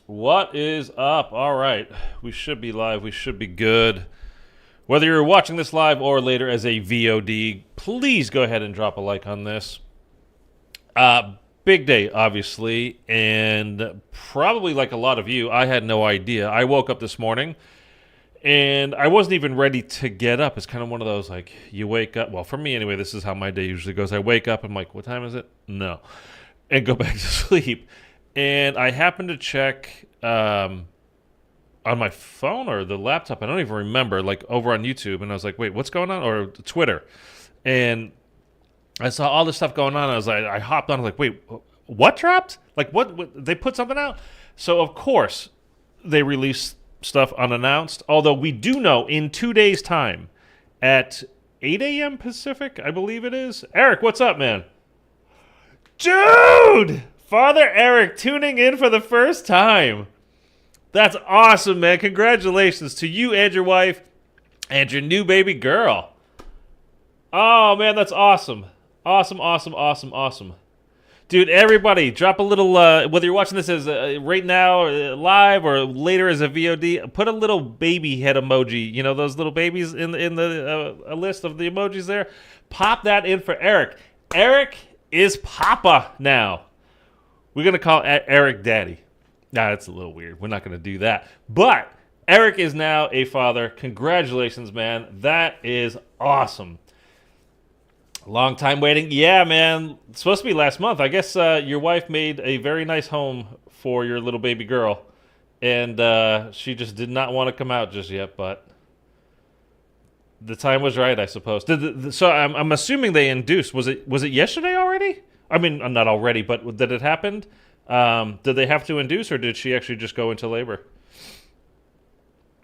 What is up? All right. We should be live. We should be good. Whether you're watching this live or later as a VOD, please go ahead and drop a like on this. Big day, obviously, and probably like a lot of you, I had no idea. I woke up this morning and I wasn't even ready to get up. It's kind of one of those, like, you wake up. Well, for me anyway, this is how my day usually goes. I wake up, I'm like, what time is it? No. And go back to sleep. And I happened to check on my phone or the laptop. I don't even remember, like over on YouTube. And I was like, wait, what's going on? Or Twitter. And I saw all this stuff going on. I was like, I hopped on. I was like, wait, what dropped? Like, what? They put something out? So, of course, they released stuff unannounced. Although we do know in 2 days' time at 8 a.m. Pacific, I believe it is. Eric, what's up, man? Dude! Father Eric tuning in for the first time. That's awesome, man. Congratulations to you and your wife and your new baby girl. Oh, man, that's awesome. Awesome. Dude, everybody, drop a little, whether you're watching this as right now, or live, or later as a VOD, put a little baby head emoji. You know, those little babies in the a list of the emojis there? Pop that in for Eric. Eric is Papa now. We're going to call Eric Daddy. Nah, that's a little weird. We're not going to do that. But Eric is now a father. Congratulations, man. That is awesome. Long time waiting. Yeah, man. It's supposed to be last month. I guess your wife made a very nice home for your little baby girl. And she just did not want to come out just yet, but the time was right, I suppose. So I'm assuming they induced. Was it yesterday already? I mean, not already, but did it happen? Did they have to induce, or did she actually just go into labor?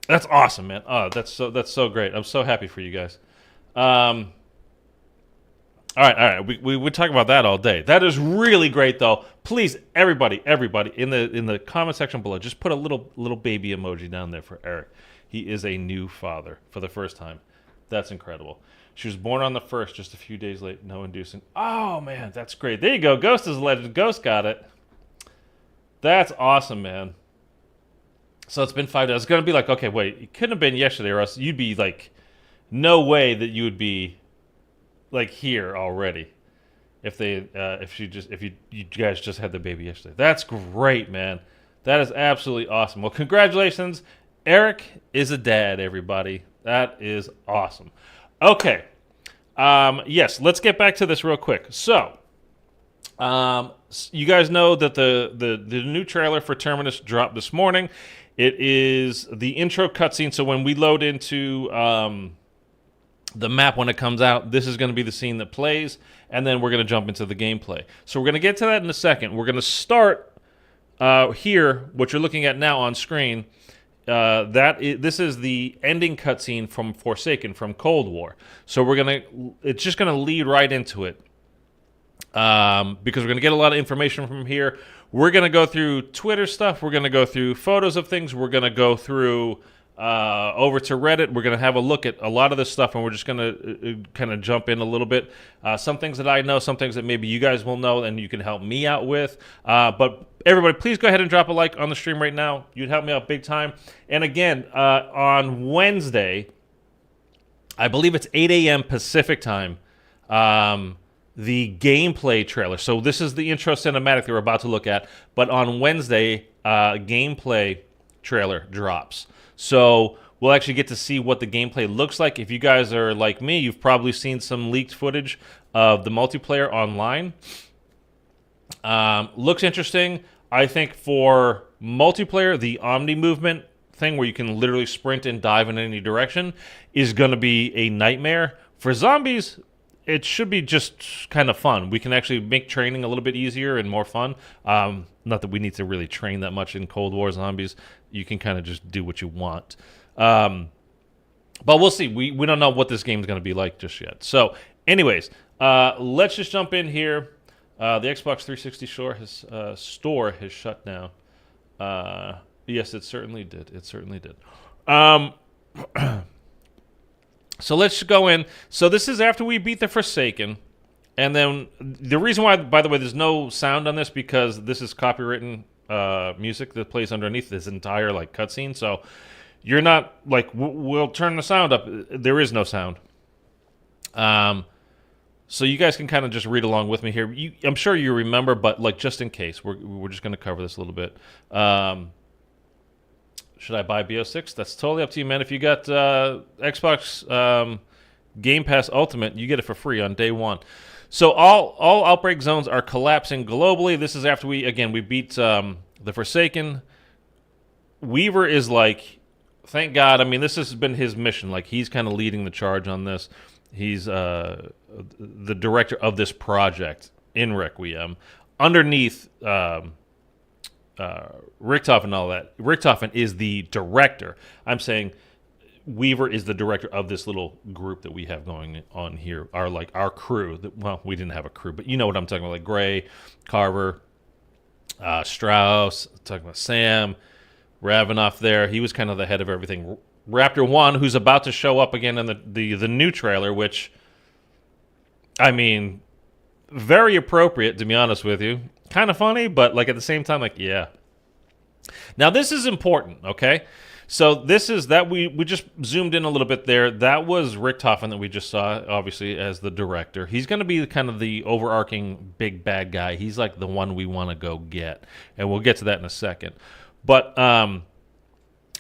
That's awesome, man. Oh, that's so great. I'm so happy for you guys. All right. We would talk about that all day. That is really great, though. Please, everybody, in the comment section below, just put a little baby emoji down there for Eric. He is a new father for the first time. That's incredible. She was born on the 1st, just a few days late, no inducing. Oh, man, that's great. There you go. Ghost is a legend. Ghost got it. That's awesome, man. So it's been 5 days. It's going to be like, okay, wait, it couldn't have been yesterday, or else you'd be like, no way that you would be like here already if you guys just had the baby yesterday. That's great, man. That is absolutely awesome. Well, congratulations. Eric is a dad, everybody. That is awesome. Okay. Yes, let's get back to this real quick. So, you guys know that the new trailer for Terminus dropped this morning. It is the intro cutscene. So when we load into the map when it comes out, this is going to be the scene that plays, and then we're going to jump into the gameplay. So we're going to get to that in a second. We're going to start here, what you're looking at now on screen. This is the ending cutscene from Forsaken, from Cold War. So it's just gonna lead right into it, because we're gonna get a lot of information from here. We're gonna go through Twitter stuff. We're gonna go through photos of things. We're gonna go through over to Reddit. We're gonna have a look at a lot of this stuff, and we're just gonna kind of jump in a little bit. Some things that I know, some things that maybe you guys will know, and you can help me out with. But everybody, please go ahead and drop a like on the stream right now. You'd help me out big time. And again, on Wednesday, I believe it's 8 a.m. Pacific time, the gameplay trailer. So this is the intro cinematic that we're about to look at. But on Wednesday, gameplay trailer drops. So we'll actually get to see what the gameplay looks like. If you guys are like me, you've probably seen some leaked footage of the multiplayer online. Looks interesting. I think for multiplayer, the Omni movement thing where you can literally sprint and dive in any direction is going to be a nightmare. For zombies, it should be just kind of fun. We can actually make training a little bit easier and more fun. Not that we need to really train that much in Cold War zombies. You can kind of just do what you want. But we'll see. We don't know what this game is going to be like just yet. So anyways, let's just jump in here. The Xbox 360 store has shut down. Yes, it certainly did. So let's go in. So this is after we beat the Forsaken. And then the reason why, by the way, there's no sound on this because this is copywritten music that plays underneath this entire like cutscene. So you're not like we'll turn the sound up. There is no sound. So you guys can kind of just read along with me here. I'm sure you remember, but like just in case, we're just going to cover this a little bit. Should I buy BO6? That's totally up to you, man. If you got Xbox Game Pass Ultimate, you get it for free on day one. So all outbreak zones are collapsing globally. This is after we beat the Forsaken. Weaver is like, thank God. I mean, this has been his mission. Like, he's kind of leading the charge on this. He's the director of this project in Requiem. Underneath Richtofen and all that. Richtofen is the director. I'm saying Weaver is the director of this little group that we have going on here. Our crew. Well, we didn't have a crew, but you know what I'm talking about. Like Gray, Carver, Strauss, talking about Sam, Ravenoff there. He was kind of the head of everything. Raptor 1, who's about to show up again in the new trailer, which, I mean, very appropriate, to be honest with you. Kind of funny, but like at the same time, like, yeah. Now, this is important, okay? So this is that we just zoomed in a little bit there. That was Richtofen that we just saw, obviously, as the director. He's going to be kind of the overarching big bad guy. He's like the one we want to go get, and we'll get to that in a second. But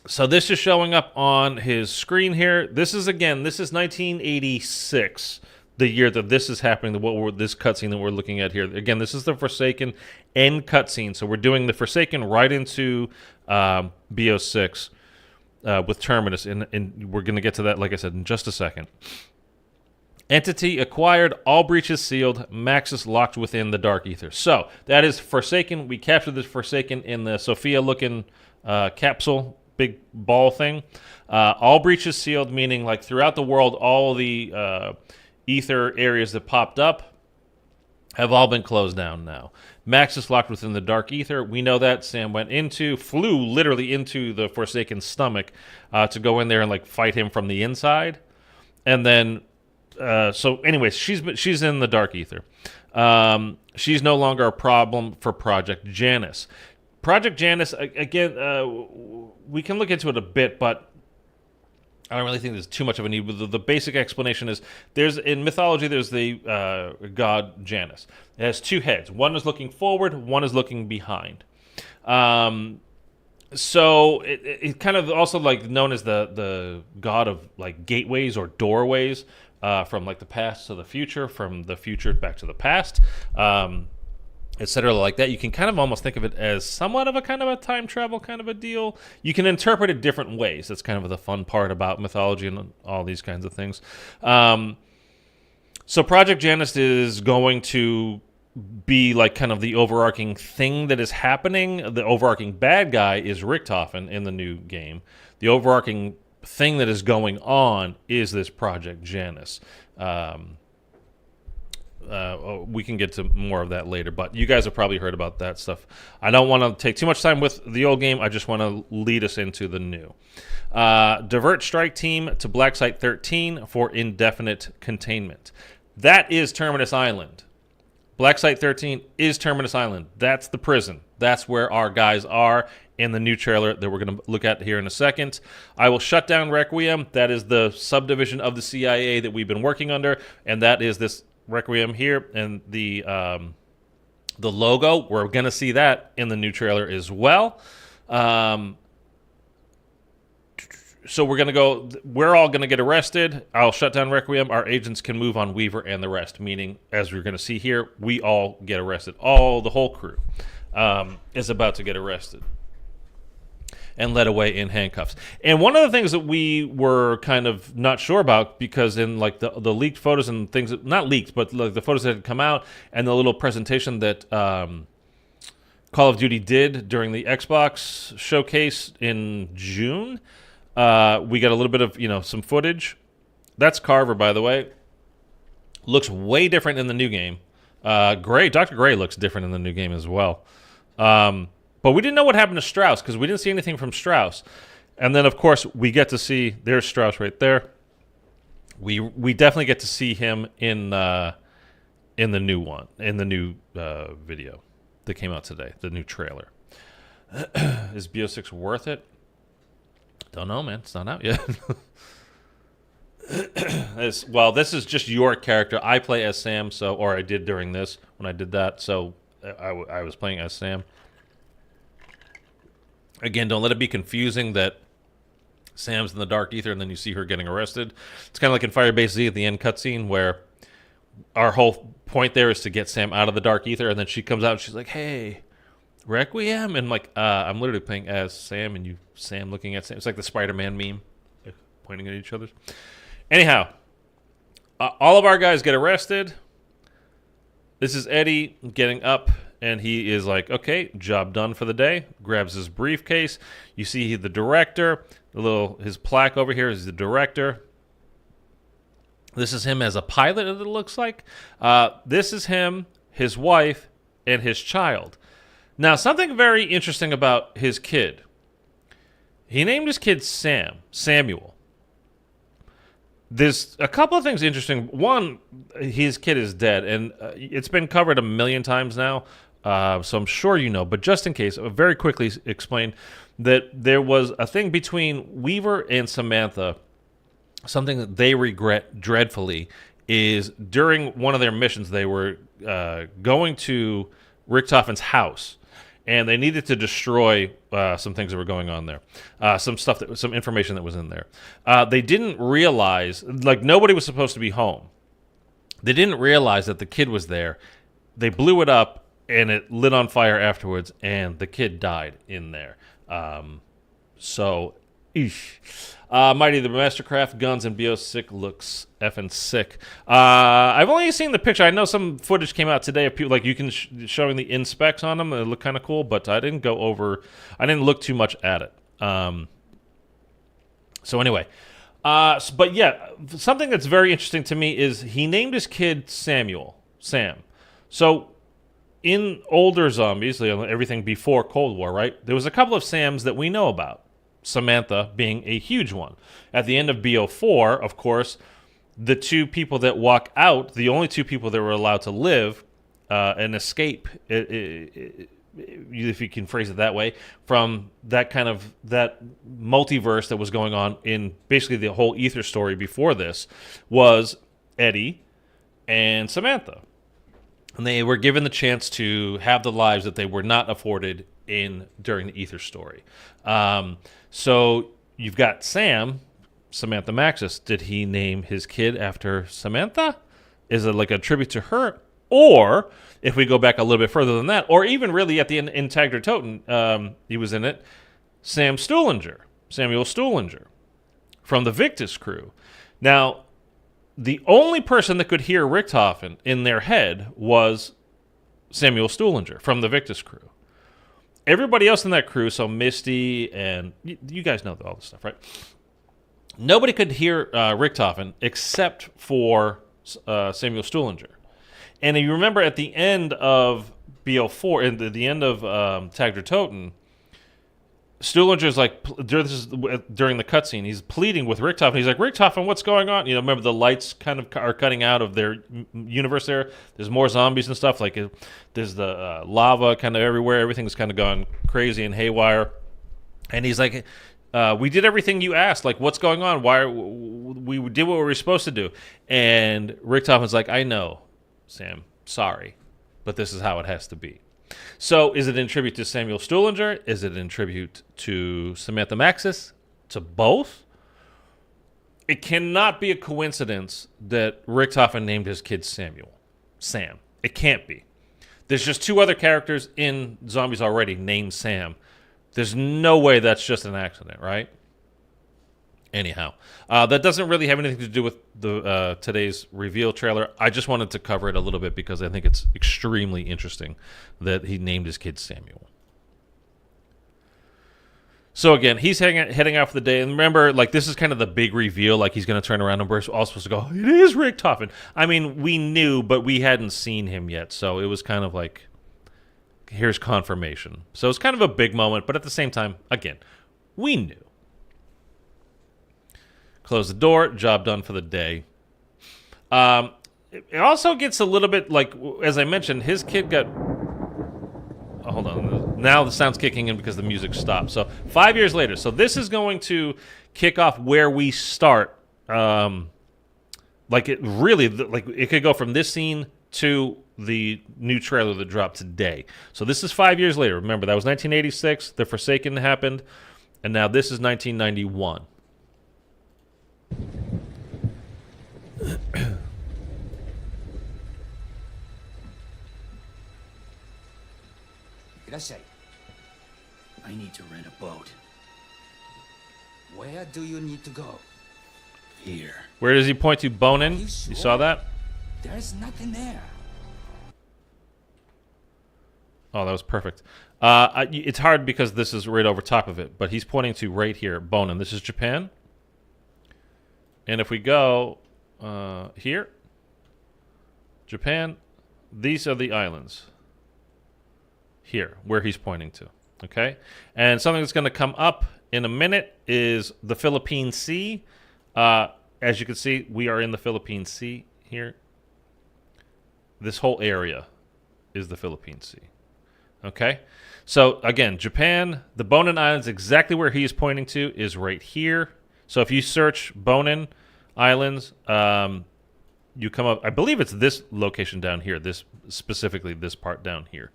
so this is showing up on his screen here. This is 1986, the year that this is happening. This cutscene that we're looking at here. Again, this is the Forsaken end cutscene. So we're doing the Forsaken right into BO6. With Terminus, and we're going to get to that, like I said, in just a second. Entity acquired, all breaches sealed, Maxis locked within the Dark Ether. So, that is Forsaken. We captured this Forsaken in the Sophia-looking capsule, big ball thing. All breaches sealed, meaning like throughout the world, all the Ether areas that popped up have all been closed down now. Maxis locked within the Dark Ether. We know that. Sam flew literally into the Forsaken's stomach to go in there and like fight him from the inside. And then, so anyways, she's in the Dark Ether. She's no longer a problem for Project Janus. Project Janus, again, we can look into it a bit, but I don't really think there's too much of a need. The basic explanation is in mythology, there's the god Janus. It has two heads. One is looking forward, one is looking behind. So it kind of also like known as the god of like gateways or doorways from like the past to the future, from the future back to the past. Etc. like that. You can kind of almost think of it as somewhat of a kind of a time travel kind of a deal. You can interpret it different ways. That's kind of the fun part about mythology and all these kinds of things. So Project Janus is going to be like kind of the overarching thing that is happening. The overarching bad guy is Richtofen in the new game. The overarching thing that is going on is this Project Janus. We can get to more of that later, but you guys have probably heard about that stuff. I don't want to take too much time with the old game. I just want to lead us into the new. Divert strike team to Black Site 13 for indefinite containment. That is Terminus Island. Black Site 13 is Terminus Island. That's the prison. That's where our guys are in the new trailer that we're going to look at here in a second. I will shut down Requiem. That is the subdivision of the CIA that we've been working under, and that is this Requiem here, and the logo. We're going to see that in the new trailer as well. So we're all going to get arrested. I'll shut down Requiem. Our agents can move on Weaver and the rest, meaning, as we're going to see here, we all get arrested. The whole crew is about to get arrested and led away in handcuffs. And one of the things that we were kind of not sure about, because in like the leaked photos and things, not leaked, but like the photos that had come out and the little presentation that Call of Duty did during the Xbox showcase in June, we got a little bit of, some footage. That's Carver, by the way. Looks way different in the new game. Dr. Gray looks different in the new game as well. But we didn't know what happened to Strauss because we didn't see anything from Strauss. And then, of course, we get to see, there's Strauss right there. We definitely get to see him in the new one, in the new video that came out today, the new trailer. Is BO6 worth it? Don't know, man. It's not out yet. This is just your character. I play as Sam, or I did during this when I did that. So I was playing as Sam. Again, don't let it be confusing that Sam's in the Dark Ether and then you see her getting arrested. It's kind of like in Firebase Z at the end cutscene where our whole point there is to get Sam out of the Dark Ether, and then she comes out and she's like, "Hey, Requiem," and like, I'm literally playing as Sam, and Sam looking at Sam. It's like the Spider-Man meme, pointing at each other. Anyhow, all of our guys get arrested. This is Eddie getting up, and he is like, "Okay, job done for the day." Grabs his briefcase. You see the director. His plaque over here is the director. This is him as a pilot, it looks like. This is him, his wife, and his child. Now, something very interesting about his kid. He named his kid Samuel. There's a couple of things interesting. One, his kid is dead, and it's been covered a million times now, so I'm sure you know. But just in case, I'll very quickly explain that there was a thing between Weaver and Samantha. Something that they regret dreadfully is during one of their missions, they were going to Richtofen's house, and they needed to destroy some things that were going on there, some information that was in there. They didn't realize, like, nobody was supposed to be home. They didn't realize that the kid was there. They blew it up, and it lit on fire afterwards, and the kid died in there. Mighty the Mastercraft guns and BO6 looks effing sick. I've only seen the picture. I know some footage came out today of people, like, you can showing the in-specs on them. They look kind of cool, but I didn't look too much at it. So anyway, but yeah, something that's very interesting to me is he named his kid Sam. So in older zombies, everything before Cold War, right? There was a couple of Sams that we know about. Samantha being a huge one. At the end of BO4, of course, the two people that walk out, the only two people that were allowed to live and escape, if you can phrase it that way, from that multiverse that was going on in basically the whole Ether story before this, was Eddie and Samantha. And they were given the chance to have the lives that they were not afforded during the Ether story. So you've got Samantha Maxis. Did he name his kid after Samantha? Is it like a tribute to her? Or if we go back a little bit further than that, or even really at the end in Toten, he was in it, Samuel Stuhlinger from the Victus crew. Now, the only person that could hear Richtofen in their head was Samuel Stuhlinger from the Victus crew. Everybody else in that crew, so Misty and you guys know all this stuff, right? Nobody could hear Richtofen except for Samuel Stuhlinger. And if you remember at the end of BO4, and the end of Tag der Toten, Stuhlinger's like, during the cutscene, he's pleading with Richtofen. He's like, "Richtofen, what's going on?" Remember the lights kind of are cutting out of their universe there. There's more zombies and stuff. Like, there's the lava kind of everywhere. Everything's kind of gone crazy and haywire. And he's like, "We did everything you asked. Like, what's going on? We did what we were supposed to do." And Richtofen's like, "I know, Sam. Sorry, but this is how it has to be." So is it in tribute to Samuel Stuhlinger? Is it in tribute to Samantha Maxis? To both? It cannot be a coincidence that Richtofen named his kid Sam. It can't be. There's just two other characters in Zombies already named Sam. There's no way that's just an accident, right? Anyhow, that doesn't really have anything to do with the today's reveal trailer. I just wanted to cover it a little bit because I think it's extremely interesting that he named his kid Samuel. So again, he's heading out for the day. And remember, like, this is kind of the big reveal. Like, he's going to turn around and we're all supposed to go, "It is Richtofen." I mean, we knew, but we hadn't seen him yet. So it was kind of like, here's confirmation. So it's kind of a big moment. But at the same time, again, we knew. Close the door, job done for the day. It also gets a little bit, like, as I mentioned, his kid got... Oh, hold on. Now the sound's kicking in because the music stopped. So 5 years later. So this is going to kick off where we start. Like it really, like it could go from this scene to the new trailer that dropped today. So this is 5 years later. Remember, that was 1986. The Forsaken happened. And now this is 1991. I need to rent a boat. Where do you need to go? Here. Where does he point to? Bonin? You sure? You saw that? There's nothing there. Oh, that was perfect. It's hard because this is right over top of it, but he's pointing to right here, Bonin. This is Japan. And if we go here, Japan, these are the islands. Here, where he's pointing to. Okay? And something that's going to come up in a minute is the Philippine Sea. As you can see, we are in the Philippine Sea here. This whole area is the Philippine Sea. Okay? So, again, Japan, the Bonin Islands, exactly where he is pointing to is right here. So if you search Bonin Islands, you come up, I believe it's this location down here, this specifically this part down here.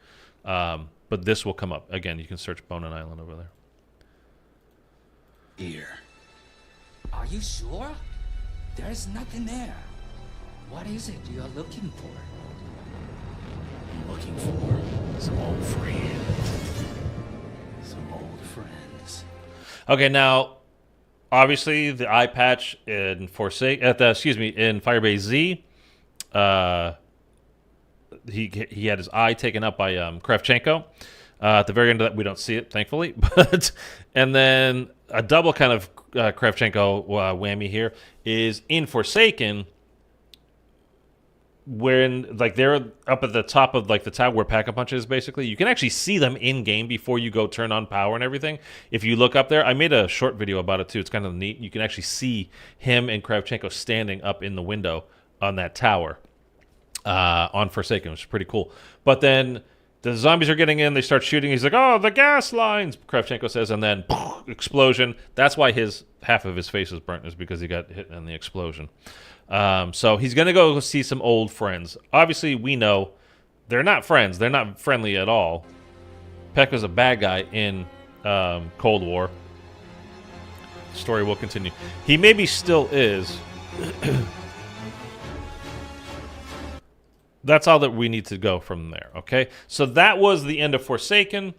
But this will come up. Again, you can search Bonin Island over there. Here. Are you sure? There's nothing there. What is it you're looking for? I'm looking for some old friends. Some old friends. Okay, now, obviously, the eye patch in in Firebase Z, he had his eye taken up by Kravchenko. At the very end of that, we don't see it, thankfully. And then a double kind of Kravchenko whammy here is in Forsaken, when like they're up at the top of like the tower where Pack-a-Punch is, basically. You can actually see them in game before you go turn on power and everything. If you look up there, I made a short video about it too. It's kind of neat. You can actually see him and Kravchenko standing up in the window on that tower on Forsaken, which is pretty cool. But then the zombies are getting in. They start shooting. He's like, "Oh, the gas lines!" Kravchenko says, and then explosion. That's why half of his face is burnt, is because he got hit in the explosion. So he's going to go see some old friends. Obviously, we know they're not friends. They're not friendly at all. Peck was a bad guy in Cold War. The story will continue. He maybe still is. That's all that we need to go from there, okay? So that was the end of Forsaken.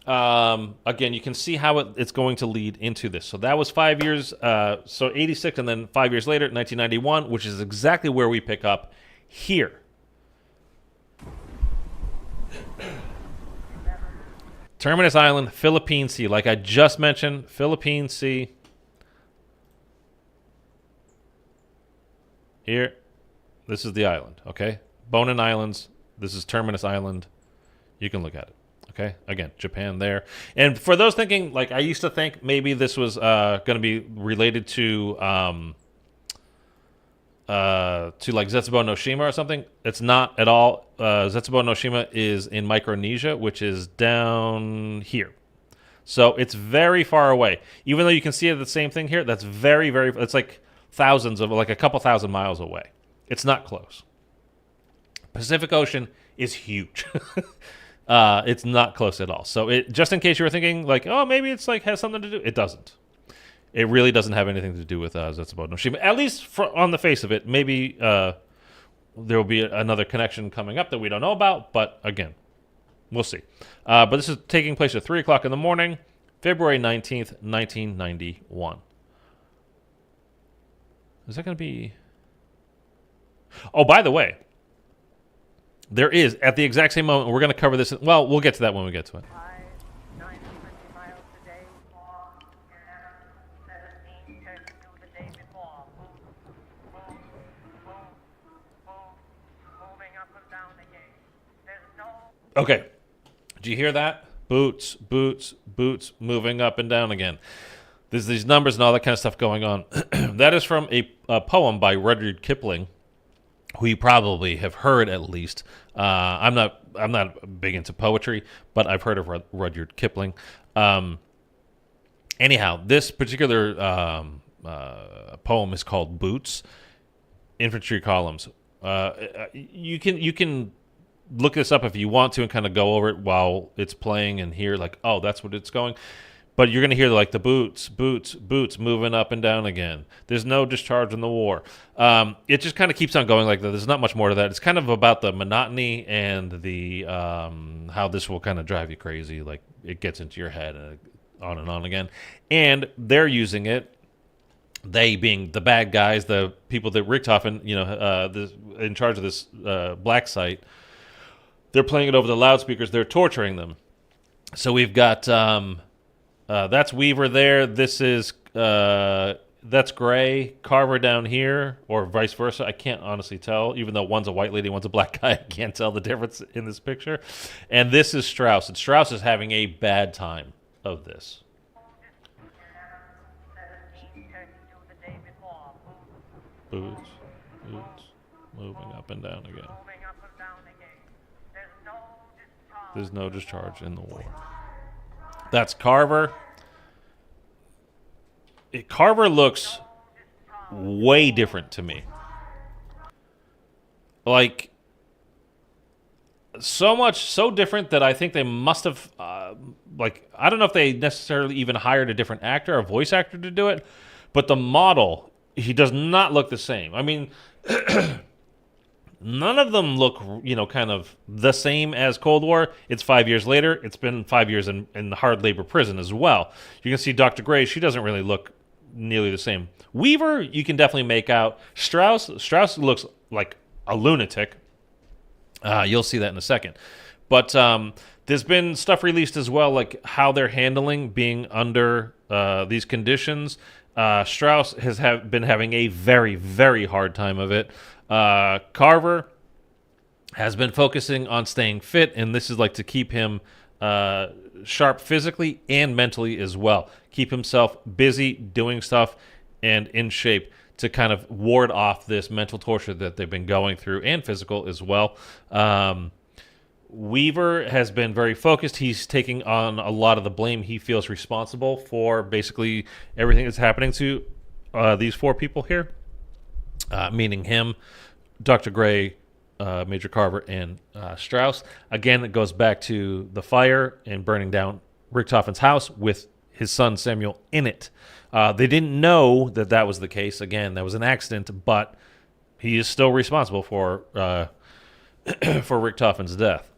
Again, you can see how it's going to lead into this. So that was 5 years, so 86, and then 5 years later, 1991, which is exactly where we pick up here. Terminus Island, Philippine Sea. Like I just mentioned, Philippine Sea. Here, this is the island, okay? Bonin Islands, this is Terminus Island. You can look at it. Okay, again, Japan there. And for those thinking, like I used to think maybe this was going to be related to like Zetsubo no Shima or something. It's not at all. Zetsubo no Shima is in Micronesia, which is down here. So it's very far away. Even though you can see it, the same thing here, that's very, very, it's like like a couple thousand miles away. It's not close. Pacific Ocean is huge. It's not close at all. So just in case you were thinking, like, oh, maybe it's like has something to do. It doesn't. It really doesn't have anything to do with Zetsubo no Shima. At least on the face of it. Maybe there will be another connection coming up that we don't know about. But again, we'll see. But this is taking place at 3 o'clock in the morning, February 19th, 1991. Is that going to be... Oh, by the way, there is, at the exact same moment, we're going to cover this. Well, we'll get to that when we get to it. Okay. Do you hear that? Boots, boots, boots, moving up and down again. There's these numbers and all that kind of stuff going on. That is from a poem by Rudyard Kipling, who you probably have heard at least. I'm not I'm not big into poetry, but I've heard of Rudyard Kipling. Anyhow, this particular poem is called Boots, Infantry Columns. You can look this up if you want to and kind of go over it while it's playing and hear like, oh, that's what it's going. But you're going to hear like the boots moving up and down again. There's no discharge in the war. It just kind of keeps on going like that. There's not much more to that. It's kind of about the monotony and the how this will kind of drive you crazy. Like it gets into your head and on again. And they're using it. They being the bad guys, the people that Richtofen, in charge of this black site, they're playing it over the loudspeakers. They're torturing them. So we've got that's Weaver there. This is that's Gray. Carver down here, or vice versa. I can't honestly tell. Even though one's a white lady, one's a black guy, I can't tell the difference in this picture. And this is Strauss. And Strauss is having a bad time of this. Boots, moving up and down again. There's no discharge in the war. That's Carver. Carver looks way different to me. Like, so different that I think they must have, I don't know if they necessarily even hired a different actor, a voice actor to do it, but the model, he does not look the same. I mean, none of them look, kind of the same as Cold War. It's 5 years later. It's been 5 years in hard labor prison as well. You can see Dr. Gray. She doesn't really look nearly the same. Weaver, you can definitely make out. Strauss looks like a lunatic. You'll see that in a second. But there's been stuff released as well, like how they're handling being under these conditions. Strauss has been having a very, very hard time of it. Carver has been focusing on staying fit, and this is like to keep him sharp physically and mentally as well. Keep himself busy doing stuff and in shape to kind of ward off this mental torture that they've been going through, and physical as well. Weaver has been very focused. He's taking on a lot of the blame. He feels responsible for basically everything that's happening to these four people here, meaning him, Dr. Gray, Major Carver, and Strauss. Again, it goes back to the fire and burning down Richtofen's house with his son Samuel in it. They didn't know that was the case. Again, that was an accident, but he is still responsible for for Richtofen's death.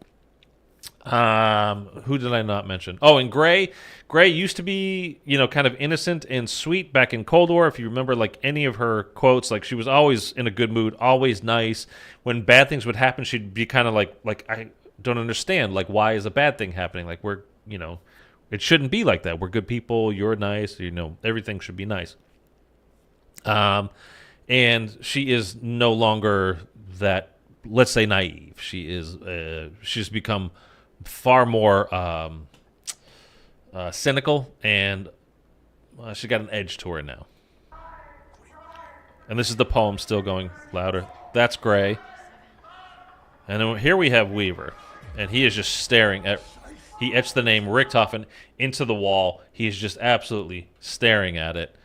Who did I not mention? Oh, and Gray. Gray used to be, kind of innocent and sweet back in Cold War. If you remember, like, any of her quotes, like, she was always in a good mood, always nice. When bad things would happen, she'd be kind of like, I don't understand. Like, why is a bad thing happening? Like, we're, it shouldn't be like that. We're good people. You're nice. Everything should be nice. And she is no longer that, let's say, naive. She's become far more cynical, and she's got an edge to her now. And this is the poem still going louder. That's Gray. And then here we have Weaver, and he is just staring at... He etched the name Richtofen into the wall. He is just absolutely staring at it.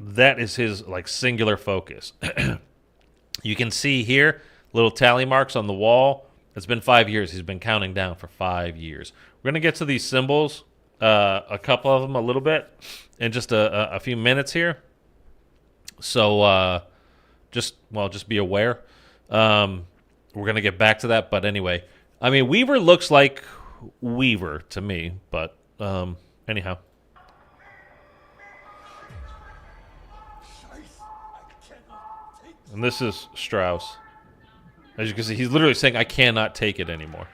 That is his, singular focus. You can see here little tally marks on the wall. It's been 5 years. He's been counting down for 5 years. We're going to get to these symbols, a couple of them a little bit, in just a few minutes here. So just be aware. We're going to get back to that. But anyway, I mean, Weaver looks like Weaver to me. But anyhow. And this is Strauss. As you can see, he's literally saying, I cannot take it anymore.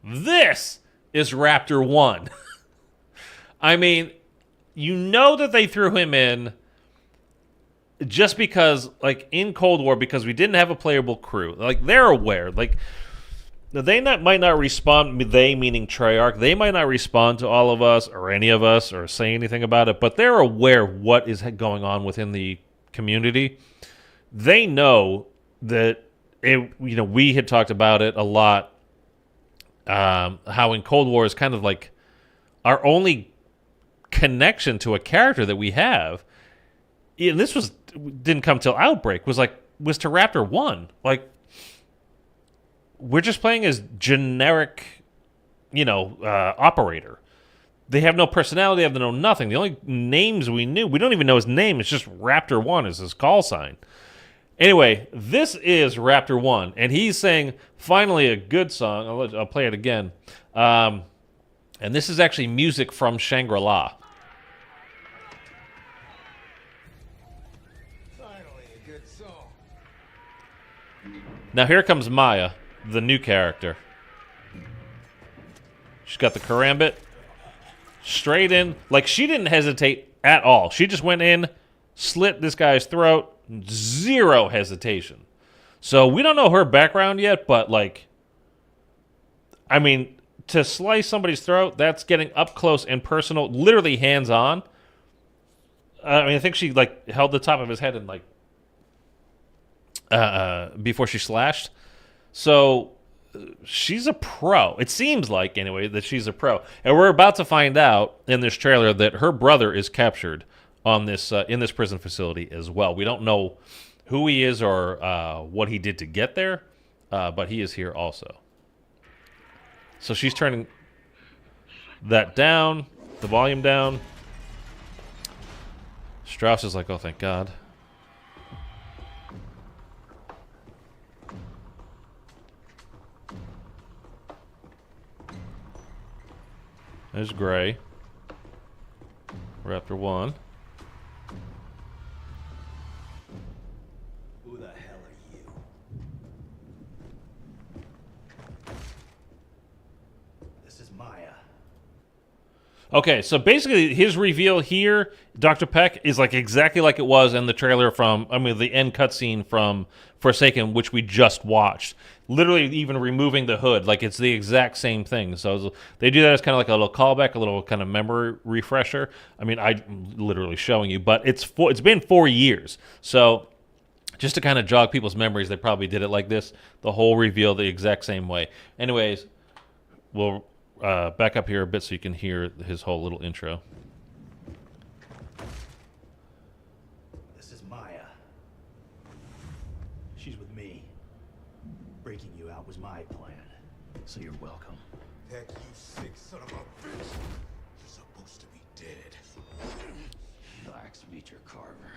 This is Raptor 1. I mean, that they threw him in just because, in Cold War, because we didn't have a playable crew. They're aware. They might not respond, they meaning Treyarch, they might not respond to all of us or any of us or say anything about it, but they're aware what is going on within the community. they know that we had talked about it a lot. How in Cold War is kind of like our only connection to a character that we have. And this didn't come till Outbreak. Was to Raptor 1. Like, we're just playing as generic, operator. They have no personality. They have no nothing. The only names we knew, we don't even know his name. It's just Raptor 1 is his call sign. Anyway, this is Raptor 1, and he's saying, finally, a good song. I'll play it again. And this is actually music from Shangri-La. Finally, a good song. Now here comes Maya, the new character. She's got the karambit. Straight in. Like, she didn't hesitate at all. She just went in, slit this guy's throat. Zero hesitation. So we don't know her background yet, but to slice somebody's throat, that's getting up close and personal, literally hands-on. I think she held the top of his head and before she slashed. So she's a pro. It seems like, anyway, that she's a pro. And we're about to find out in this trailer that her brother is captured on this in this prison facility as well. We don't know who he is or what he did to get there, but he is here also. So she's turning that down, the volume down. Strauss is like, oh, thank God. There's Gray. Raptor 1. Who the hell are you? This is Maya. Okay, so basically his reveal here, Dr. Peck, is exactly like it was in the trailer the end cutscene from Forsaken, which we just watched. Literally even removing the hood. It's the exact same thing. So they do that as kind of like a little callback, a little kind of memory refresher. I'm literally showing you, but it's been 4 years. So just to kind of jog people's memories, they probably did it like this. The whole reveal the exact same way. Anyways, we'll back up here a bit so you can hear his whole little intro. This is Maya. She's with me. Breaking you out was my plan, so you're welcome. Heck, you sick son of a bitch! You're supposed to be dead. Relax, Major Carver.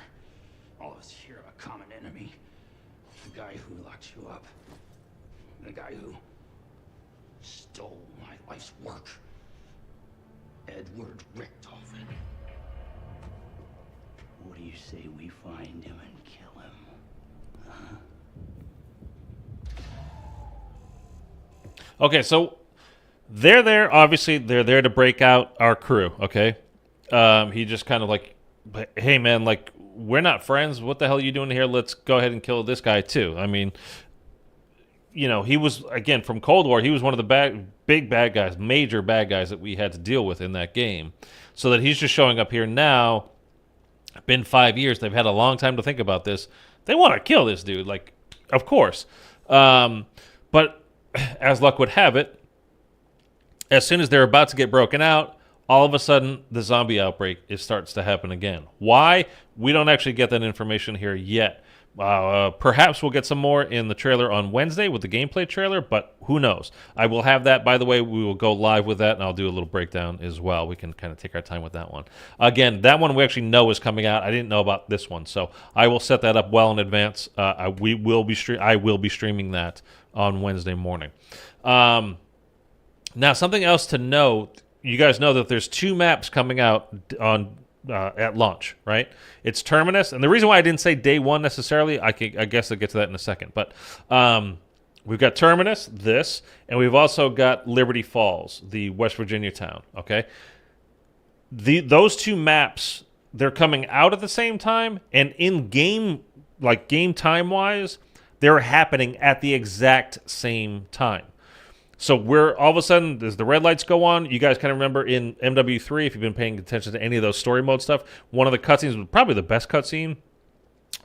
All of us here have a common enemy. The guy who locked you up. The guy who stole my life's work. Edward Richtofen. What do you say we find him and kill him? Huh? Okay, so they're there. Obviously, they're there to break out our crew, okay? He just kind of hey, man, we're not friends. What the hell are you doing here? Let's go ahead and kill this guy, too. He was, again, from Cold War, he was one of the big bad guys, major bad guys that we had to deal with in that game. So that he's just showing up here now. Been 5 years. They've had a long time to think about this. They want to kill this dude, of course. But as luck would have it, as soon as they're about to get broken out, all of a sudden the zombie outbreak starts to happen again. Why? We don't actually get that information here yet. Perhaps we'll get some more in the trailer on Wednesday with the gameplay trailer, but who knows? I will have that. By the way, we will go live with that, and I'll do a little breakdown as well. We can kind of take our time with that one. Again, that one we actually know is coming out. I didn't know about this one, so I will set that up well in advance. I will be streaming that on Wednesday morning. Now, something else to note. You guys know that there's 2 maps coming out on at launch, right? It's Terminus, and the reason why I didn't say day 1 necessarily, I guess I'll get to that in a second, but we've got Terminus, this, and we've also got Liberty Falls, the West Virginia town, okay? Those 2 maps, they're coming out at the same time, and in game, game time-wise, they're happening at the exact same time. So we're all of a sudden, as the red lights go on, you guys kind of remember in MW3, if you've been paying attention to any of those story mode stuff, one of the cutscenes was probably the best cutscene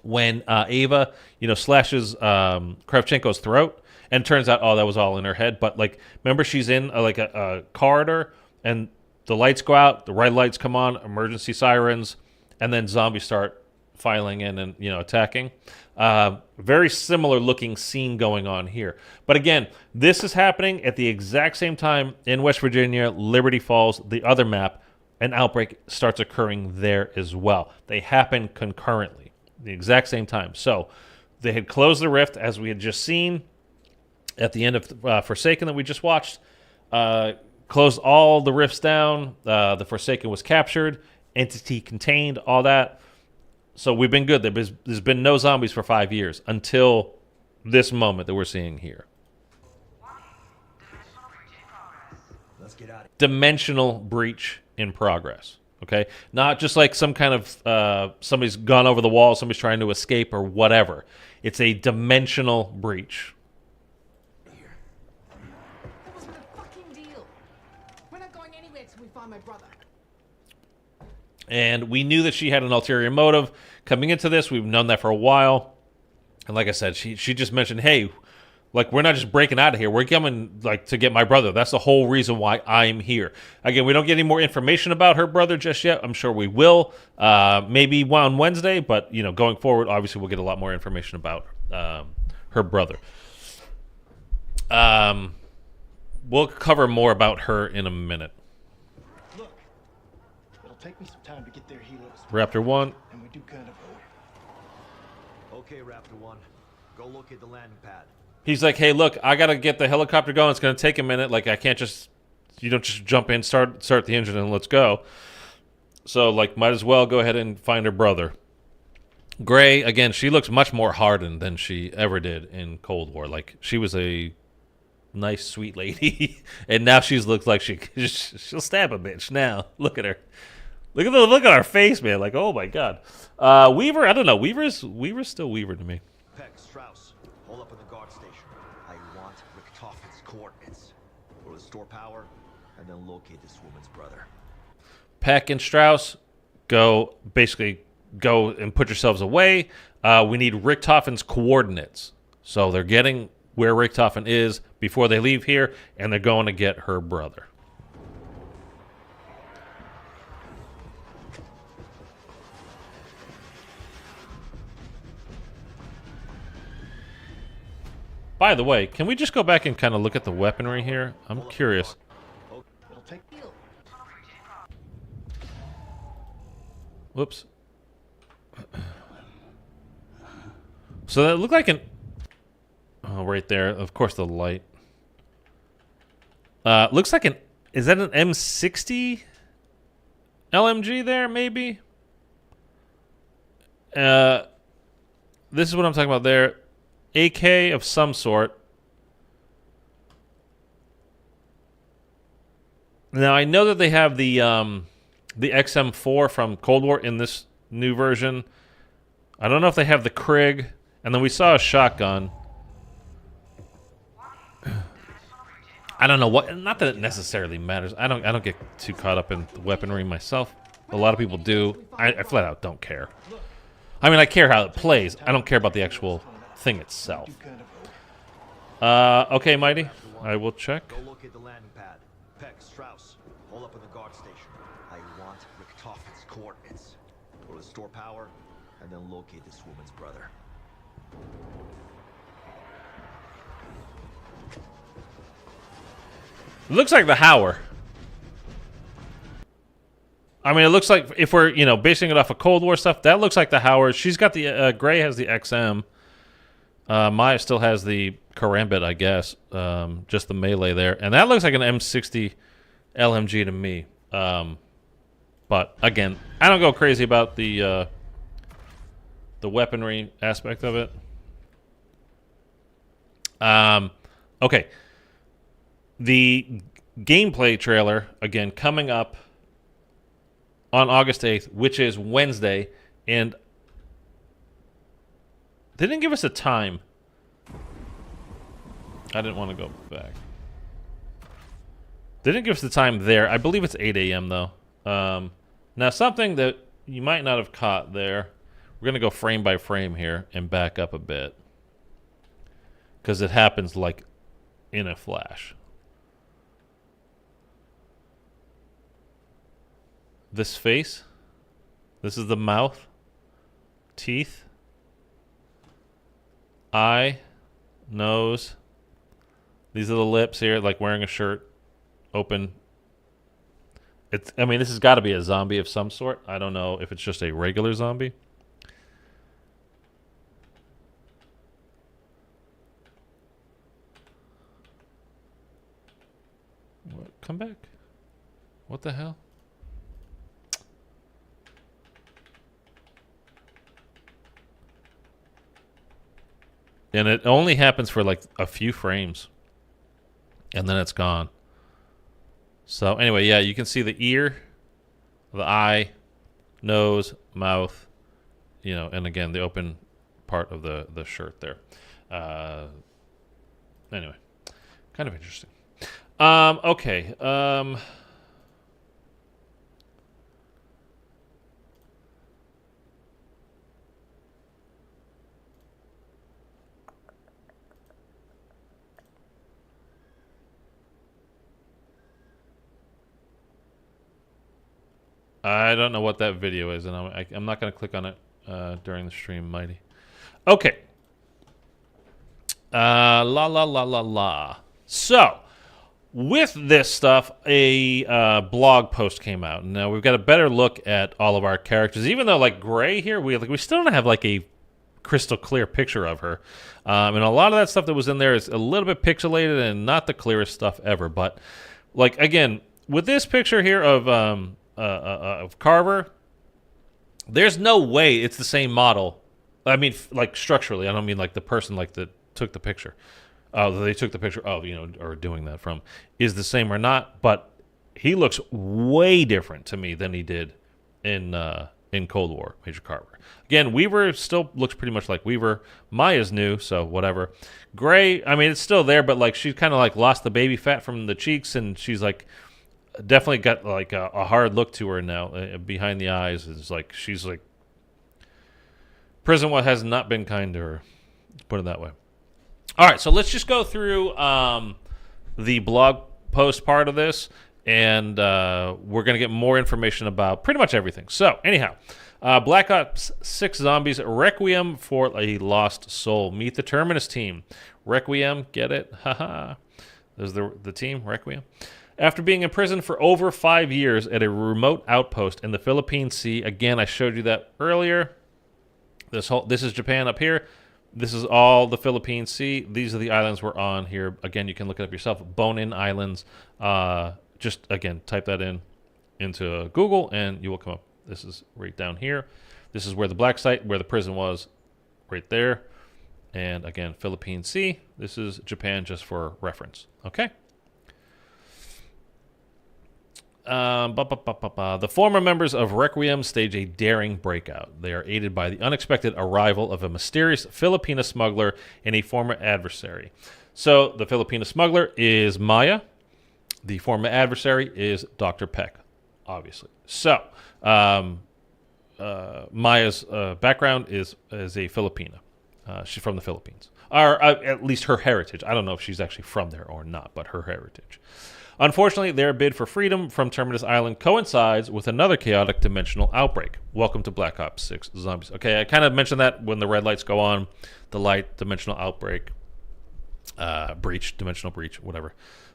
when Ava, slashes Kravchenko's throat, and it turns out, oh, that was all in her head. But like, remember, she's in a corridor, and the lights go out, the red lights come on, emergency sirens, and then zombies start filing in and attacking. Very similar looking scene going on here. But again, this is happening at the exact same time in West Virginia, Liberty Falls, the other map. An outbreak starts occurring there as well. They happen concurrently, the exact same time. So they had closed the rift, as we had just seen at the end of Forsaken that we just watched. Closed all the rifts down. The Forsaken was captured, entity contained, all that. So we've been good. There's been no zombies for 5 years until this moment that we're seeing here. Let's get out of here. Dimensional breach in progress. Okay, not just like some kind of somebody's gone over the wall, somebody's trying to escape or whatever. It's a dimensional breach. That wasn't a fucking deal. We're not going anywhere till we find my brother. And we knew that she had an ulterior motive coming into this. We've known that for a while. And like I said, she just mentioned, hey, like, we're not just breaking out of here. We're coming, like, to get my brother. That's the whole reason why I'm here. Again, we don't get any more information about her brother just yet. I'm sure we will. Maybe on Wednesday. But, going forward, obviously, we'll get a lot more information about her brother. We'll cover more about her in a minute. Look, it'll take me some time to get their helos. Raptor 1. And we do kind of Okay, Raptor 1. Go locate the landing pad. He's like, hey, look, I got to get the helicopter going. It's going to take a minute. Like, I can't just, you don't just jump in, start the engine, and let's go. So, like, might as well go ahead and find her brother. Gray, again, she looks much more hardened than she ever did in Cold War. Like, she was a nice, sweet lady, and now she's looks like she'll stab a bitch now. Look at her. Look at her face, man. Like, oh, my God. Weaver, I don't know. Weaver's still Weaver to me. Peck, Strauss, hold up in the guard station. I want Richtofen's coordinates. Go to store power, and then locate this woman's brother. Peck and Strauss, basically go and put yourselves away. We need Richtofen's coordinates. So they're getting where Richtofen is before they leave here, and they're going to get her brother. By the way, can we just go back and kind of look at the weaponry here? I'm curious. it'll take. Whoops. So that looked like an... Oh, right there. Of course, the light. Looks like an... Is that an M60 LMG there, maybe? This is what I'm talking about there. AK of some sort. Now, I know that they have the XM4 from Cold War in this new version. I don't know if they have the Krig. And then we saw a shotgun. I don't know what. Not that it necessarily matters. I don't get too caught up in the weaponry myself. A lot of people do. I flat out don't care. I mean, I care how it plays. I don't care about the actual thing itself. Okay, Mighty. I will check. Go locate the landing pad. Peck, Strauss, hold up in the guard station. I want Richtofen's coordinates. Go to store power, and then locate this woman's brother. It looks like the Howler. I mean, it looks like if we're, basing it off of Cold War stuff, that looks like the Howard. She's got the, Gray has the XM. Maya still has the Karambit, I guess. Just the melee there. And that looks like an M60 LMG to me. But, again, I don't go crazy about the weaponry aspect of it. Okay. The gameplay trailer, again, coming up on August 8th, which is Wednesday, and they didn't give us a time. I didn't want to go back. They didn't give us the time there. I believe it's 8 a.m. though. Now, something that you might not have caught there. We're going to go frame by frame here and back up a bit. Because it happens like in a flash. This face. This is the mouth. Teeth. Eye. Nose. These are the lips here, like wearing a shirt. Open. I mean, this has got to be a zombie of some sort. I don't know if it's just a regular zombie. What? Come back. What the hell? And it only happens for like a few frames. And then it's gone. So anyway, yeah, you can see the ear, the eye, nose, mouth, you know, and again, the open part of the shirt there. Anyway, kind of interesting. Okay. I don't know what that video is, and I'm not going to click on it during the stream, Mighty. Okay. La. So, with this stuff, a blog post came out. Now, we've got a better look at all of our characters. Even though, like, Gray here, we still don't have, like, a crystal clear picture of her. And a lot of that stuff that was in there is a little bit pixelated and not the clearest stuff ever. But, like, again, with this picture here of Carver, there's no way it's the same model. I mean, like structurally, I don't mean like the person like that took the picture. They took the picture of, you know, or doing that from is the same or not. But he looks way different to me than he did in Cold War, Major Carver. Again, Weaver still looks pretty much like Weaver. Maya's new, so whatever. Gray, I mean, it's still there, but like she's kind of like lost the baby fat from the cheeks, and she's like. Definitely got like a hard look to her now. Behind the eyes is like she's like prison has not been kind to her. Let's put it that way. All right, so let's just go through the blog post part of this, and we're gonna get more information about pretty much everything. So anyhow, Black Ops 6 Zombies Requiem for a Lost Soul. Meet the Terminus team. Requiem, get it? Haha. There's the team Requiem. After being in prison for over 5 years at a remote outpost in the Philippine Sea, again, I showed you that earlier. This is Japan up here. This is all the Philippine Sea. These are the islands we're on here. Again, you can look it up yourself. Bone-In Islands. Just, again, type that into Google, and you will come up. This is right down here. This is where the black site, where the prison was, right there. And, again, Philippine Sea. This is Japan just for reference. Okay? The former members of Requiem stage a daring breakout. They are aided by the unexpected arrival of a mysterious Filipina smuggler and a former adversary. So, the Filipina smuggler is Maya. The former adversary is Dr. Peck, obviously. So, Maya's background is a Filipina. She's from the Philippines. Or at least her heritage. I don't know if she's actually from there or not, but her heritage. Unfortunately, their bid for freedom from Terminus Island coincides with another chaotic dimensional outbreak. Welcome to Black Ops 6 Zombies. Okay, I kind of mentioned that when the red lights go on, the light, dimensional outbreak, breach, dimensional breach, whatever.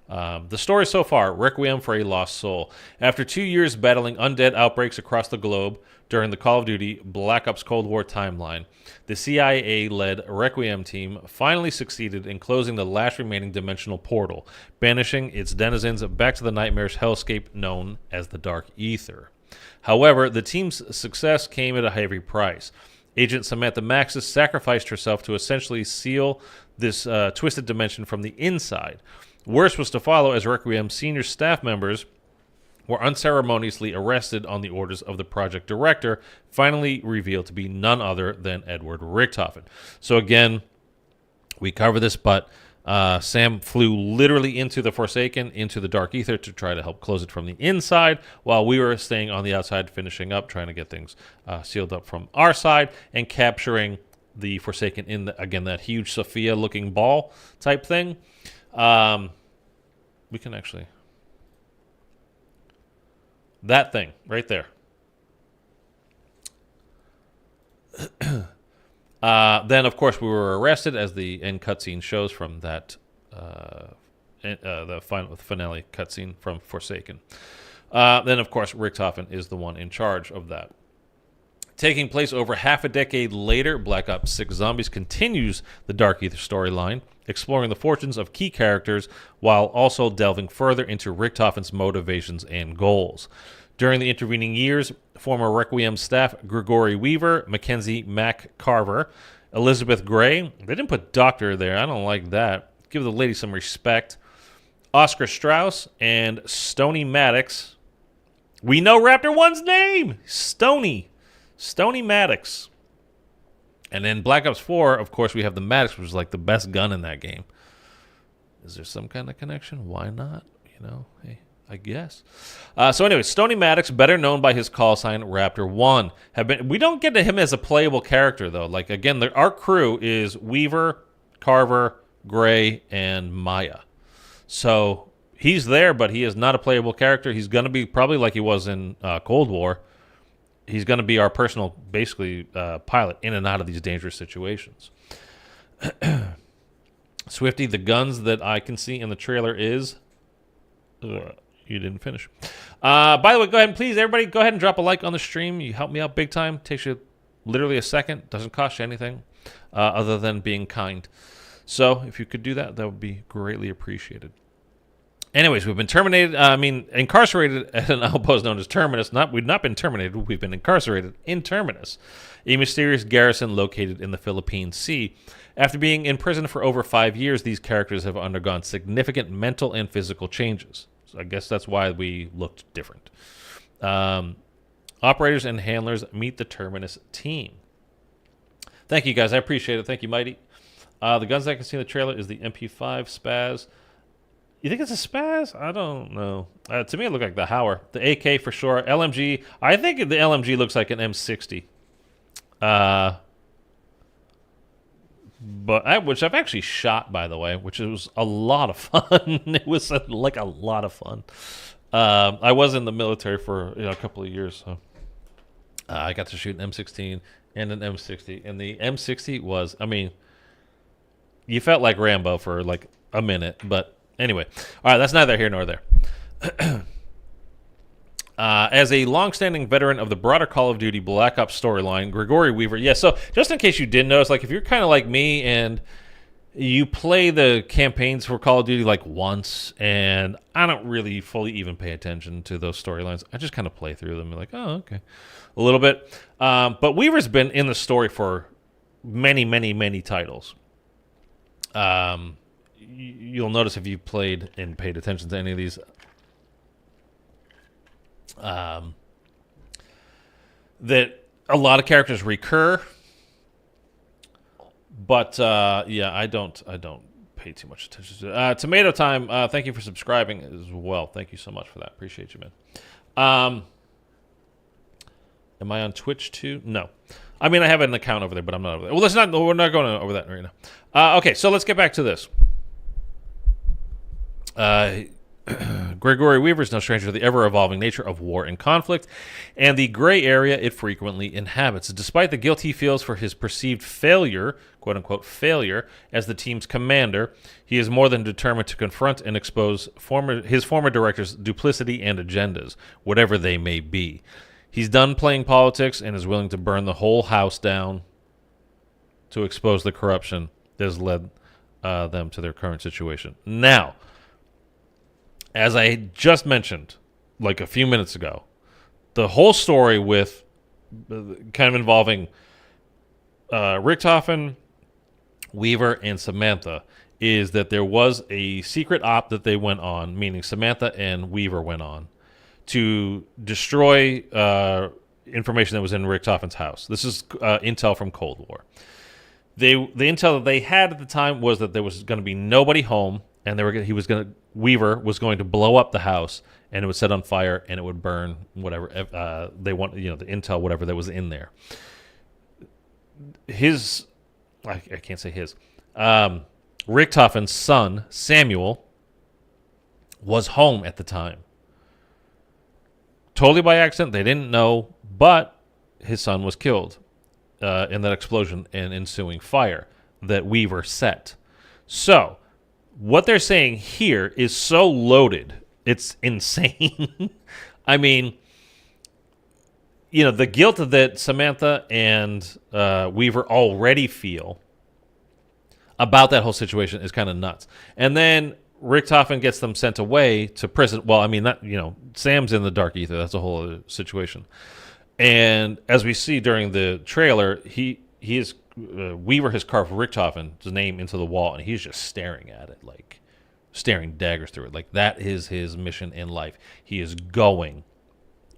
The story so far, Requiem for a Lost Soul. After 2 years battling undead outbreaks across the globe during the Call of Duty Black Ops Cold War timeline, the CIA-led Requiem team finally succeeded in closing the last remaining dimensional portal, banishing its denizens back to the nightmarish hellscape known as the Dark Ether. However, the team's success came at a heavy price. Agent Samantha Maxis sacrificed herself to essentially seal this twisted dimension from the inside. Worse was to follow as Requiem's senior staff members were unceremoniously arrested on the orders of the project director, finally revealed to be none other than Edward Richtofen. So again, we cover this, but Sam flew literally into the Forsaken, into the Dark Ether to try to help close it from the inside, while we were staying on the outside, finishing up, trying to get things sealed up from our side, and capturing the Forsaken in, again, that huge Sophia-looking ball type thing. We can actually... That thing right there. Then, of course, we were arrested, as the end cutscene shows from that, the finale cutscene from Forsaken. Then, of course, Richtofen is the one in charge of that. Taking place over half a decade later, Black Ops 6 Zombies continues the Dark Ether storyline, exploring the fortunes of key characters while also delving further into Richtofen's motivations and goals. During the intervening years, former Requiem staff Gregory Weaver, Mackenzie Mac Carver, Elizabeth Gray, they didn't put doctor there, I don't like that, give the lady some respect, Oscar Strauss, and Stony Maddox. We know Raptor 1's name! Stony Maddox. And then Black Ops 4, of course, we have the Maddox, which is like the best gun in that game. Is there some kind of connection? Why not? You know, hey, I guess. So anyway, Stony Maddox, better known by his call sign Raptor 1. We don't get to him as a playable character, though. Like, again, our crew is Weaver, Carver, Gray, and Maya. So he's there, but he is not a playable character. He's going to be probably like he was in Cold War. He's going to be our personal, basically, pilot in and out of these dangerous situations. Swifty, the guns that I can see in the trailer is... you didn't finish. By the way, go ahead and please, everybody, go ahead and drop a like on the stream. You help me out big time. Takes you literally a second. Doesn't cost you anything other than being kind. So if you could do that, that would be greatly appreciated. Anyways, we've been incarcerated at an outpost known as Terminus. We've not been terminated. We've been incarcerated in Terminus, a mysterious garrison located in the Philippine Sea. After being in prison for over 5 years, these characters have undergone significant mental and physical changes. So I guess that's why we looked different. Operators and handlers meet the Terminus team. Thank you, guys. I appreciate it. Thank you, Mighty. The guns I can see in the trailer is the MP5 Spaz. You think it's a Spaz? I don't know. To me, it looked like the Hauer. The AK for sure. LMG. I think the LMG looks like an M60. Which I've actually shot, by the way, which was a lot of fun. It was like a lot of fun. I was in the military for a couple of years, so I got to shoot an M16 and an M60. And the M60 was, you felt like Rambo for like a minute, but anyway. All right, that's neither here nor there. As a longstanding veteran of the broader Call of Duty Black Ops storyline, Gregory Weaver... Yeah, so just in case you didn't notice, like if you're kind of like me and you play the campaigns for Call of Duty like once, and I don't really fully even pay attention to those storylines. I just kind of play through them and like, oh, okay. A little bit. But Weaver's been in the story for many, many, many titles. You'll notice if you played and paid attention to any of these... that a lot of characters recur, but I don't pay too much attention to it. Tomato Time, thank you for subscribing as well. Thank you so much for that. Appreciate you, man. Am I on Twitch too? No. I have an account over there, but I'm not over there. Well, we're not going over that right now. Okay, so let's get back to this. Gregory Weaver is no stranger to the ever-evolving nature of war and conflict, and the gray area it frequently inhabits. Despite the guilt he feels for his perceived failure, quote-unquote failure, as the team's commander, he is more than determined to confront and expose his former director's duplicity and agendas, whatever they may be. He's done playing politics and is willing to burn the whole house down to expose the corruption that has led them to their current situation. Now, as I just mentioned, like a few minutes ago, the whole story with kind of involving Richtofen, Weaver, and Samantha is that there was a secret op that they went on, meaning Samantha and Weaver went on, to destroy information that was in Richtofen's house. This is intel from Cold War. the intel that they had at the time was that there was going to be nobody home, and Weaver was going to blow up the house, and it would set on fire, and it would burn whatever they want, the intel, whatever that was in there. I can't say his. Richtofen's son, Samuel, was home at the time. Totally by accident. They didn't know, but his son was killed in that explosion and ensuing fire that Weaver set. So, what they're saying here is so loaded. It's insane. I mean, the guilt that Samantha and Weaver already feel about that whole situation is kind of nuts. And then Richtofen gets them sent away to prison. Well, I mean, Sam's in the Dark Ether. That's a whole other situation. And as we see during the trailer, Weaver has carved Richtofen's name into the wall, and he's just staring at it, like staring daggers through it. Like, that is his mission in life. He is going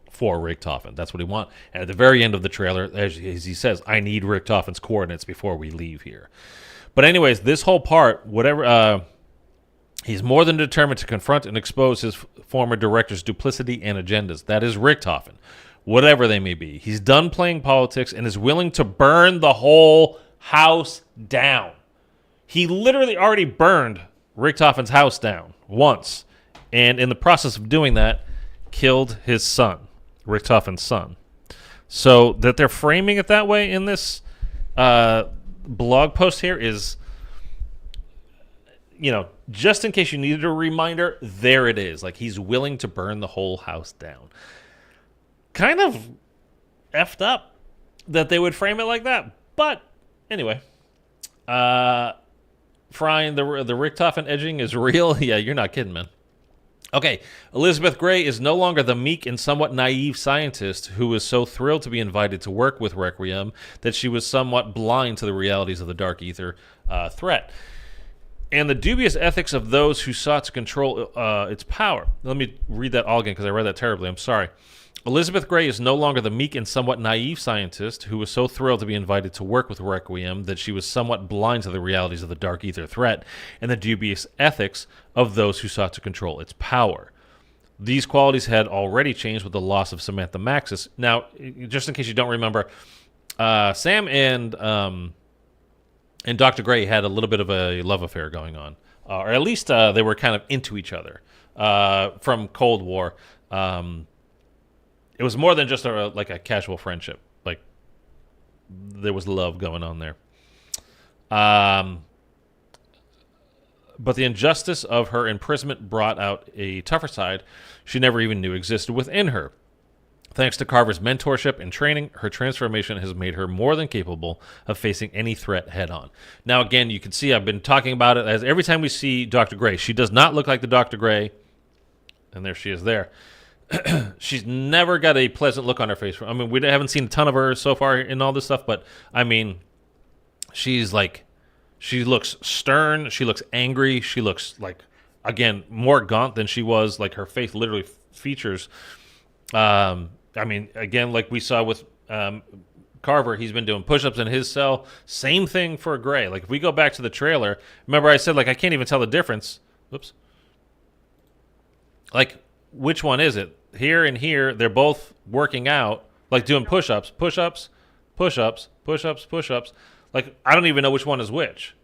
for Richtofen. That's what he wants. And at the very end of the trailer, as he says, I need Richtofen's coordinates before we leave here. But anyways, this whole part, he's more than determined to confront and expose his former director's duplicity and agendas. That is Richtofen, whatever they may be. He's done playing politics and is willing to burn the whole house down. He literally already burned Richtofen's house down once, and in the process of doing that, killed his son, Richtofen's son. So that they're framing it that way in this blog post here is, just in case you needed a reminder, there it is. Like, he's willing to burn the whole house down. Kind of effed up that they would frame it like that. But anyway, Frying, the Richtofen edging is real. Yeah, you're not kidding, man. Okay, Elizabeth Gray is no longer the meek and somewhat naive scientist who was so thrilled to be invited to work with Requiem that she was somewhat blind to the realities of the Dark Ether threat and the dubious ethics of those who sought to control its power. Let me read that all again because I read that terribly. I'm sorry. Elizabeth Gray is no longer the meek and somewhat naive scientist who was so thrilled to be invited to work with Requiem that she was somewhat blind to the realities of the Dark Ether threat and the dubious ethics of those who sought to control its power. These qualities had already changed with the loss of Samantha Maxis. Now, just in case you don't remember, Sam and Dr. Gray had a little bit of a love affair going on, or at least they were kind of into each other from Cold War. It was more than just like a casual friendship. Like, there was love going on there. But the injustice of her imprisonment brought out a tougher side she never even knew existed within her. Thanks to Carver's mentorship and training, her transformation has made her more than capable of facing any threat head-on. Now, again, you can see I've been talking about it as every time we see Dr. Gray, she does not look like the Dr. Gray, and there she is there. She's never got a pleasant look on her face. I mean, we haven't seen a ton of her so far in all this stuff, but, I mean, she's like, she looks stern, she looks angry, she looks like, again, more gaunt than she was. Like, her face literally features... I mean, again, like we saw with Carver, he's been doing push-ups in his cell. Same thing for Gray. Like, if we go back to the trailer, remember I said, like, I can't even tell the difference. Oops. Like, which one is it? Here and here, they're both working out, like doing push-ups, push-ups, push-ups, push-ups, push-ups. Like, I don't even know which one is which.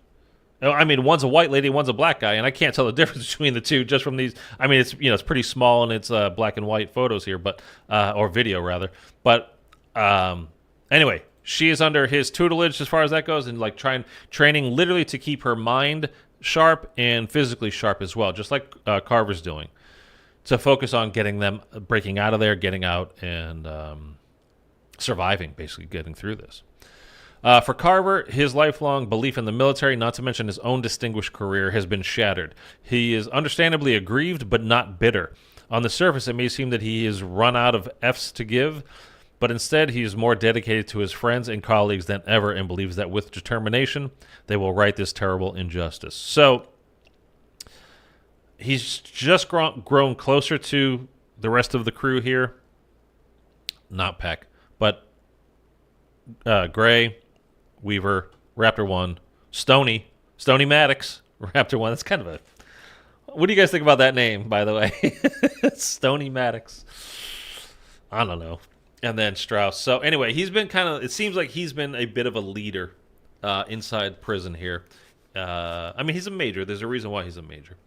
I mean, one's a white lady, one's a black guy, and I can't tell the difference between the two just from these. I mean, it's it's pretty small and it's black and white photos here, but or video rather. But anyway, she is under his tutelage as far as that goes, and like training literally to keep her mind sharp and physically sharp as well, just like Carver's doing, to focus on getting them breaking out of there, getting out, and surviving, basically getting through this. For Carver, his lifelong belief in the military, not to mention his own distinguished career, has been shattered. He is understandably aggrieved, but not bitter. On the surface, it may seem that he has run out of F's to give, but instead he is more dedicated to his friends and colleagues than ever and believes that with determination, they will right this terrible injustice. So, he's just grown closer to the rest of the crew here. Not Peck, but Gray, Weaver, Raptor 1. Stony Maddox, Raptor 1. That's kind of a... What do you guys think about that name, by the way? Stony Maddox. I don't know. And then Strauss. So anyway, he's been kind of... It seems like he's been a bit of a leader inside prison here. I mean, he's a major. There's a reason why he's a major.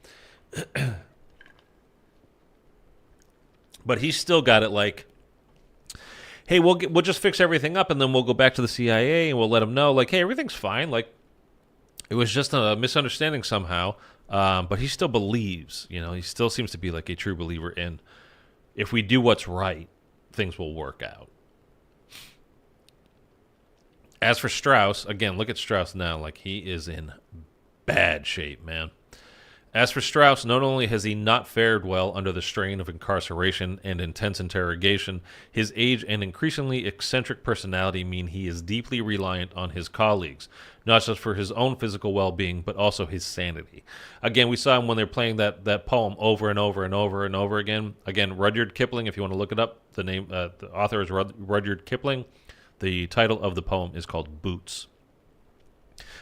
But he's still got it like, hey, we'll just fix everything up, and then we'll go back to the CIA, and we'll let them know, like, hey, everything's fine. Like, it was just a misunderstanding somehow. But he still believes, you know, he still seems to be like a true believer in, if we do what's right, things will work out. As for Strauss, again, look at Strauss now. Like, he is in bad shape, man. As for Strauss, not only has he not fared well under the strain of incarceration and intense interrogation, his age and increasingly eccentric personality mean he is deeply reliant on his colleagues, not just for his own physical well-being, but also his sanity. Again, we saw him when they were playing that poem over and over and over and over again. Again, Rudyard Kipling, if you want to look it up, the author is Rudyard Kipling. The title of the poem is called Boots.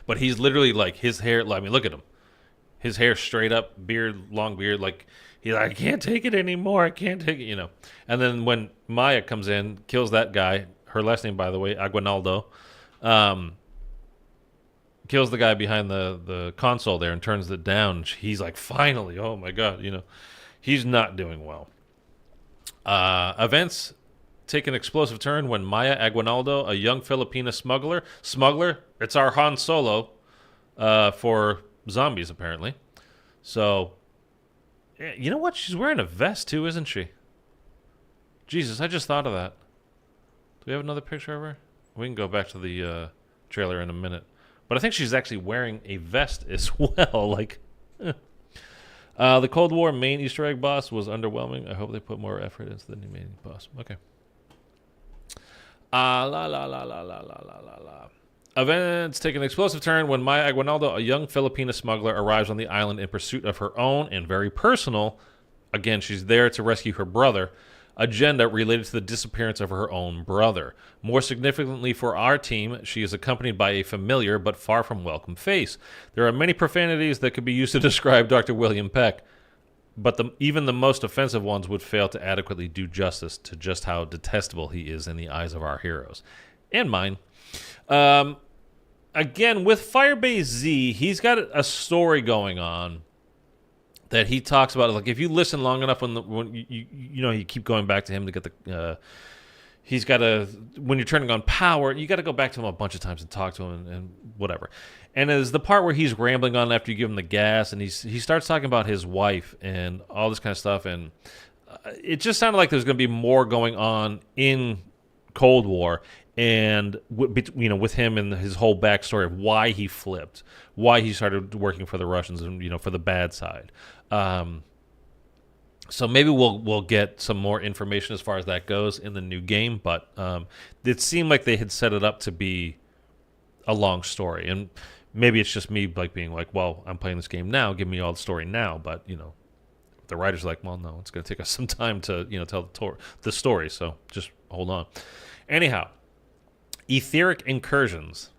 But he's literally like, his hair, I mean, look at him. His hair straight up, beard, long beard, like, he's like, I can't take it anymore, I can't take it, you know. And then when Maya comes in, kills that guy, her last name, by the way, Aguinaldo, kills the guy behind the console there and turns it down. He's like, finally, oh my God, you know. He's not doing well. Events take an explosive turn when Maya Aguinaldo, a young Filipina smuggler, it's our Han Solo for zombies, apparently. So, you know what? She's wearing a vest, too, isn't she? Jesus, I just thought of that. Do we have another picture of her? We can go back to the trailer in a minute. But I think she's actually wearing a vest as well. Like, the Cold War main Easter egg boss was underwhelming. I hope they put more effort into the new main boss. Okay. Events take an explosive turn when Maya Aguinaldo, a young Filipina smuggler, arrives on the island in pursuit of her own and very personal, again, she's there to rescue her brother, agenda related to the disappearance of her own brother. More significantly for our team, she is accompanied by a familiar but far from welcome face. There are many profanities that could be used to describe Dr. William Peck, but even the most offensive ones would fail to adequately do justice to just how detestable he is in the eyes of our heroes. And mine. Again, with Firebase Z, he's got a story going on that he talks about. Like, if you listen long enough, when you know, you keep going back to him to get the, he's got when you're turning on power, you got to go back to him a bunch of times and talk to him and whatever. And as the part where he's rambling on after you give him the gas, and he starts talking about his wife and all this kind of stuff, and it just sounded like there's going to be more going on in Cold War. And you know, with him and his whole backstory of why he flipped, why he started working for the Russians, and, you know, for the bad side. So maybe we'll get some more information as far as that goes in the new game. But it seemed like they had set it up to be a long story, and maybe it's just me like being like, well, I'm playing this game now, give me all the story now. But, you know, the writer's like, well, no, it's going to take us some time to, you know, tell the story. So just hold on. Anyhow. Etheric incursions.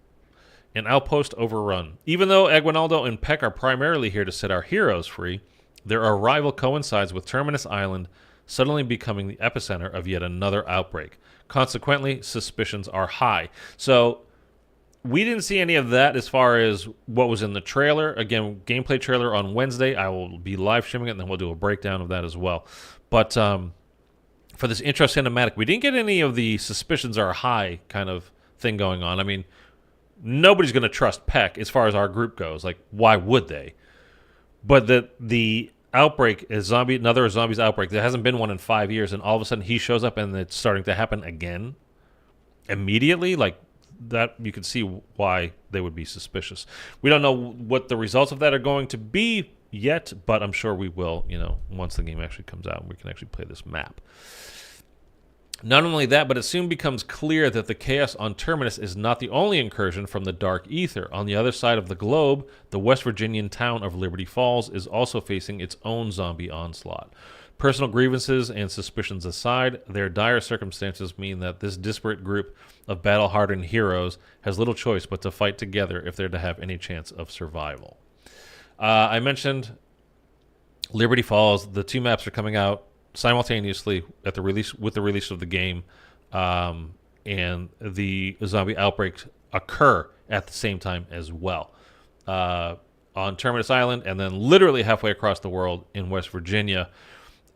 An outpost overrun. Even though Aguinaldo and Peck are primarily here to set our heroes free, their arrival coincides with Terminus Island suddenly becoming the epicenter of yet another outbreak. Consequently, suspicions are high. So, we didn't see any of that as far as what was in the trailer. Again, gameplay trailer on Wednesday. I will be live streaming it, and then we'll do a breakdown of that as well. But for this intro cinematic, we didn't get any of the suspicions are high kind of thing going on. I mean, nobody's going to trust Peck as far as our group goes. Like, why would they? But the outbreak is another zombies outbreak. There hasn't been one in 5 years, and all of a sudden he shows up and it's starting to happen again immediately. Like, that, you can see why they would be suspicious. We don't know what the results of that are going to be yet, but I'm sure we will, you know, once the game actually comes out and we can actually play this map. Not only that, but it soon becomes clear that the chaos on Terminus is not the only incursion from the dark ether. On the other side of the globe, the West Virginian town of Liberty Falls is also facing its own zombie onslaught. Personal grievances and suspicions aside, their dire circumstances mean that this disparate group of battle-hardened heroes has little choice but to fight together if they're to have any chance of survival. I mentioned Liberty Falls. The two maps are coming out simultaneously at the release with the release of the game, and the zombie outbreaks occur at the same time as well. On Terminus Island, and then literally halfway across the world in West Virginia.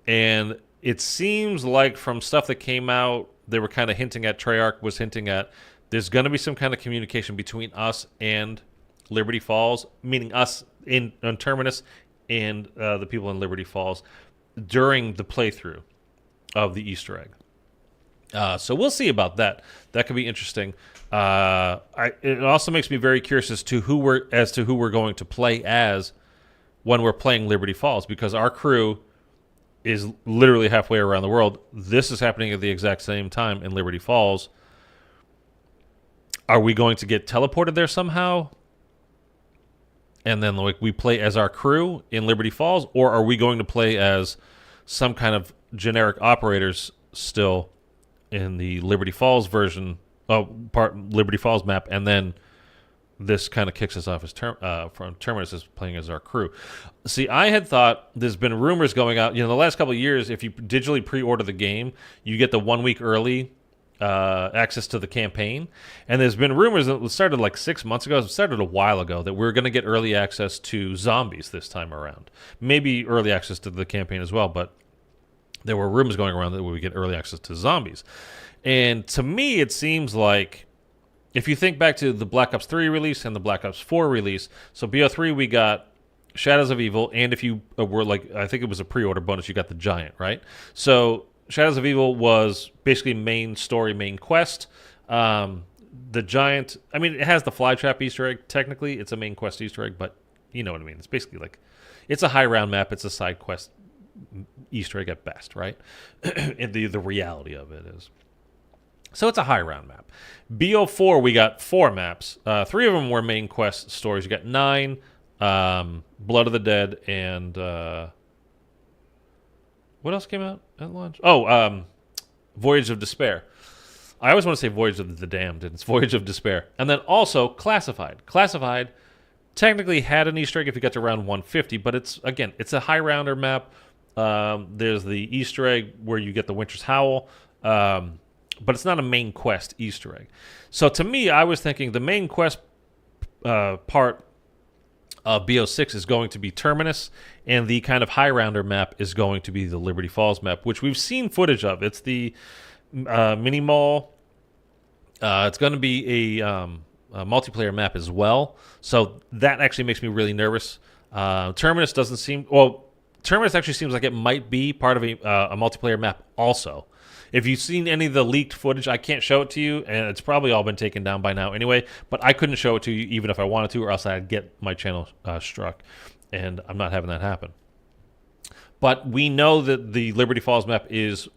And it seems like from stuff that came out, they were kind of hinting at, Treyarch was hinting at, there's going to be some kind of communication between us and Liberty Falls, meaning us on Terminus and the people in Liberty Falls during the playthrough of the Easter egg. So we'll see about that. That could be interesting. It also makes me very curious as to who we're going to play as when we're playing Liberty Falls, because our crew is literally halfway around the world. This is happening at the exact same time in Liberty Falls. Are we going to get teleported there somehow? And then like we play as our crew in Liberty Falls, or are we going to play as some kind of generic operators still in the Liberty Falls version, Liberty Falls map, and then this kind of kicks us off as from Terminus as playing as our crew. See, I had thought there's been rumors going out. The last couple of years, if you digitally pre-order the game, you get the 1 week early access to the campaign. And there's been rumors that it started like 6 months ago. It started a while ago that we're going to get early access to zombies this time around. Maybe early access to the campaign as well, but there were rumors going around that we would get early access to zombies. And to me, it seems like, if you think back to the Black Ops 3 release and the Black Ops 4 release, so BO3 we got Shadows of Evil, and if you were like, I think it was a pre-order bonus, you got the Giant, right? So Shadows of Evil was basically main story, main quest. The Giant, I mean, it has the Flytrap Easter egg. Technically, it's a main quest Easter egg, but you know what I mean. It's basically like, it's a high round map. It's a side quest Easter egg at best, right? And the reality of it is. So it's a high round map. BO4, we got 4 maps. 3 of them were main quest stories. You got 9, Blood of the Dead, and what else came out at launch? Voyage of Despair. I always want to say Voyage of the Damned, and it's Voyage of Despair. And then also Classified. Classified technically had an Easter egg if you got to round 150, but it's a high rounder map. There's the Easter egg where you get the Winter's Howl. But it's not a main quest Easter egg. So to me, I was thinking the main quest part of BO6 is going to be Terminus, and the kind of high rounder map is going to be the Liberty Falls map, which we've seen footage of. It's the mini mall. It's going to be a multiplayer map as well. So that actually makes me really nervous. Terminus doesn't seem... Well, Terminus actually seems like it might be part of a multiplayer map also. If you've seen any of the leaked footage, I can't show it to you, and it's probably all been taken down by now anyway, but I couldn't show it to you even if I wanted to, or else I'd get my channel struck, and I'm not having that happen. But we know that the Liberty Falls map is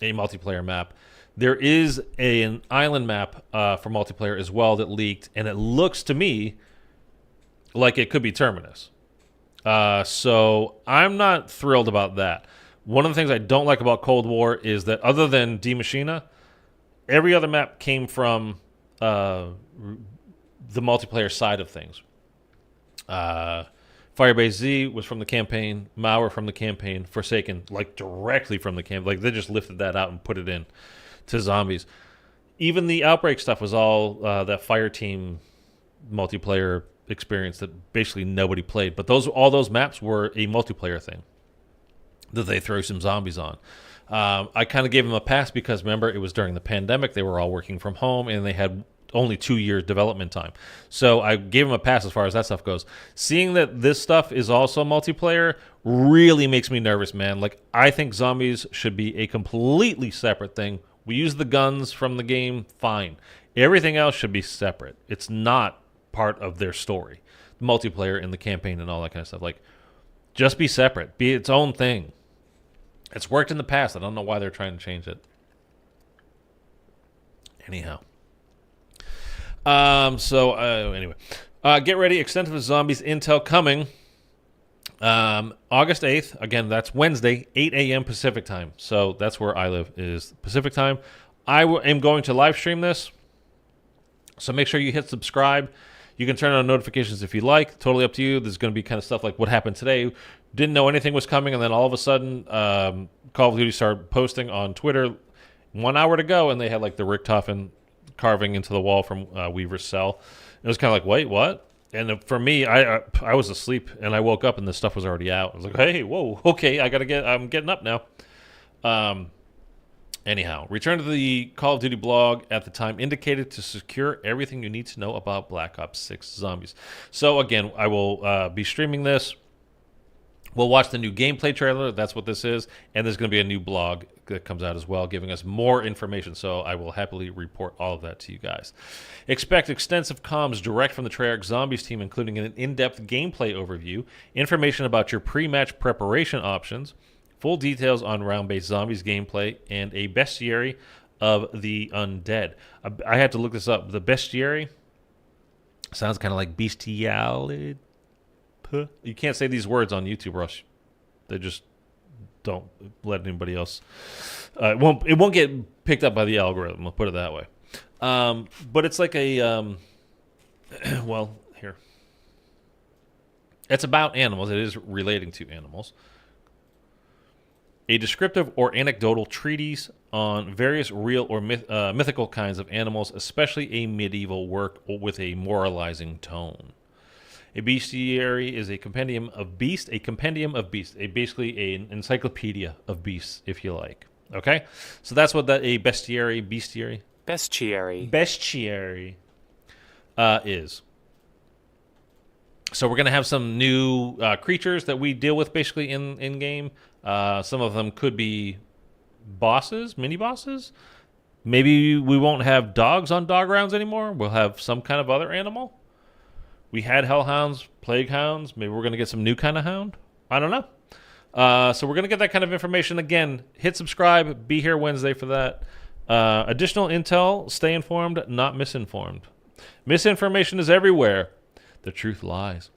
a multiplayer map. There is an island map for multiplayer as well that leaked, and it looks to me like it could be Terminus. So I'm not thrilled about that. One of the things I don't like about Cold War is that other than Die Machina, every other map came from the multiplayer side of things. Firebase Z was from the campaign, Mauer from the campaign, Forsaken, like directly from the campaign. Like they just lifted that out and put it in to zombies. Even the Outbreak stuff was all that fire team multiplayer experience that basically nobody played. But all those maps were a multiplayer thing that they throw some zombies on. I kind of gave them a pass because, remember, it was during the pandemic. They were all working from home, and they had only 2 years development time. So I gave them a pass as far as that stuff goes. Seeing that this stuff is also multiplayer really makes me nervous, man. Like, I think zombies should be a completely separate thing. We use the guns from the game, fine. Everything else should be separate. It's not part of their story. The multiplayer and the campaign and all that kind of stuff. Like, just be separate. Be its own thing. It's worked in the past. I don't know why they're trying to change it. Anyhow. Anyway. Get ready. Extensive Zombies intel coming. August 8th, again, that's Wednesday, 8 a.m. Pacific time. So that's where I live, is Pacific time. I am going to live stream this. So make sure you hit subscribe. You can turn on notifications if you like. Totally up to you. There's going to be kind of stuff like what happened today. Didn't know anything was coming, and then all of a sudden, Call of Duty started posting on Twitter 1 hour to go, and they had like the Richtofen carving into the wall from Weaver's cell. It was kind of like, wait, what? And for me, I was asleep, and I woke up, and this stuff was already out. I was like, hey, whoa, okay, I'm getting up now. Anyhow, return to the Call of Duty blog at the time indicated to secure everything you need to know about Black Ops 6 Zombies. So again, I will be streaming this. We'll watch the new gameplay trailer. That's what this is. And there's going to be a new blog that comes out as well, giving us more information. So I will happily report all of that to you guys. Expect extensive comms direct from the Treyarch Zombies team, including an in-depth gameplay overview, information about your pre-match preparation options, full details on round-based Zombies gameplay, and a bestiary of the undead. I had to look this up. The bestiary sounds kind of like bestiality. You can't say these words on YouTube, Rush. They just don't let anybody else. It won't get picked up by the algorithm. I'll put it that way. But it's like a well, here. It's about animals. It is relating to animals. A descriptive or anecdotal treatise on various real or mythical kinds of animals, especially a medieval work with a moralizing tone. A bestiary is a compendium of beasts, basically an encyclopedia of beasts, if you like. Okay? So that's what a bestiary is. So we're going to have some new creatures that we deal with basically in game. Some of them could be bosses, mini-bosses. Maybe we won't have dogs on dog rounds anymore. We'll have some kind of other animal. We had hellhounds, plague hounds. Maybe we're going to get some new kind of hound. I don't know. So we're going to get that kind of information. Again, hit subscribe. Be here Wednesday for that. Additional intel. Stay informed, not misinformed. Misinformation is everywhere. The truth lies.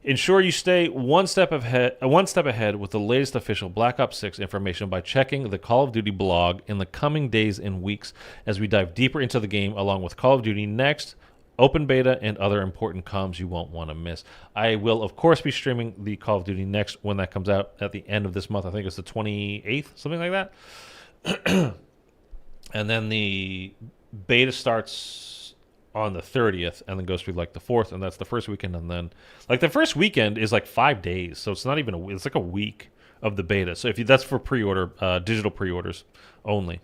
Ensure you stay one step ahead with the latest official Black Ops 6 information by checking the Call of Duty blog in the coming days and weeks as we dive deeper into the game along with Call of Duty Next, Open Beta, and other important comms you won't want to miss. I will, of course, be streaming the Call of Duty Next when that comes out at the end of this month. I think it's the 28th, something like that. And then the beta starts on the 30th and then goes through like the 4th, and that's the first weekend. And then like the first weekend is like 5 days, so it's not even it's like a week of the beta. So that's for pre-order, digital pre-orders only.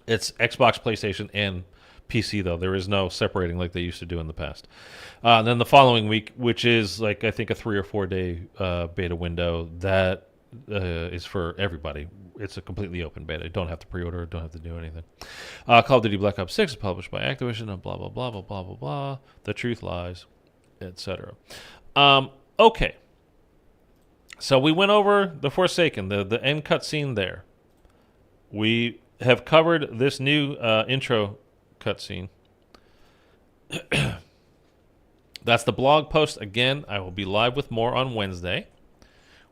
It's Xbox, PlayStation, and PC, though. There is no separating like they used to do in the past. Then the following week, which is like I think a 3 or 4 day beta window, that is for everybody. It's a completely open beta. You don't have to pre-order. Don't have to do anything. Call of Duty Black Ops 6 is published by Activision and blah, blah, blah, blah, blah, blah, blah. The truth lies, etc. Okay. So we went over The Forsaken, the end cutscene there. We have covered this new intro cutscene. That's the blog post. Again, I will be live with more on Wednesday.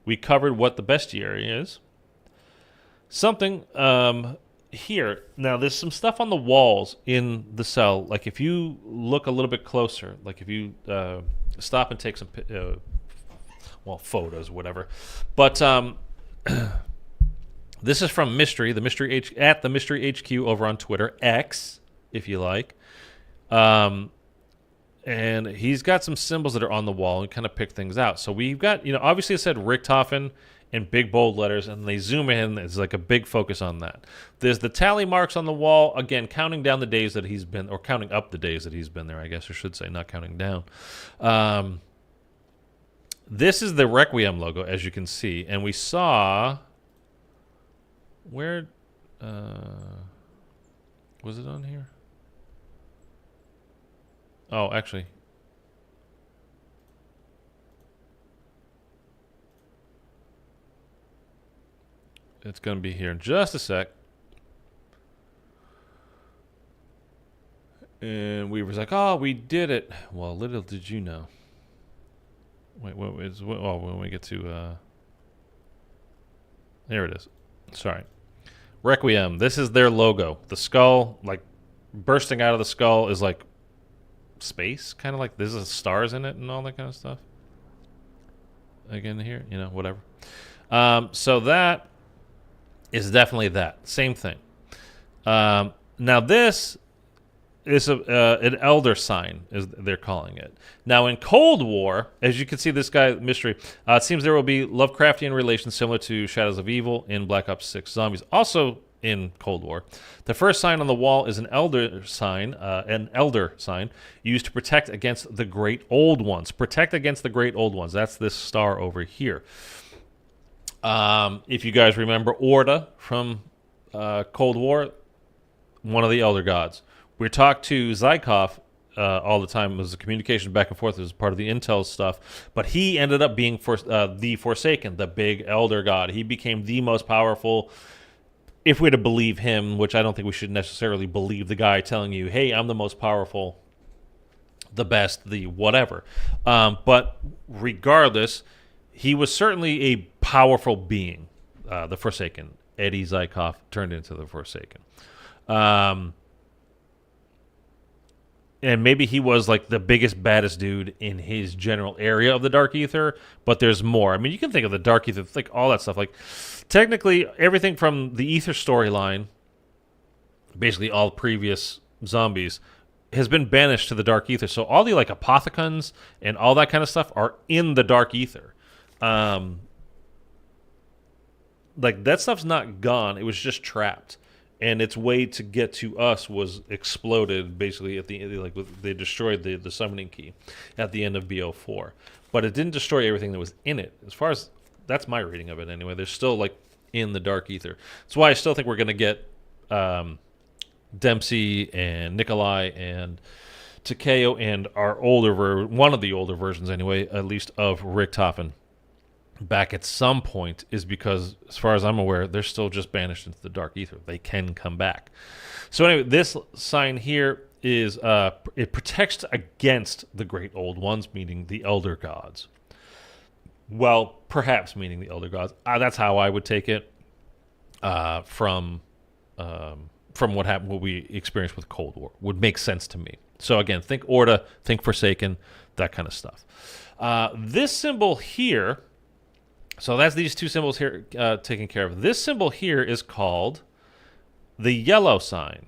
We covered what the bestiary is. Something here. Now, there's some stuff on the walls in the cell. Like, if you look a little bit closer, like if you stop and take some, photos, whatever. But this is from Mystery, the Mystery HQ over on Twitter, X, if you like. And he's got some symbols that are on the wall and kind of pick things out. So we've got, obviously it said Richtofen in big bold letters, and they zoom in. It's like a big focus on that. There's the tally marks on the wall, again, counting down the days that he's been, or counting up the days that he's been there, I guess I should say, not counting down. This is the Requiem logo, as you can see. And we saw, where, was it on here? Oh, actually. It's going to be here in just a sec. And we was like, oh, we did it. Well, little did you know. Wait, when we get to there it is. Sorry. Requiem. This is their logo. The skull, like bursting out of the skull, is like space, kind of like there's stars in it and all that kind of stuff. Again, here, whatever. So that is definitely that same thing. Now this is an elder sign, as they're calling it. Now in Cold War, as you can see, this guy mystery. It seems there will be Lovecraftian relations similar to Shadows of Evil in Black Ops 6 Zombies. Also in Cold War, the first sign on the wall is an elder sign used to protect against the Great Old Ones. Protect against the Great Old Ones. That's this star over here. If you guys remember Orda from Cold War, one of the elder gods. We talked to Zykov all the time. It was a communication back and forth. It was part of the intel stuff. But he ended up being the Forsaken, the big elder god. He became the most powerful, if we're to believe him, which I don't think we should necessarily believe the guy telling you, hey, I'm the most powerful, the best, the whatever. But regardless, he was certainly a powerful being, the Forsaken. Eddie Zykov turned into the Forsaken. And maybe he was like the biggest, baddest dude in his general area of the Dark Ether, but there's more. I mean, you can think of the Dark Ether, like all that stuff. Like, technically, everything from the Ether storyline, basically all previous zombies, has been banished to the Dark Ether. So all the like apothecons and all that kind of stuff are in the Dark Ether. Like that stuff's not gone. It was just trapped. And its way to get to us was exploded, basically at the like they destroyed the summoning key at the end of BO4, but it didn't destroy everything that was in it. As far as that's my reading of it, anyway. They're still like in the Dark Ether. That's why I still think we're gonna get Dempsey and Nikolai and Takeo and our one of the older versions, anyway, at least of Richtofen back at some point, is because, as far as I'm aware, they're still just banished into the Dark Ether. They can come back. So anyway, this sign here is it protects against the Great Old Ones, meaning the Elder Gods. Well, perhaps meaning the Elder Gods. That's how I would take it from what happened, what we experienced with Cold War. Would make sense to me. So again, think Orda, think Forsaken, that kind of stuff. This symbol here. So that's these two symbols here taken care of. This symbol here is called the yellow sign.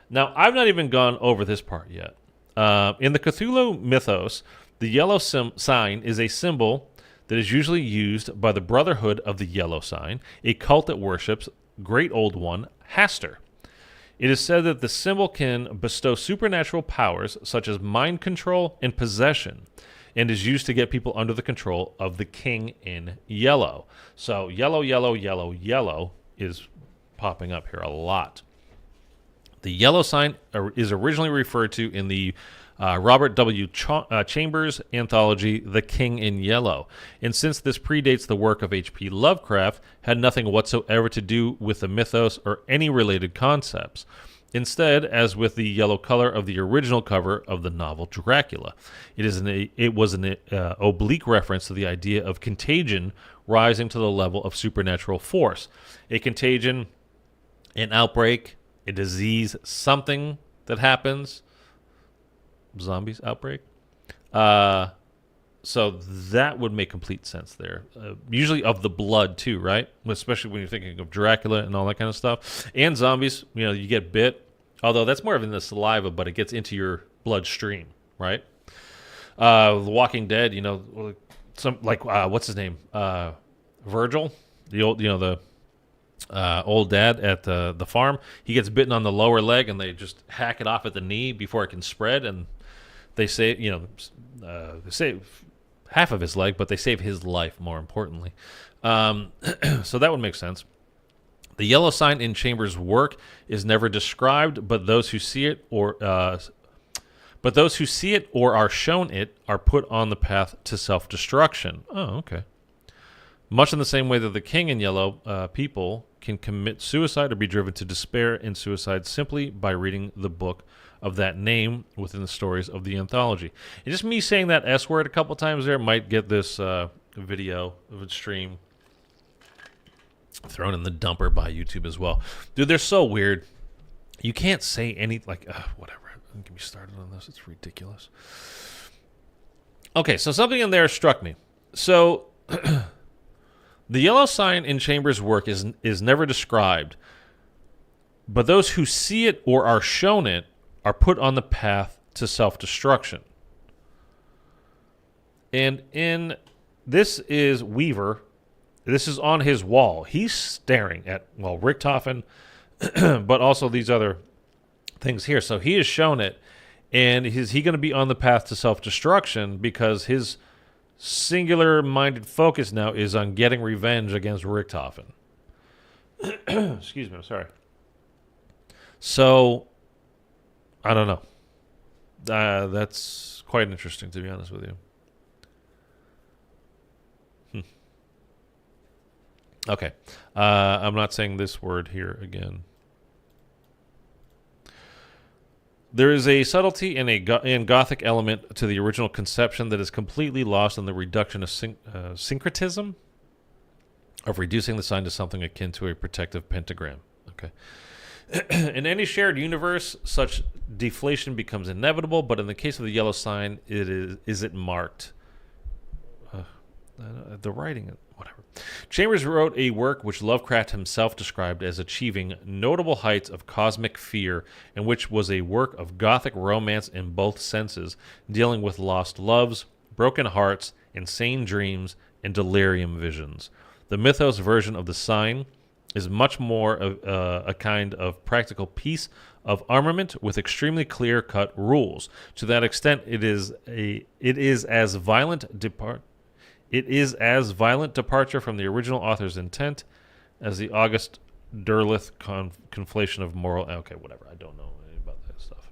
Now, I've not even gone over this part yet. In the Cthulhu mythos, the yellow sign is a symbol that is usually used by the Brotherhood of the Yellow Sign, a cult that worships Great Old One, Hastur. It is said that the symbol can bestow supernatural powers such as mind control and possession, and is used to get people under the control of the King in Yellow. So yellow, yellow, yellow, yellow is popping up here a lot. The yellow sign is originally referred to in the Robert W. Chambers anthology, The King in Yellow. And since this predates the work of H.P. Lovecraft, had nothing whatsoever to do with the mythos or any related concepts. Instead, as with the yellow color of the original cover of the novel Dracula, it was an oblique reference to the idea of contagion rising to the level of supernatural force. A contagion, an outbreak, a disease, something that happens. Zombies outbreak. So that would make complete sense there. Usually of the blood too, right? Especially when you're thinking of Dracula and all that kind of stuff. And zombies, you get bit. Although that's more of in the saliva, but it gets into your bloodstream, right? The Walking Dead, what's his name? Virgil, the old, the old dad at the farm. He gets bitten on the lower leg, and they just hack it off at the knee before it can spread, and they save, they save half of his leg, but they save his life, more importantly. So that would make sense. The yellow sign in Chambers' work is never described, but those who see it or are shown it are put on the path to self-destruction. Oh, okay. Much in the same way that the King in Yellow people can commit suicide or be driven to despair and suicide simply by reading the book of that name within the stories of the anthology. And just me saying that S word a couple times there might get this video of a stream thrown in the dumper by YouTube as well. Dude, they're so weird. You can't say any, like, whatever. Don't get me started on this. It's ridiculous. Okay, so something in there struck me. So, the yellow sign in Chambers' work is never described, but those who see it or are shown it are put on the path to self-destruction. And this is Weaver. This is on his wall. He's staring at, well, Richtofen, but also these other things here. So he has shown it, and is he going to be on the path to self-destruction because his singular-minded focus now is on getting revenge against Richtofen? Excuse me, I'm sorry. So, I don't know. That's quite interesting, to be honest with you. Okay. I'm not saying this word here again. There is a subtlety and in Gothic element to the original conception that is completely lost in the reduction of syncretism, of reducing the sign to something akin to a protective pentagram. Okay. In any shared universe, such deflation becomes inevitable, but in the case of the yellow sign, is it marked? The writing, whatever. Chambers wrote a work which Lovecraft himself described as achieving notable heights of cosmic fear, and which was a work of Gothic romance in both senses, dealing with lost loves, broken hearts, insane dreams, and delirium visions. The mythos version of the sign is much more of a kind of practical piece of armament with extremely clear-cut rules. To that extent, it is as violent departure from the original author's intent as the August Derleth conflation of moral. Okay, whatever. I don't know anything about that stuff.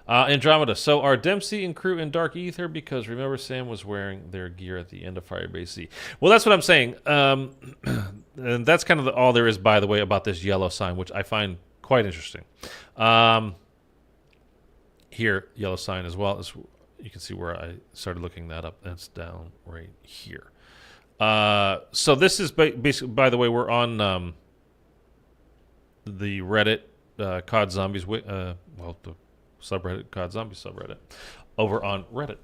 Andromeda. So are Dempsey and crew in Dark Ether because remember Sam was wearing their gear at the end of Firebase Z? Well, that's what I'm saying. And that's kind of all there is, by the way, about this yellow sign, which I find quite interesting. Here, yellow sign as well. You can see where I started looking that up. That's down right here. So this is basically, by the way, we're on the Reddit COD Zombies, the subreddit COD Zombies subreddit over on Reddit.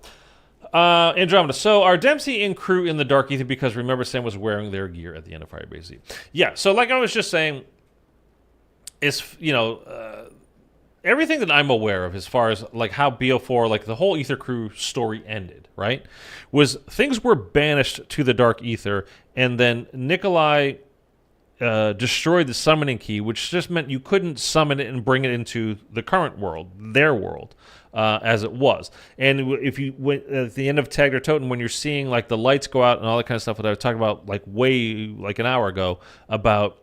Andromeda. So are Dempsey and crew in the Dark Ether because remember Sam was wearing their gear at the end of Firebase Z? Yeah. So like I was just saying, is everything that I'm aware of as far as like how BO4, like the whole Ether crew story ended, right, was things were banished to the Dark Ether, and then Nikolai destroyed the summoning key, which just meant you couldn't summon it and bring it into the current world, their world, as it was. And if you went at the end of Tagged or Totem, when you're seeing like the lights go out and all that kind of stuff that I was talking about like an hour ago about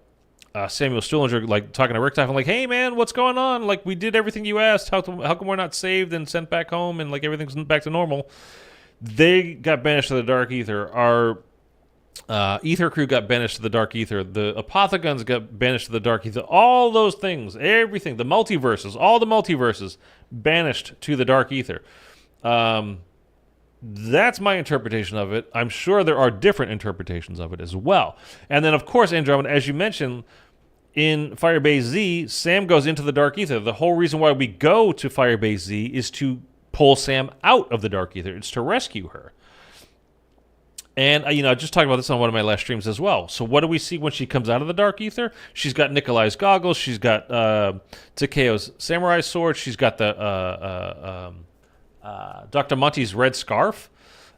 Samuel Stuhlinger, like talking to Richtofen, like, hey man, what's going on? Like, we did everything you asked. How come we're not saved and sent back home and like everything's back to normal? They got banished to the Dark Ether. Our Ether crew got banished to the Dark Ether. The Apothegons got banished to the Dark Ether. All those things, everything, the multiverses, all the multiverses banished to the Dark Ether. That's my interpretation of it. I'm sure there are different interpretations of it as well. And then, of course, Andromeda, as you mentioned, in Firebase Z, Sam goes into the Dark Ether. The whole reason why we go to Firebase Z is to pull Sam out of the Dark Ether. It's to rescue her. And, I just talked about this on one of my last streams as well. So what do we see when she comes out of the Dark Ether? She's got Nikolai's goggles. She's got Takeo's samurai sword. She's got the Dr. Monty's red scarf.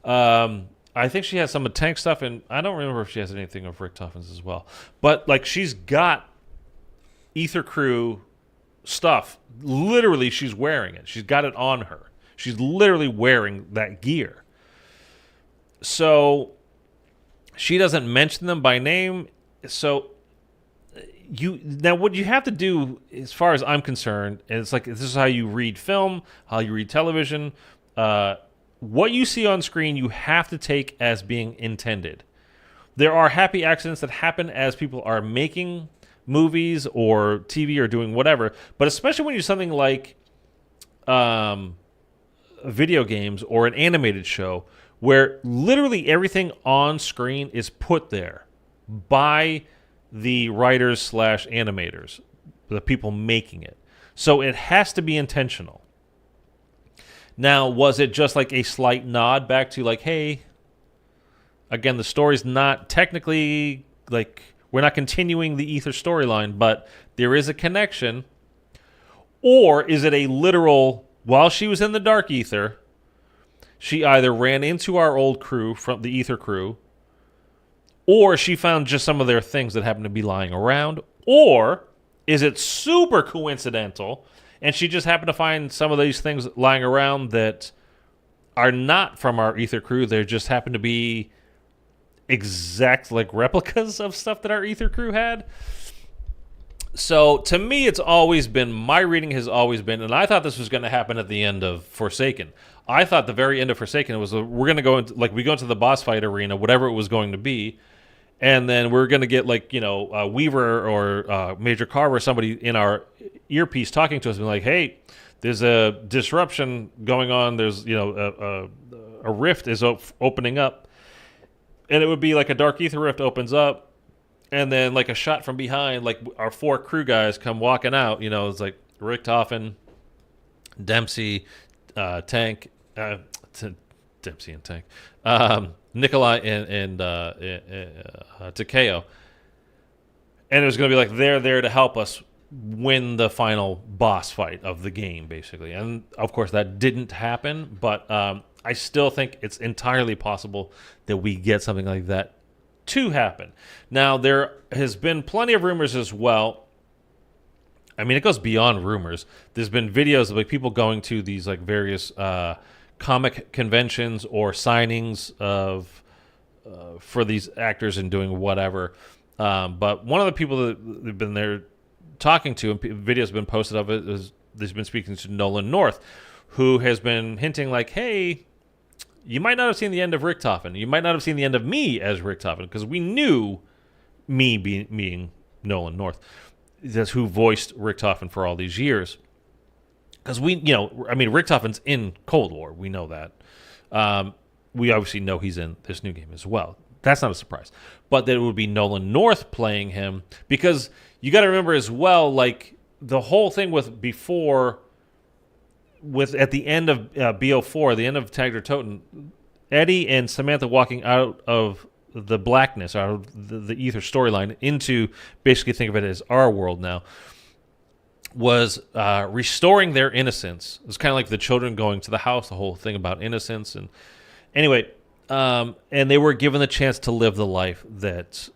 I think she has some of the tank stuff, and I don't remember if she has anything of Richtofen's as well. But, like, she's got Ether Crew stuff. Literally, she's wearing it. She's got it on her. She's literally wearing that gear. So she doesn't mention them by name. So now what you have to do, as far as I'm concerned, and it's like this is how you read film, how you read television. What you see on screen, you have to take as being intended. There are happy accidents that happen as people are making movies or TV or doing whatever, but especially when you do something like video games or an animated show where literally everything on screen is put there by the writers / animators, the people making it. So it has to be intentional. Now, was it just like a slight nod back to like, hey, again, the story's not technically like, we're not continuing the Ether storyline, but there is a connection? Or is it a literal, while she was in the Dark Ether, she either ran into our old crew from the Ether crew, or she found just some of their things that happened to be lying around, or is it super coincidental and she just happened to find some of these things lying around that are not from our Ether crew? They just happen to be exact like replicas of stuff that our Ether crew had. So to me, it's always been, my reading has always been, and I thought this was going to happen at the end of Forsaken. I thought the very end of Forsaken was we're going to go into, like, we go into the boss fight arena, whatever it was going to be, and then we're going to get like, you know, Weaver or Major Carver or somebody in our earpiece talking to us and like, hey, there's a disruption going on. There's, you know, a rift is opening up. And it would be like a Dark Ether rift opens up, and then like a shot from behind, like our 4 crew guys come walking out. You know, it's like Richtofen, Dempsey, Tank, Dempsey and Tank, Nikolai and Takeo. And it was going to be like they're there to help us win the final boss fight of the game, basically. And of course, that didn't happen, but I still think it's entirely possible that we get something like that to happen. Now, there has been plenty of rumors as well. I mean, it goes beyond rumors. There's been videos of like people going to these like various comic conventions or signings of for these actors and doing whatever. But one of the people that have been there talking to, and videos have been posted of it, is they've been speaking to Nolan North, who has been hinting like, hey, you might not have seen the end of Richtofen. You might not have seen the end of me as Richtofen, because we knew me being Nolan North. That's who voiced Richtofen for all these years. Because we, you know, I mean, Richtofen's in Cold War. We know that. We obviously know he's in this new game as well. That's not a surprise. But that it would be Nolan North playing him, because you got to remember as well, like the whole thing with before, with at the end of BO4, the end of Tagter Toten, Eddie and Samantha walking out of the blackness, out of the Ether storyline into, basically think of it as our world now, was restoring their innocence. It was kind of like the children going to the house, the whole thing about innocence. And anyway, and they were given the chance to live the life that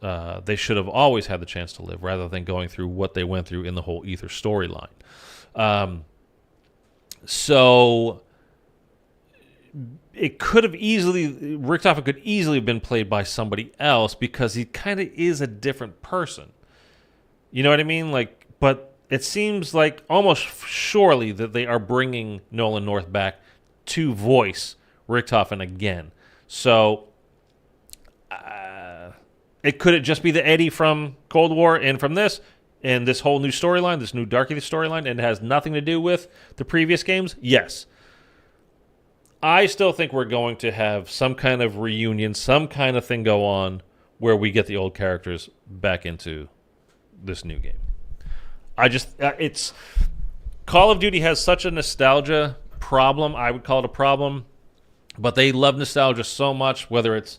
they should have always had the chance to live, rather than going through what they went through in the whole Ether storyline. So it could have easily, Richtofen could easily have been played by somebody else, because he kind of is a different person. You know what I mean? Like, but it seems like almost surely that they are bringing Nolan North back to voice Richtofen again. So it could it just be the Eddie from Cold War and from this, and this whole new storyline, this new Dark Ether storyline, and it has nothing to do with the previous games? Yes. I still think we're going to have some kind of reunion, some kind of thing go on where we get the old characters back into this new game. I just, it's, Call of Duty has such a nostalgia problem. I would call it a problem, but they love nostalgia so much, whether it's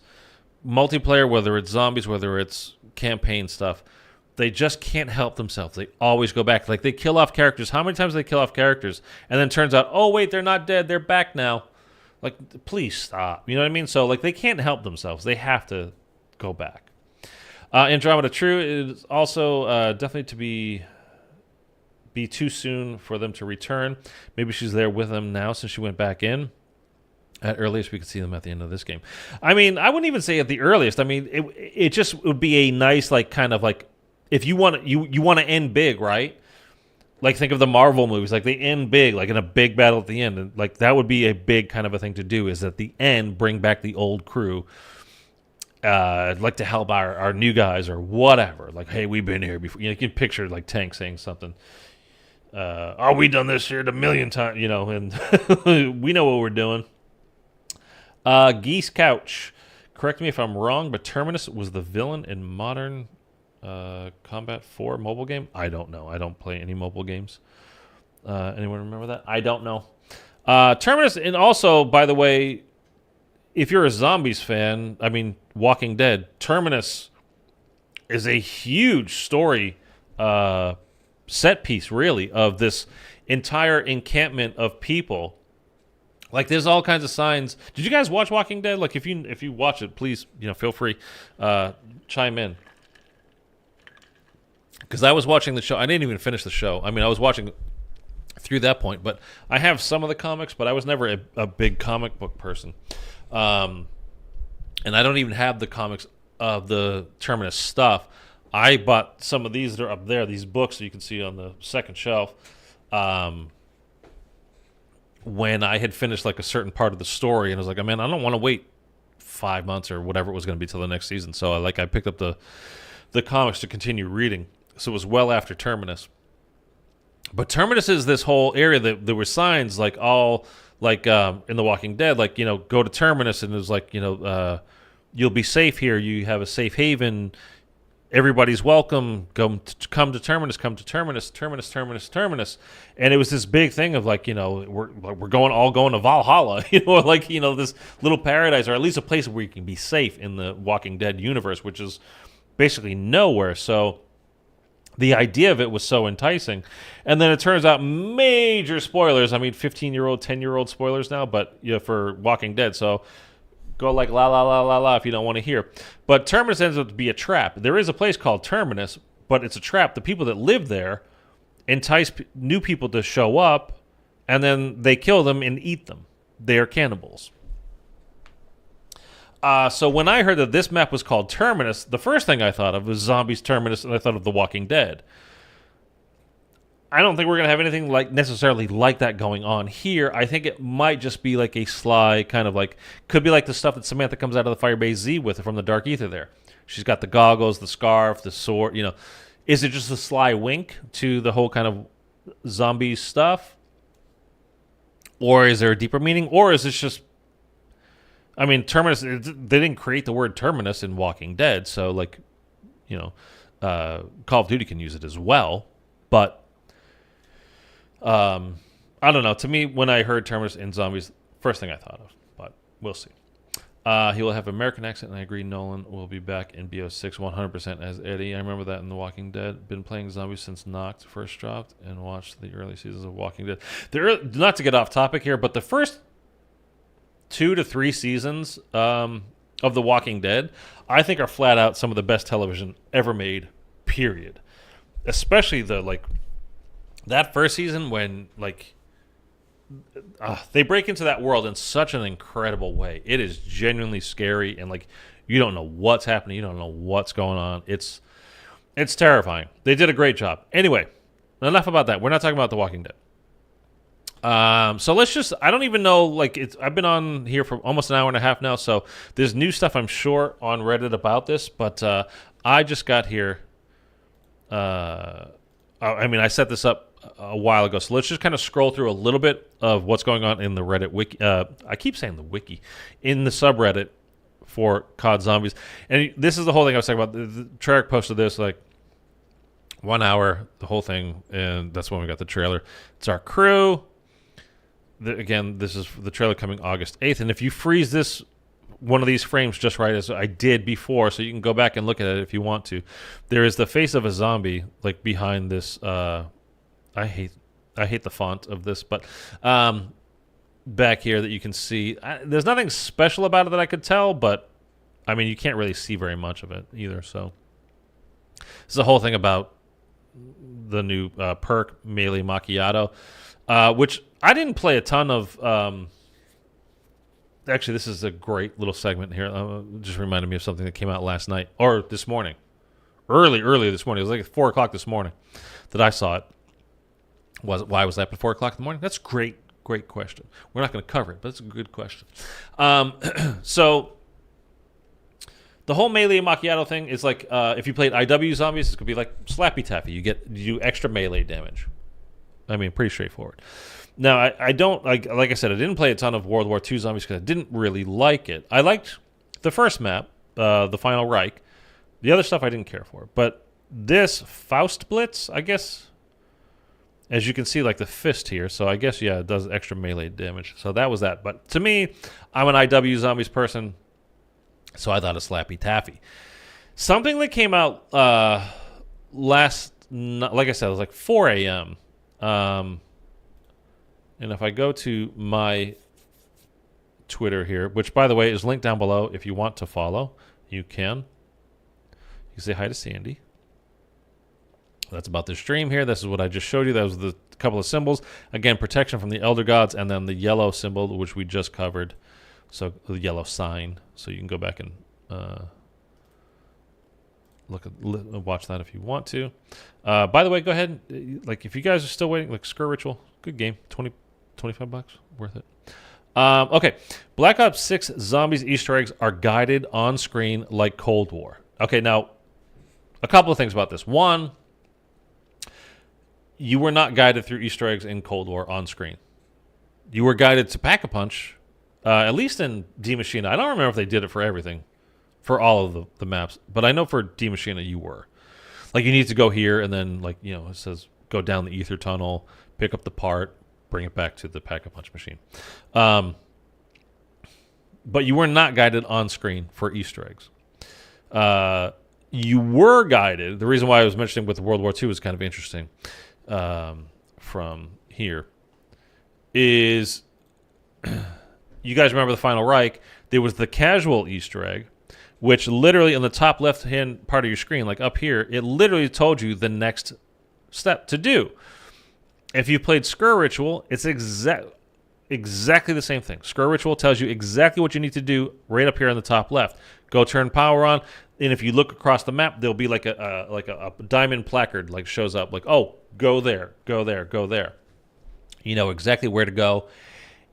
multiplayer, whether it's zombies, whether it's campaign stuff. They just can't help themselves. They always go back. Like, they kill off characters. How many times do they kill off characters? And then it turns out, oh, wait, they're not dead. They're back now. Like, please stop. You know what I mean? So, like, they can't help themselves. They have to go back. Andromeda True is also definitely to be too soon for them to return. Maybe she's there with them now since she went back in. At earliest, we could see them at the end of this game. I mean, I wouldn't even say at the earliest. I mean, it just would be a nice, like, kind of like, if you want you want to end big, right? Like, think of the Marvel movies. Like, they end big, like in a big battle at the end. And, like, that would be a big kind of a thing to do, is at the end, bring back the old crew. like to help our new guys or whatever. Like, hey, we've been here before. You can picture like Tank saying something. Oh, we done this here a million times, and we know what we're doing. Geese Couch. Correct me if I'm wrong, but Terminus was the villain in Modern Combat 4 mobile game. I don't know. I don't play any mobile games. Anyone remember that? I don't know. Terminus, and also, by the way, if you're a zombies fan, Walking Dead, Terminus is a huge story set piece, really, of this entire encampment of people. Like, there's all kinds of signs. Did you guys watch Walking Dead? Like, if you watch it, please, feel free, chime in. Because I was watching the show. I didn't even finish the show. I was watching through that point, but I have some of the comics, but I was never a big comic book person. And I don't even have the comics of the Terminus stuff. I bought some of these that are up there, these books that you can see on the second shelf, when I had finished like a certain part of the story, and I was like, man, I don't want to wait 5 months or whatever it was going to be till the next season. So I picked up the comics to continue reading. So it was well after Terminus. But Terminus is this whole area that there were signs like all like in The Walking Dead, like, go to Terminus, and it was like, you'll be safe here. You have a safe haven. Everybody's welcome. Come to Terminus. Come to Terminus. Terminus. And it was this big thing of like, we're going to Valhalla. This little paradise, or at least a place where you can be safe in the Walking Dead universe, which is basically nowhere. So the idea of it was so enticing. And then it turns out, major spoilers. 15-year-old, 10-year-old spoilers now, but for Walking Dead. So go like la la la la la if you don't want to hear. But Terminus ends up to be a trap. There is a place called Terminus, but it's a trap. The people that live there entice new people to show up, and then they kill them and eat them. They are cannibals. So when I heard that this map was called Terminus, the first thing I thought of was Zombies Terminus, and I thought of The Walking Dead. I don't think we're going to have anything necessarily like that going on here. I think it might just be like a sly kind of could be like the stuff that Samantha comes out of the Firebase Z with from the Dark Ether there. She's got the goggles, the scarf, the sword, Is it just a sly wink to the whole kind of zombie stuff? Or is there a deeper meaning? Or is this just... Terminus, they didn't create the word Terminus in Walking Dead, so, Call of Duty can use it as well. But, I don't know. To me, when I heard Terminus in zombies, first thing I thought of. But we'll see. He will have American accent, and I agree Nolan will be back in BO6 100% as Eddie. I remember that in The Walking Dead. Been playing zombies since Noct first dropped and watched the early seasons of Walking Dead. Not to get off topic here, but the first 2 to 3 seasons of The Walking Dead, I think are flat out some of the best television ever made, period. Especially that first season when they break into that world in such an incredible way. It is genuinely scary, and you don't know what's happening, you don't know what's going on. It's terrifying. They did a great job. Anyway, enough about that. We're not talking about The Walking Dead. So let's just, I don't even know, I've been on here for almost an hour and a half now, so there's new stuff I'm sure on Reddit about this, but I just got here, I set this up a while ago, so let's just kind of scroll through a little bit of what's going on in the Reddit wiki, I keep saying the wiki, in the subreddit for COD Zombies, and this is the whole thing I was talking about. The Treyarch posted this, 1 hour, the whole thing, and that's when we got the trailer. It's our crew. Again, this is the trailer coming August 8th, and if you freeze one of these frames just right as I did before, so you can go back and look at it if you want to, there is the face of a zombie behind this. I hate the font of this, but back here that you can see, there's nothing special about it that I could tell, but you can't really see very much of it either. So this is the whole thing about the new perk Melee Macchiato, which I didn't play a ton of. Actually, this is a great little segment here. Just reminded me of something that came out last night or this morning, early this morning. It was 4 o'clock this morning that I saw it. Why was that before 4 o'clock in the morning? That's great question. We're not going to cover it, but it's a good question. So The whole melee macchiato thing is like if you played IW zombies, it's gonna be like Slappy Taffy. You do extra melee damage. I mean, pretty straightforward. Now, I don't like I said, I didn't play a ton of World War II zombies because I didn't really like it. I liked the first map, the Final Reich. The other stuff I didn't care for, but this Faust Blitz, I guess, as you can see, like the fist here. So I guess it does extra melee damage. So that was that. But to me, I'm an IW zombies person. So I thought of Slappy Taffy. Something that came out like I said, it was like 4 a.m. And if I go to my Twitter here, which, by the way, is linked down below if you want to follow, you can. You can say hi to Sandy. That's about the stream here. This is what I just showed you. That was the couple of symbols. Again, protection from the Elder Gods, and then the yellow symbol, which we just covered. So the yellow sign. So you can go back and watch that if you want to. By the way, go ahead. Like, if you guys are still waiting, like Skur Ritual, good game. 25 bucks, worth it. Okay, Black Ops 6 Zombies Easter eggs are guided on screen like Cold War. Okay, now, a couple of things about this. One, you were not guided through Easter eggs in Cold War on screen. You were guided to Pack-a-Punch, at least in D Machina. I don't remember if they did it for everything, for all of the maps, but I know for D Machina you were. Like, you need to go here, and then, like, you know, it says go down the ether tunnel, pick up the part, bring it back to the Pack-a-Punch machine. But you were not guided on screen for Easter eggs. You were guided. The reason why I was mentioning with World War II is kind of interesting from here is you guys remember the Final Reich. There was the casual Easter egg, which literally in the top left-hand part of your screen, like up here, it literally told you the next step to do. If you played Skur Ritual, it's exactly the same thing. Skur Ritual tells you exactly what you need to do right up here on the top left. Go turn power on, and if you look across the map, there'll be like a diamond placard like shows up, like, oh, go there, go there, go there. You know exactly where to go.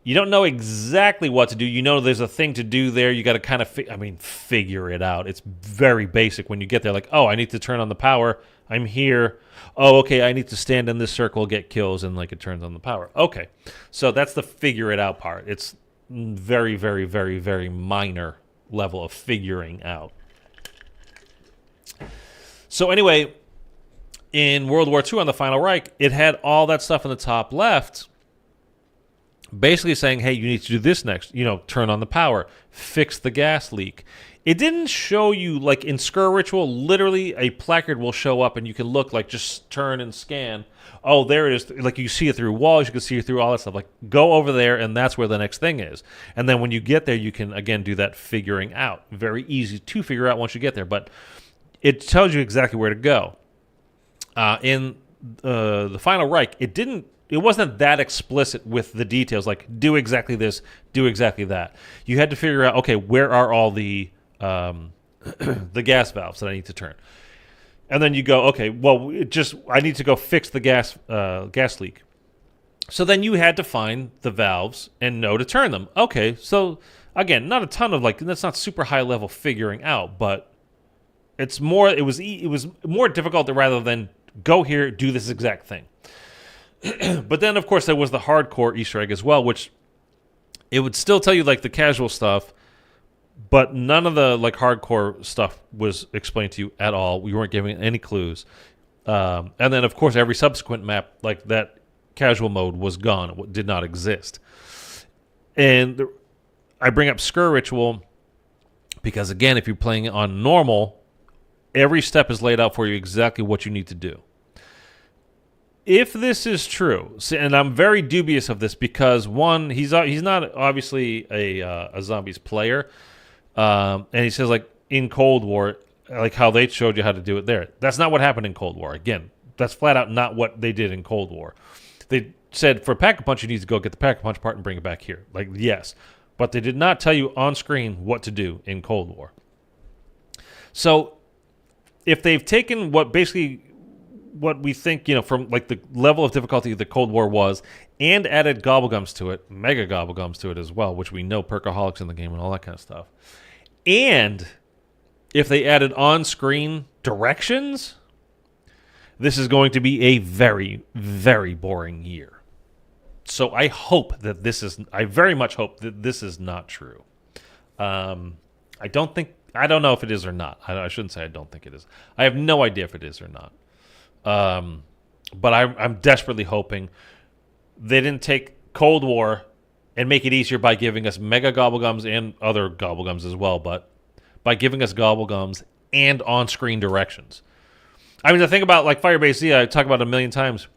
You don't know exactly what to do. You know there's a thing to do there. You got to kind of, figure it out. It's very basic when you get there. Like, oh, I need to turn on the power. I'm here. Oh, okay, I need to stand in this circle, get kills, and like it turns on the power. Okay, so that's the figure it out part. It's very, very, very, very minor level of figuring out. So anyway, in World War II on the Final Reich, it had all that stuff in the top left, basically saying, hey, you need to do this next. You know, turn on the power, fix the gas leak. It didn't show you, like in Skur Ritual, literally a placard will show up and you can look, like, just turn and scan. Oh, there it is. Like, you see it through walls, you can see it through all that stuff. Like, go over there and that's where the next thing is. And then when you get there, you can, again, do that figuring out. Very easy to figure out once you get there. But it tells you exactly where to go. In the Final Reich, it wasn't that explicit with the details, like do exactly this, do exactly that. You had to figure out, okay, where are all the the gas valves that I need to turn? And then you go, okay, well, I need to go fix the gas leak. So then you had to find the valves and know to turn them. Okay, so again, not a ton of, like, that's not super high level figuring out, but it was more difficult rather than go here, do this exact thing. But then, of course, there was the hardcore Easter egg as well, which it would still tell you, like, the casual stuff, but none of the, like, hardcore stuff was explained to you at all. We weren't giving any clues. And then, of course, every subsequent map, like, that casual mode was gone. It did not exist. And I bring up Skur Ritual because, again, if you're playing on normal, every step is laid out for you exactly what you need to do. If this is true, and I'm very dubious of this because, one, he's not obviously a zombies player, and he says, like, in Cold War, like how they showed you how to do it there. That's not what happened in Cold War. Again, that's flat out not what they did in Cold War. They said for Pack-a-Punch, you need to go get the Pack-a-Punch part and bring it back here. Like, yes, but they did not tell you on screen what to do in Cold War. So if they've taken what we think, you know, from, like, the level of difficulty the Cold War was, and added Gobblegums to it, mega Gobblegums to it as well, which we know perkaholics in the game and all that kind of stuff, and if they added on-screen directions, this is going to be a very, very boring year. So I very much hope that this is not true. I don't know if it is or not. I shouldn't say I don't think it is. I have no idea if it is or not. But I'm desperately hoping they didn't take Cold War and make it easier by giving us mega Gobblegums and other Gobblegums as well, but by giving us Gobblegums and on-screen directions. I mean, the thing about like Firebase Z, I talk about it a million times.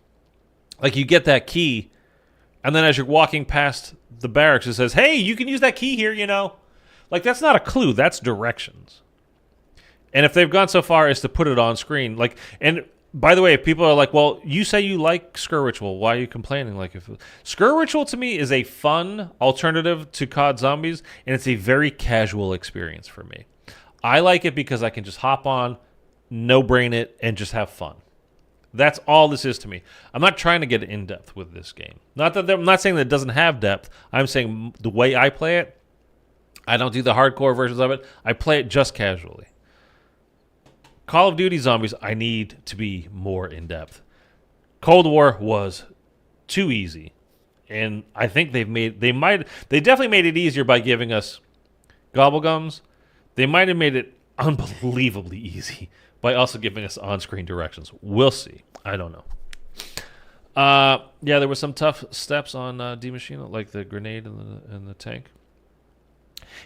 Like, you get that key, and then as you're walking past the barracks, it says, hey, you can use that key here, you know? Like, that's not a clue. That's directions. And if they've gone so far as to put it on screen, like, and by the way, if people are like, well, you say you like Skur Ritual, why are you complaining? Like, if Skur Ritual to me is a fun alternative to COD Zombies, and it's a very casual experience for me. I like it because I can just hop on, no-brain it, and just have fun. That's all this is to me. I'm not trying to get in depth with this game. I'm not saying that it doesn't have depth. I'm saying the way I play it, I don't do the hardcore versions of it. I play it just casually. Call of Duty Zombies, I need to be more in depth. Cold War was too easy, and I think they definitely made it easier by giving us Gobblegums. They might have made it unbelievably easy by also giving us on-screen directions. We'll see. I don't know. Yeah, there were some tough steps on D Machine, like the grenade and the tank.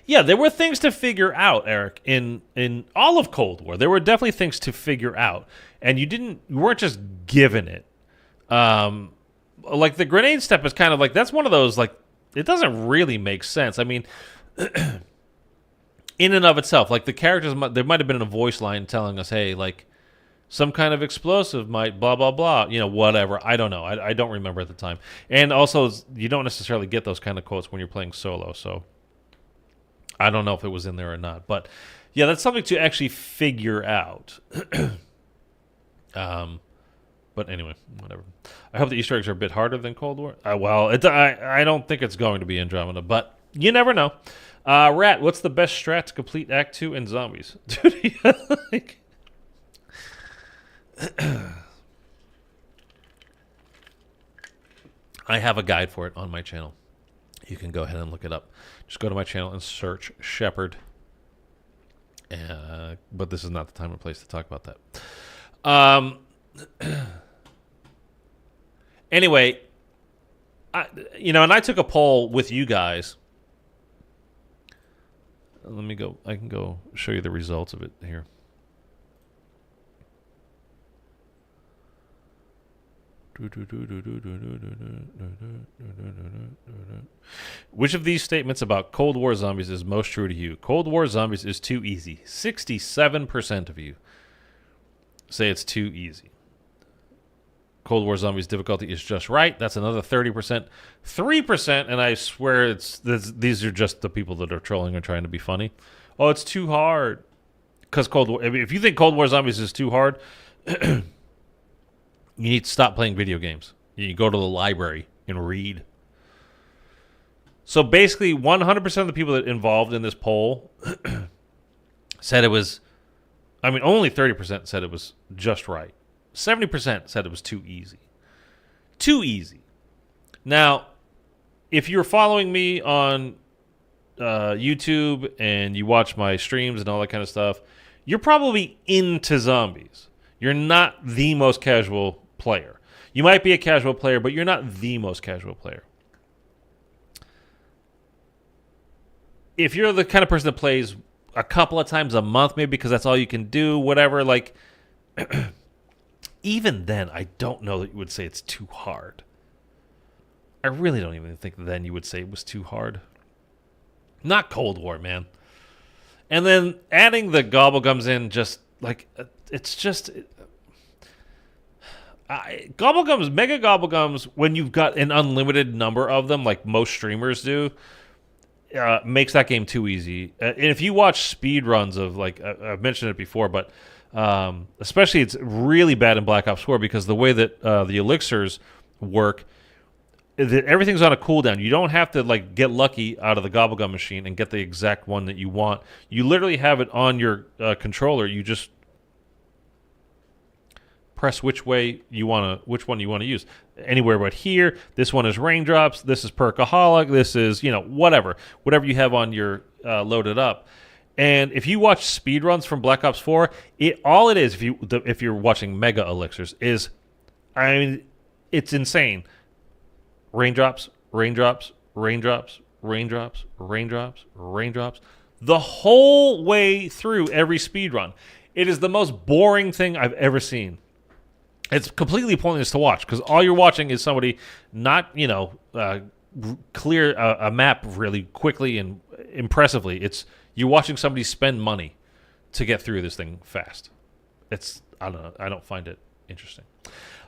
Yeah, there were things to figure out, Eric, in all of Cold War. There were definitely things to figure out, and you weren't just given it. Like the grenade step is kind of like, that's one of those, like, it doesn't really make sense. I mean, in and of itself, like the characters, there might have been a voice line telling us, hey, like, some kind of explosive might blah, blah, blah, you know, whatever. I don't know. I don't remember at the time. And also, you don't necessarily get those kind of quotes when you're playing solo, so I don't know if it was in there or not. But, yeah, that's something to actually figure out. But anyway, whatever. I hope the Easter eggs are a bit harder than Cold War. Well, I don't think it's going to be Andromeda, but you never know. Rat, what's the best strat to complete Act 2 in Zombies? Dude, like, I have a guide for it on my channel. You can go ahead and look it up. Just go to my channel and search Shepherd. But this is not the time and place to talk about that. Anyway, and I took a poll with you guys. Let me go. I can go show you the results of it here. Which of these statements about Cold War Zombies is most true to you? Cold War Zombies is too easy. 67% of you say it's too easy. Cold War Zombies difficulty is just right. That's another 30%. 3%, and I swear these are just the people that are trolling and trying to be funny. Oh, it's too hard. Because if you think Cold War Zombies is too hard, you need to stop playing video games. You go to the library and read. So basically, 100% of the people that involved in this poll said it was, only 30% said it was just right. 70% said it was too easy. Too easy. Now, if you're following me on YouTube and you watch my streams and all that kind of stuff, you're probably into zombies. You're not the most casual player. You might be a casual player, but you're not the most casual player. If you're the kind of person that plays a couple of times a month, maybe because that's all you can do, whatever, like, even then, I don't know that you would say it's too hard. I really don't even think then you would say it was too hard. Not Cold War, man. And then adding the Gobblegums in, just, like, it's just... Gobblegums, Mega Gobblegums, when you've got an unlimited number of them, like most streamers do, makes that game too easy. And if you watch speed runs of, like, I've mentioned it before, but especially it's really bad in Black Ops 4 because the way that the elixirs work, everything's on a cooldown. You don't have to like get lucky out of the Gobblegum machine and get the exact one that you want. You literally have it on your controller. You just press which one you want to use. Anywhere but here. This one is raindrops. This is perkaholic. This is whatever you have on your loaded up. And if you watch speedruns from Black Ops 4, all it is if you're watching mega elixirs is, I mean, it's insane. Raindrops, raindrops, raindrops, raindrops, raindrops, raindrops. The whole way through every speedrun. It is the most boring thing I've ever seen. It's completely pointless to watch because all you're watching is somebody not, clear a map really quickly and impressively. You're watching somebody spend money to get through this thing fast. I don't know. I don't find it interesting.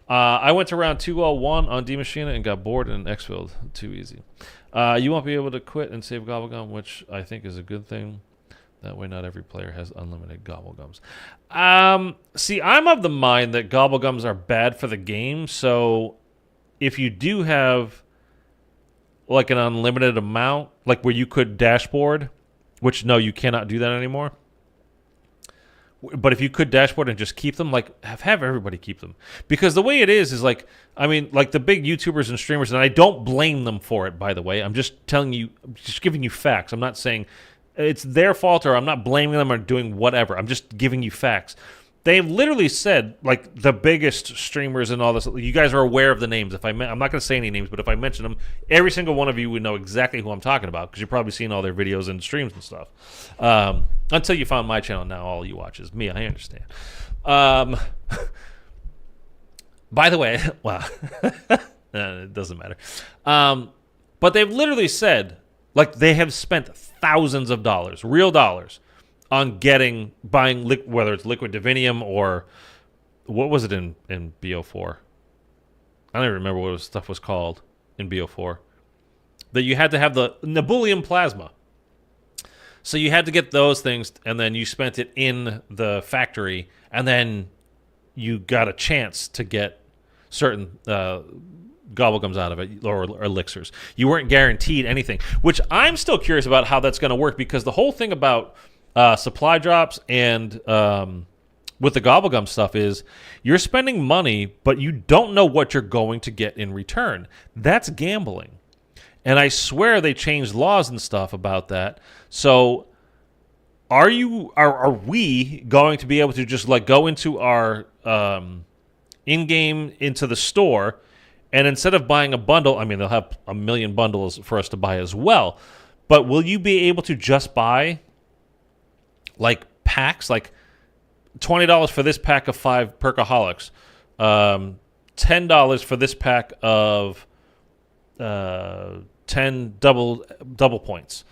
I went to round 201 on D Machina and got bored in X-Field. Too easy. You won't be able to quit and save Gobblegum, which I think is a good thing. That way not every player has unlimited Gobblegums. See, I'm of the mind that Gobblegums are bad for the game, so if you do have like an unlimited amount, like where you could dashboard, which no, you cannot do that anymore. But if you could dashboard and just keep them, like have everybody keep them. Because the way it is like, I mean, like the big YouTubers and streamers, and I don't blame them for it, by the way. I'm just telling you, just giving you facts. I'm not saying it's their fault or I'm not blaming them or doing whatever. I'm just giving you facts. They've literally said, like, the biggest streamers and all this, you guys are aware of the names. I'm not going to say any names, but if I mention them, every single one of you would know exactly who I'm talking about because you've probably seen all their videos and streams and stuff. Until you found my channel, now all you watch is me. I understand. By the way, wow, it doesn't matter. But they've literally said, like, they have spent thousands of dollars, real dollars, on buying whether it's liquid divinium or what was it in BO4? I don't even remember what stuff was called in BO4. That you had to have the Nebulium plasma. So you had to get those things, and then you spent it in the factory, and then you got a chance to get certain Gobblegums out of it, or elixirs. You weren't guaranteed anything, which I'm still curious about how that's going to work, because the whole thing about supply drops and with the Gobblegum stuff is you're spending money, but you don't know what you're going to get in return. That's gambling. And I swear they changed laws and stuff about that. So are we going to be able to just like go into our in-game into the store, and instead of buying a bundle, I mean, they'll have a million bundles for us to buy as well, but will you be able to just buy like packs, like $20 for this pack of 5 perkaholics, $10 for this pack of 10 double points?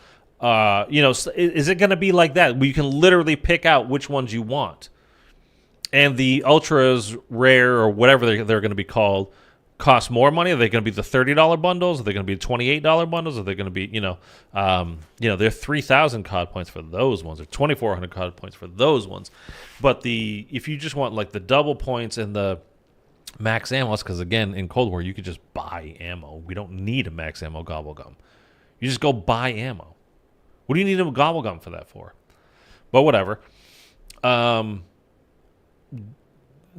Is it going to be like that where you can literally pick out which ones you want? And the ultras rare or whatever they're going to be called cost more money? Are they going to be the $30 bundles? Are they going to be the $28 bundles? Are they going to be, they're 3,000 COD points for those ones, or 2,400 COD points for those ones. But if you just want like the double points and the max ammo, because again, in Cold War, you could just buy ammo. We don't need a max ammo Gobblegum. You just go buy ammo. What do you need a Gobblegum for that for? But whatever.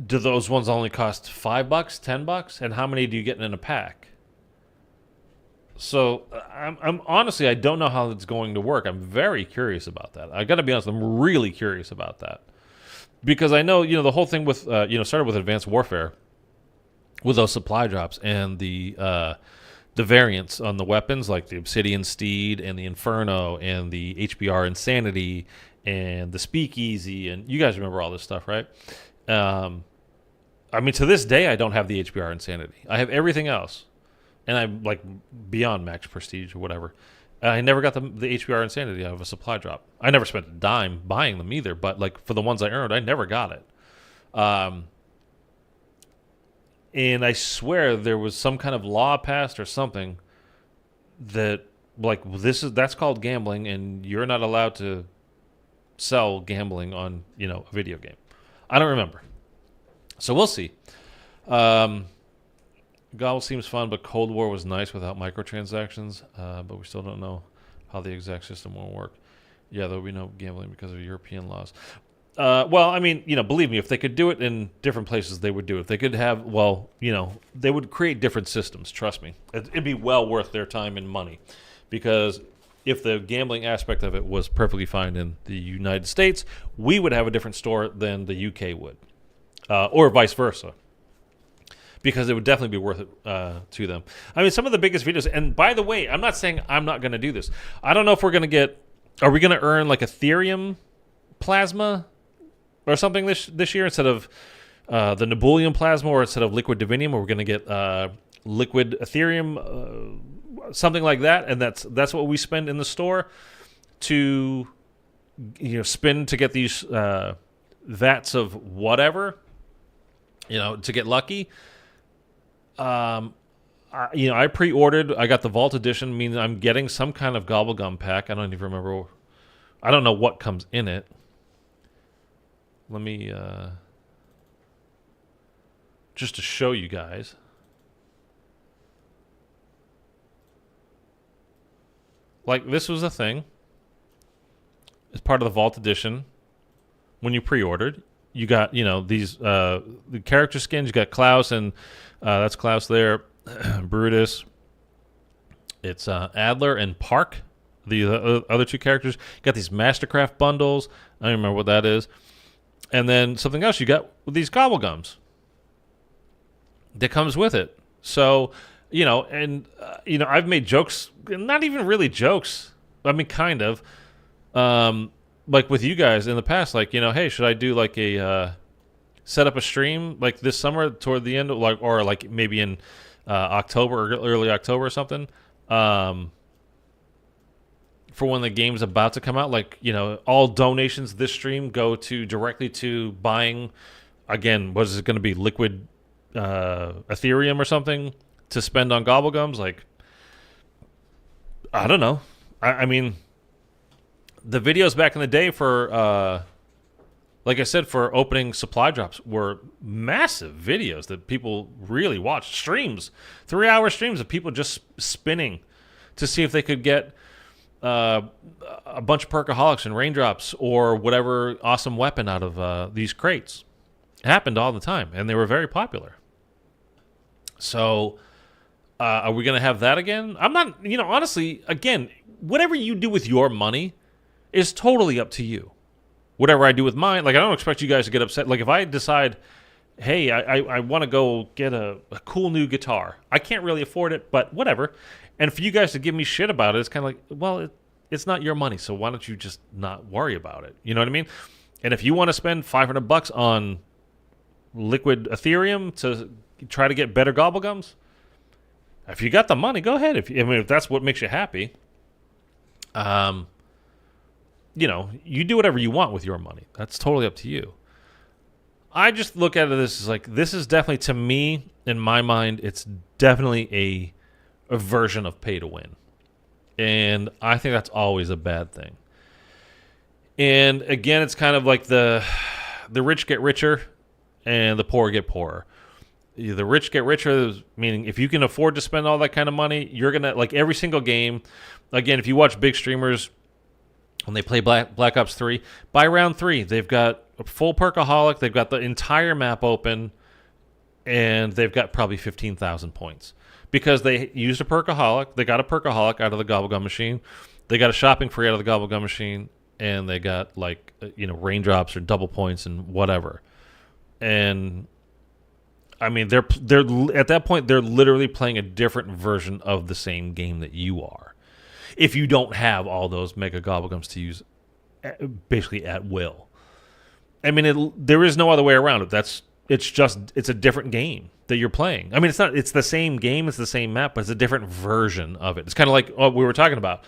Do those ones only cost $5, $10? And how many do you get in a pack? So I'm honestly, I don't know how it's going to work. I'm very curious about that. I got to be honest, I'm really curious about that, because I know the whole thing with started with Advanced Warfare, with those supply drops and the variants on the weapons, like the Obsidian Steed and the Inferno and the HBR Insanity and the Speakeasy, and you guys remember all this stuff, right? I mean, to this day, I don't have the HBR Insanity. I have everything else, and I'm like beyond max prestige or whatever. I never got the HBR Insanity out of a supply drop. I never spent a dime buying them either, but like for the ones I earned, I never got it. And I swear there was some kind of law passed or something that like that's called gambling, and you're not allowed to sell gambling on a video game. I don't remember. So we'll see. Gobble seems fun, but Cold War was nice without microtransactions. But we still don't know how the exact system will work. Yeah, there will be no gambling because of European laws. Well, I mean, believe me, if they could do it in different places, they would do it. If they could have, they would create different systems. Trust me. It'd be well worth their time and money. Because if the gambling aspect of it was perfectly fine in the United States, we would have a different store than the UK would. Or vice versa. Because it would definitely be worth it to them. I mean, some of the biggest videos, and by the way, I'm not saying I'm not going to do this. I don't know if we're going to get, are we going to earn like Ethereum plasma or something this year instead of the Nebulium plasma, or instead of liquid divinium, or we're going to get liquid Ethereum, something like that, and that's what we spend in the store to spend to get these vats of whatever, to get lucky. I pre-ordered. I got the Vault Edition, means I'm getting some kind of Gobblegum pack. I don't even remember. I don't know what comes in it. Let me just to show you guys. Like, this was a thing. It's part of the Vault Edition. When you pre-ordered, you got these the character skins. You got Klaus, and that's Klaus there. Brutus. It's Adler and Park, the other two characters. You got these Mastercraft bundles. I don't remember what that is. And then something else you got with these Gobblegums that comes with it. So, I've made jokes, not even really jokes. I mean, kind of. Like with you guys in the past, like, hey, should I do like a set up a stream like this summer toward the end of or like maybe in October or early October or something, for when the game's about to come out. Like, all donations this stream go directly to buying, again, what is it going to be, liquid Ethereum or something to spend on Gobblegums. Like, I don't know. I mean, the videos back in the day for like I said, for opening supply drops were massive videos that people really watched. Streams, 3-hour streams of people just spinning to see if they could get a bunch of perkaholics and raindrops or whatever awesome weapon out of these crates. It happened all the time, and they were very popular. So, are we going to have that again? I'm not, honestly, again, whatever you do with your money is totally up to you. Whatever I do with mine, like, I don't expect you guys to get upset. Like, if I decide, hey, I want to go get a cool new guitar, I can't really afford it, but whatever. And for you guys to give me shit about it, it's kind of like, well, it's not your money, so why don't you just not worry about it? You know what I mean? And if you want to spend $500 on liquid Ethereum to try to get better Gobblegums, if you got the money, go ahead. If that's what makes you happy, you do whatever you want with your money. That's totally up to you. I just look at it as like, this is definitely, to me, in my mind, it's definitely a version of pay to win. And I think that's always a bad thing. And again, it's kind of like the rich get richer and the poor get poorer. The rich get richer, meaning if you can afford to spend all that kind of money, you're going to, like, every single game. Again, if you watch big streamers, when they play Black Ops 3, by round 3, they've got a full perkaholic, they've got the entire map open, and they've got probably 15,000 points. Because they used a perkaholic, they got a perkaholic out of the Gobblegum machine, they got a shopping free out of the Gobblegum machine, and they got, like, raindrops or double points and whatever. And I mean, they're at that point, they're literally playing a different version of the same game that you are. If you don't have all those mega Gobblegums to use basically at will. I mean, there is no other way around it. It's a different game that you're playing. I mean, it's the same game, it's the same map, but it's a different version of it. It's kind of like what we were talking about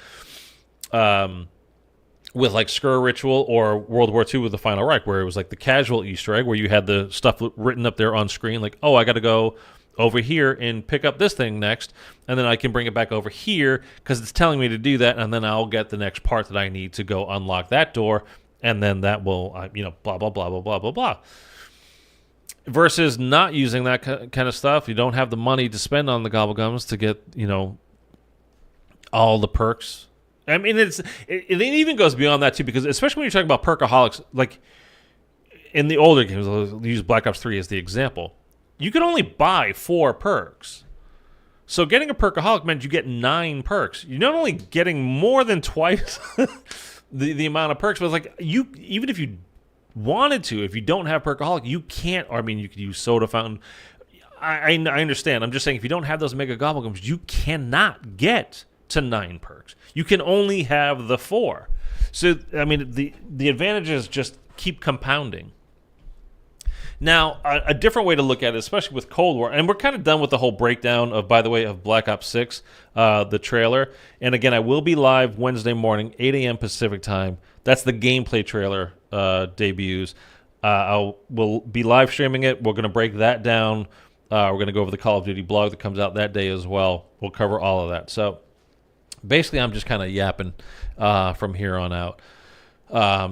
with like Skur Ritual or World War II with the Final Reich, where it was like the casual Easter egg where you had the stuff written up there on screen, like, oh, I got to go over here and pick up this thing next, and then I can bring it back over here because it's telling me to do that, and then I'll get the next part that I need to go unlock that door, and then that will, blah, blah, blah, blah, blah, blah, blah. versus not using that kind of stuff. You don't have the money to spend on the Gobblegums to get, all the perks. I mean, it even goes beyond that too, because especially when you're talking about perkaholics, like in the older games, I'll use Black Ops 3 as the example. You could only buy 4 perks. So getting a perkaholic meant you get 9 perks. You're not only getting more than twice the amount of perks, but it's like even if you wanted to, if you don't have perkaholic, you can't. Or, I mean, you could use soda fountain. I understand. I'm just saying, if you don't have those mega gobblegums, you cannot get to 9 perks. You can only have the 4. So I mean, the advantages just keep compounding. Now, a different way to look at it, especially with Cold War, and we're kind of done with the whole breakdown of, by the way, of Black Ops 6, the trailer. And again, I will be live Wednesday morning, 8 a.m. Pacific time. That's the gameplay trailer debuts. We'll be live streaming it. We're going to break that down. We're going to go over the Call of Duty blog that comes out that day as well. We'll cover all of that. So basically, I'm just kind of yapping from here on out.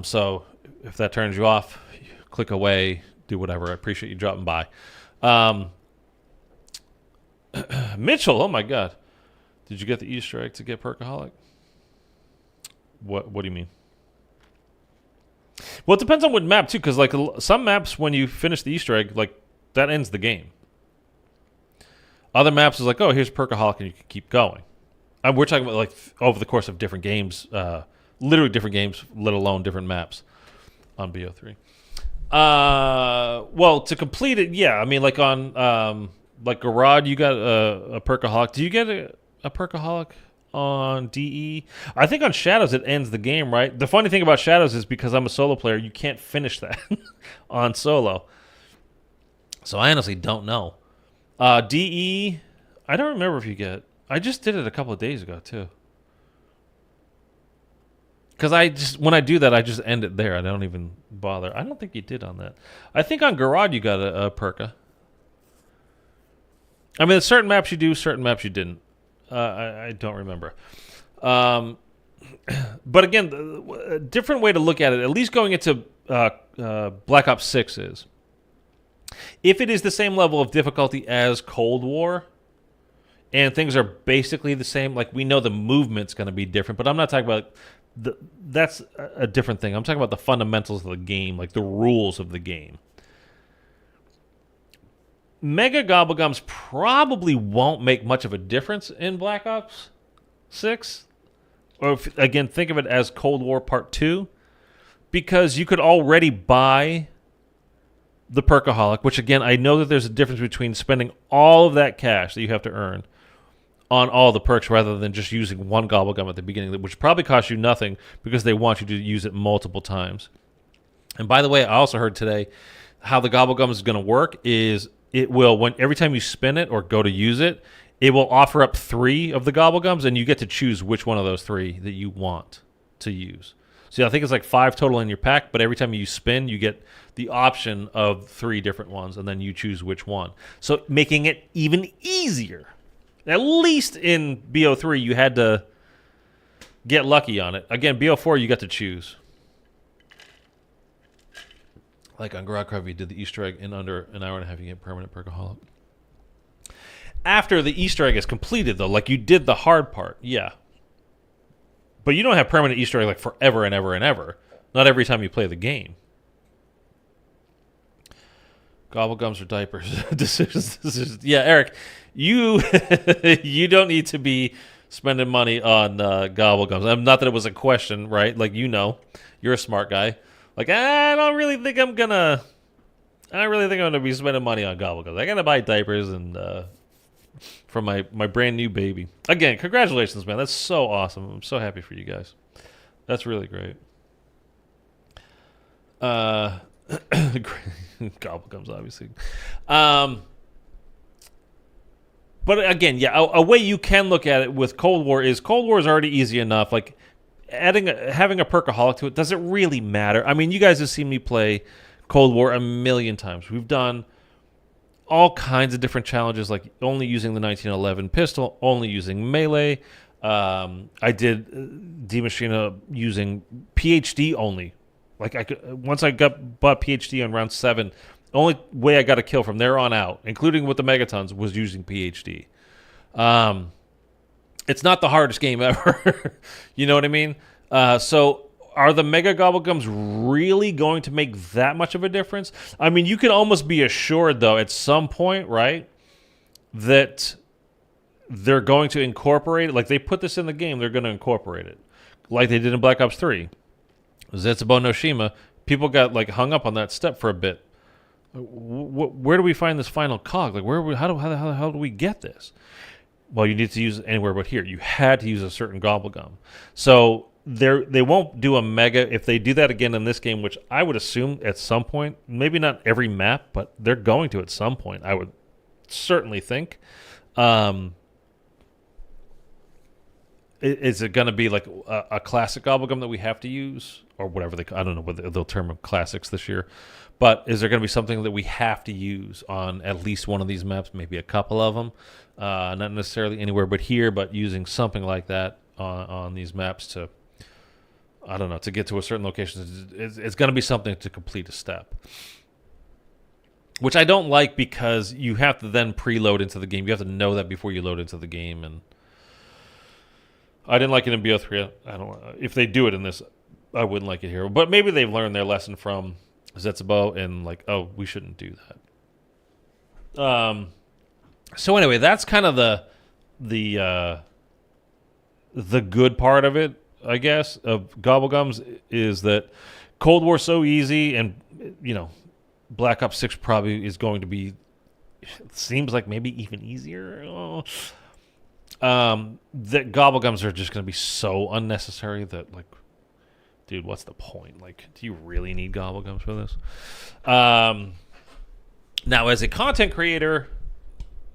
So if that turns you off, click away. Do whatever. I appreciate you dropping by. Mitchell, oh my God. Did you get the Easter egg to get Perkaholic? What do you mean? Well, it depends on what map too, because like some maps, when you finish the Easter egg, like that ends the game. Other maps is like, oh, here's Perkaholic, and you can keep going. We're talking about like over the course of different games, literally different games, let alone different maps on BO3. Well, to complete it, yeah. I mean, like on like Garad, you got a Perkaholic. Do you get a Perkaholic on DE? I think on Shadows it ends the game, right? The funny thing about Shadows is because I'm a solo player, you can't finish that on solo. So I honestly don't know. DE, I don't remember if you get. I just did it a couple of days ago too. Because when I do that, I just end it there. I don't even bother. I don't think you did on that. I think on Garage you got a Perka. I mean, certain maps you do, certain maps you didn't. I don't remember. But again, a different way to look at it, at least going into Black Ops 6 is, if it is the same level of difficulty as Cold War, and things are basically the same, like we know the movement's going to be different, but I'm not talking about... that's a different thing. I'm talking about the fundamentals of the game, like the rules of the game. Mega Gobblegums probably won't make much of a difference in Black Ops 6. Or, again, think of it as Cold War Part 2. Because you could already buy the Perkaholic, which, again, I know that there's a difference between spending all of that cash that you have to earn on all the perks rather than just using one Gobblegum at the beginning, which probably costs you nothing because they want you to use it multiple times. And by the way, I also heard today how the Gobblegum is going to work is it will, every time you spin it or go to use it, it will offer up 3 of the Gobblegums, and you get to choose which one of those 3 that you want to use. So I think it's like 5 total in your pack, but every time you spin, you get the option of 3 different ones, and then you choose which one. So making it even easier. At least in BO3, you had to get lucky on it. Again, BO4, you got to choose. Like on Garage Crowd, you did the Easter egg in under an hour and a half, you get permanent Perkaholic. After the Easter egg is completed, though, like you did the hard part, yeah. But you don't have permanent Easter egg like forever and ever and ever. Not every time you play the game. Gobblegums or diapers? Decisions. Yeah, Eric, you you don't need to be spending money on Gobblegums. Not that it was a question, right? Like, you're a smart guy. Like, I don't really think I'm gonna be spending money on Gobblegums. I gotta buy diapers and for my brand new baby. Again, congratulations, man. That's so awesome. I'm so happy for you guys. That's really great. Gobblegums, obviously. But again, yeah, a way you can look at it with Cold War is already easy enough. Like having a Perkaholic to it doesn't really matter. I mean, you guys have seen me play Cold War a million times. We've done all kinds of different challenges, like only using the 1911 pistol, only using melee. I did D Machina using PhD only. Like once I bought PhD on round 7, Only way I got a kill from there on out, including with the Megatons, was using PhD. It's not the hardest game ever. You know what I mean? So are the Mega Gobblegums really going to make that much of a difference? I mean, you could almost be assured, though, at some point, right, that they're going to incorporate it. Like, they put this in the game, they're going to incorporate it. Like they did in Black Ops 3. Zetsubo no Shima, people got, like, hung up on that step for a bit. Where do we find this final cog? Like, how the hell do we get this? Well, you need to use it anywhere but here. You had to use a certain Gobblegum. So they won't do a mega. If they do that again in this game, which I would assume at some point, maybe not every map, but they're going to at some point, I would certainly think. Is it going to be like a classic Gobblegum that we have to use? Or whatever I don't know whether they'll term them classics this year. But is there going to be something that we have to use on at least one of these maps, maybe a couple of them? Not necessarily anywhere but here, but using something like that on these maps to, I don't know, to get to a certain location. It's going to be something to complete a step. Which I don't like because you have to then preload into the game. You have to know that before you load into the game. And I didn't like it in BO3. I don't. If they do it in this, I wouldn't like it here. But maybe they've learned their lesson from Zetsubo and like, oh, we shouldn't do that. So anyway, that's kind of the good part of it, I guess, of Gobblegums is that Cold War's so easy, and you know, Black Ops 6 probably is going to be, seems like maybe even easier. That Gobblegums are just going to be so unnecessary that, like, dude, what's the point? Like, do you really need Gobblegums for this? Now, as a content creator,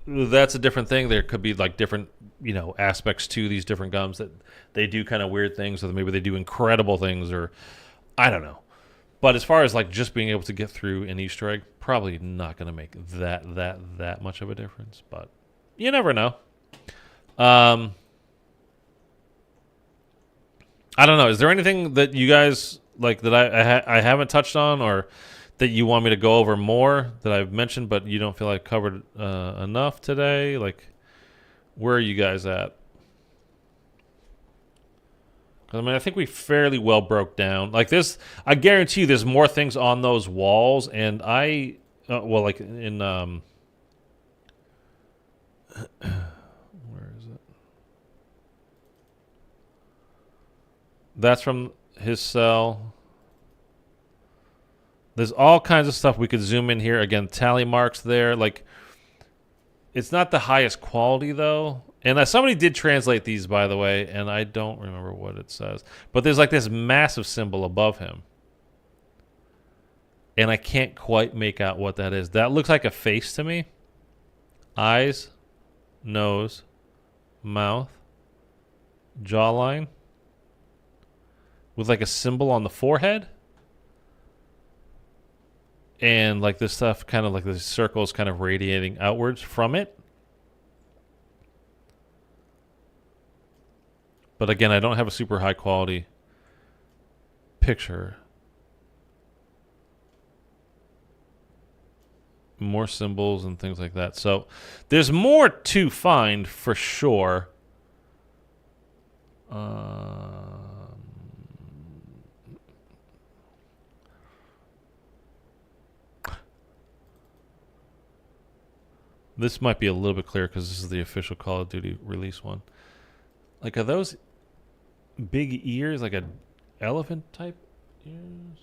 that's a different thing. There could be like different, you know, aspects to these different gums that they do kind of weird things, or maybe they do incredible things, or I don't know. But as far as like just being able to get through an Easter egg, probably not going to make that much of a difference. But you never know. I don't know. Is there anything that you guys like that I haven't touched on, or that you want me to go over more that I've mentioned, but you don't feel like covered enough today? Like, where are you guys at? I mean, I think we fairly well broke down. Like this, I guarantee you, there's more things on those walls, and I, well, like in where is it? That's from his cell. There's all kinds of stuff we could zoom in here. Again, tally marks there. Like, it's not the highest quality, though. And somebody did translate these, by the way, and I don't remember what it says. But there's like this massive symbol above him. And I can't quite make out what that is. That looks like a face to me. Eyes, nose, mouth, jawline. With like a symbol on the forehead. And like this stuff, kind of like the circles kind of radiating outwards from it. But again, I don't have a super high quality picture. More symbols and things like that. So there's more to find for sure. This might be a little bit clearer because this is the official Call of Duty release one. Like, are those big ears like an elephant type ears?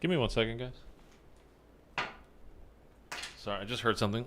Give me 1 second, guys. Sorry, I just heard something.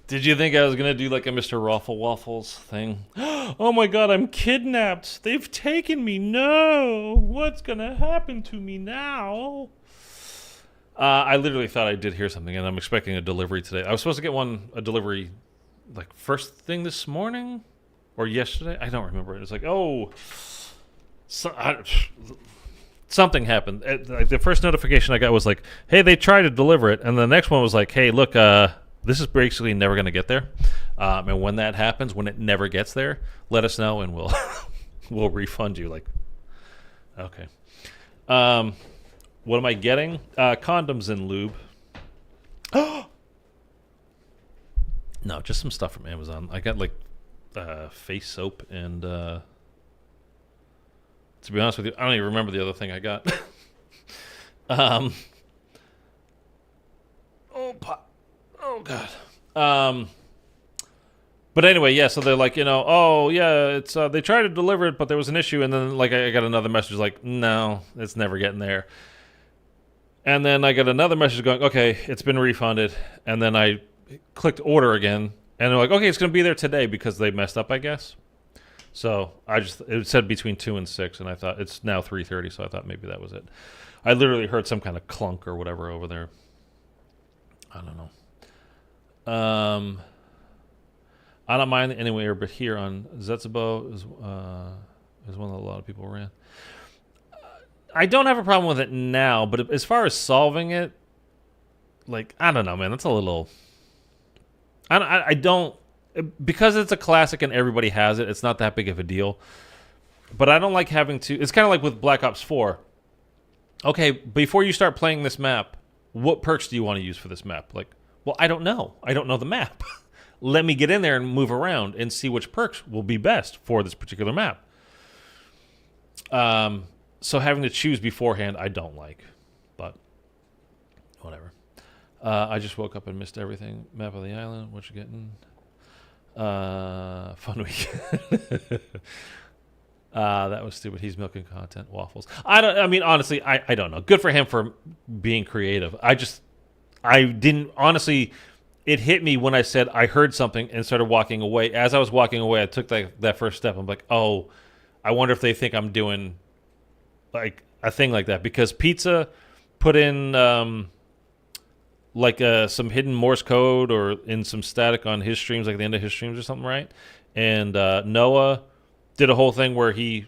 Did you think I was going to do like a Mr. Raffle Waffles thing? Oh my god, I'm kidnapped. They've taken me. No. What's going to happen to me now? I literally thought I did hear something, and I'm expecting a delivery today. I was supposed to get a delivery like first thing this morning or yesterday. I don't remember. It was like, oh, something happened. Like the first notification I got was like, hey, they tried to deliver it. And the next one was like, hey, look, this is basically never going to get there. And when that happens, when it never gets there, let us know and we'll we'll refund you. Like, okay. What am I getting? Condoms and lube. No, just some stuff from Amazon. I got like face soap and to be honest with you, I don't even remember the other thing I got. Oh god. But anyway, yeah. So they're like, oh yeah, it's they tried to deliver it, but there was an issue, and then like I got another message like, no, it's never getting there. And then I got another message going, okay, it's been refunded, and then I clicked order again, and they're like, okay, it's going to be there today because they messed up, I guess. So it said between 2 and 6, and I thought it's now 3:30, so I thought maybe that was it. I literally heard some kind of clunk or whatever over there. I don't know. I don't mind anywhere, but here on Zetsubo is one that a lot of people ran. I don't have a problem with it now, but as far as solving it, like, I don't know, man. That's a little... I don't... Because it's a classic and everybody has it, it's not that big of a deal. But I don't like having to... It's kind of like with Black Ops 4. Okay, before you start playing this map, what perks do you want to use for this map? Like, well, I don't know. I don't know the map. Let me get in there and move around and see which perks will be best for this particular map. So having to choose beforehand, I don't like. But, whatever. I just woke up and missed everything. Map of the island, what you getting? Fun week. That was stupid. He's milking content. Waffles. I mean, honestly, I don't know. Good for him for being creative. I didn't, honestly, it hit me when I said I heard something and started walking away. As I was walking away, I took that first step. I'm like, oh, I wonder if they think I'm doing like a thing like that. Because Pizza put in some hidden Morse code or in some static on his streams, like the end of his streams or something, right? And Noah did a whole thing where he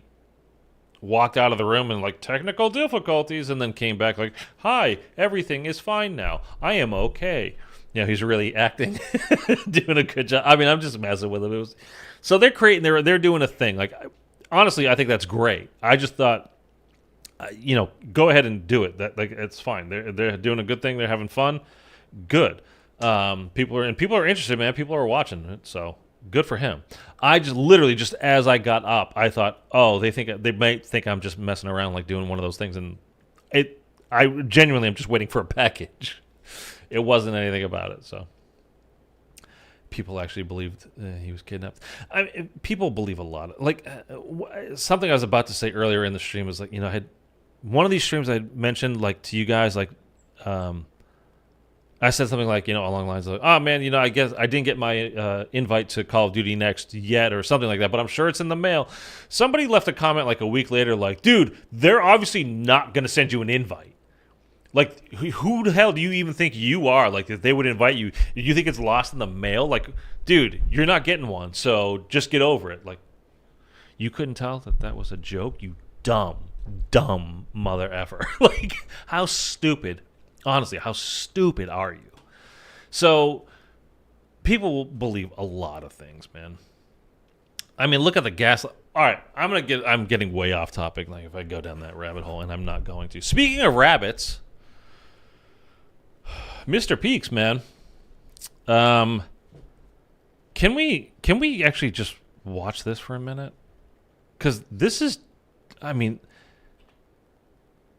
walked out of the room and like technical difficulties and then came back like, hi, everything is fine now. I am okay. He's really acting, doing a good job. I mean, I'm just messing with him. So they're creating, they're doing a thing. Like, honestly, I think that's great. I just thought, go ahead and do it. That like it's fine. They're doing a good thing. They're having fun. Good. People are interested, man. People are watching it. So good for him. I just literally just as I got up, I thought, oh, they might think I'm just messing around, like doing one of those things, and I genuinely am just waiting for a package. It wasn't anything about it. So people actually believed he was kidnapped. I mean, people believe a lot. Like something I was about to say earlier in the stream was like, I had one of these streams I mentioned like to you guys, like I said something like, along the lines of, oh man, I guess I didn't get my invite to Call of Duty Next yet or something like that, but I'm sure it's in the mail. Somebody left a comment like a week later like, dude, they're obviously not going to send you an invite. Like, who the hell do you even think you are? Like, if they would invite you, you think it's lost in the mail? Like, dude, you're not getting one, so just get over it. Like, you couldn't tell that was a joke? You dumb mother effer. Like, how stupid, honestly, how stupid are you? So, people believe a lot of things, man. I mean, look at the gas. All right, I'm getting way off topic. Like, if I go down that rabbit hole, and I'm not going to. Speaking of rabbits, Mr. Peaks, man. Can we actually just watch this for a minute? Because this is, I mean,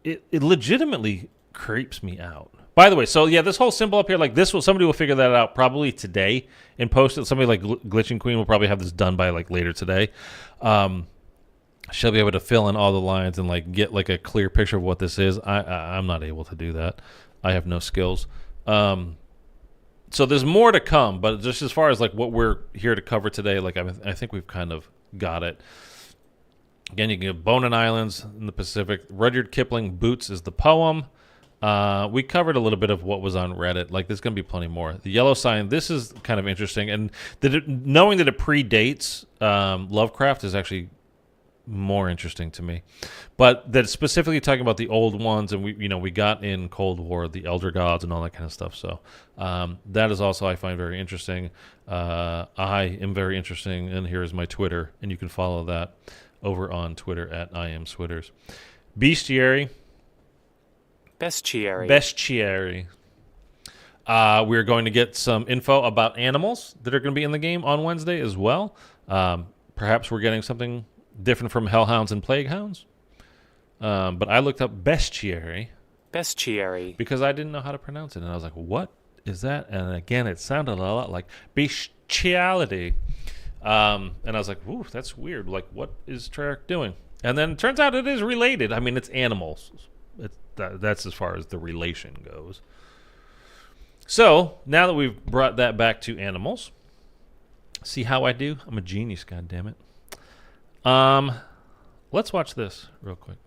it legitimately creeps me out. By the way, so yeah, this whole symbol up here, like somebody will figure that out probably today and post it. Somebody like Glitching Queen will probably have this done by like later today. She'll be able to fill in all the lines and like get like a clear picture of what this is. I'm not able to do that. I have no skills. So there's more to come, but just as far as like what we're here to cover today, like I think we've kind of got it. Again, you can get Bonin Islands in the Pacific. Rudyard Kipling, Boots is the poem. We covered a little bit of what was on Reddit. Like, there's going to be plenty more. The Yellow Sign, this is kind of interesting. And knowing that it predates Lovecraft is actually more interesting to me. But that specifically talking about the old ones, and we got in Cold War, the Elder Gods and all that kind of stuff. So that is also, I find, very interesting. I am very interesting, and here is my Twitter, and you can follow that over on Twitter at IamSwitters. Bestiary. We're going to get some info about animals that are going to be in the game on Wednesday as well. Perhaps we're getting something different from Hellhounds and Plaguehounds. But I looked up bestiary because I didn't know how to pronounce it. And I was like, what is that? And again, it sounded a lot like bestiality. And I was like, ooh, that's weird. Like, what is Treyarch doing? And then it turns out it is related. I mean, it's animals. That's as far as the relation goes. So, now that we've brought that back to animals, see how I do? I'm a genius, goddammit. Let's watch this real quick.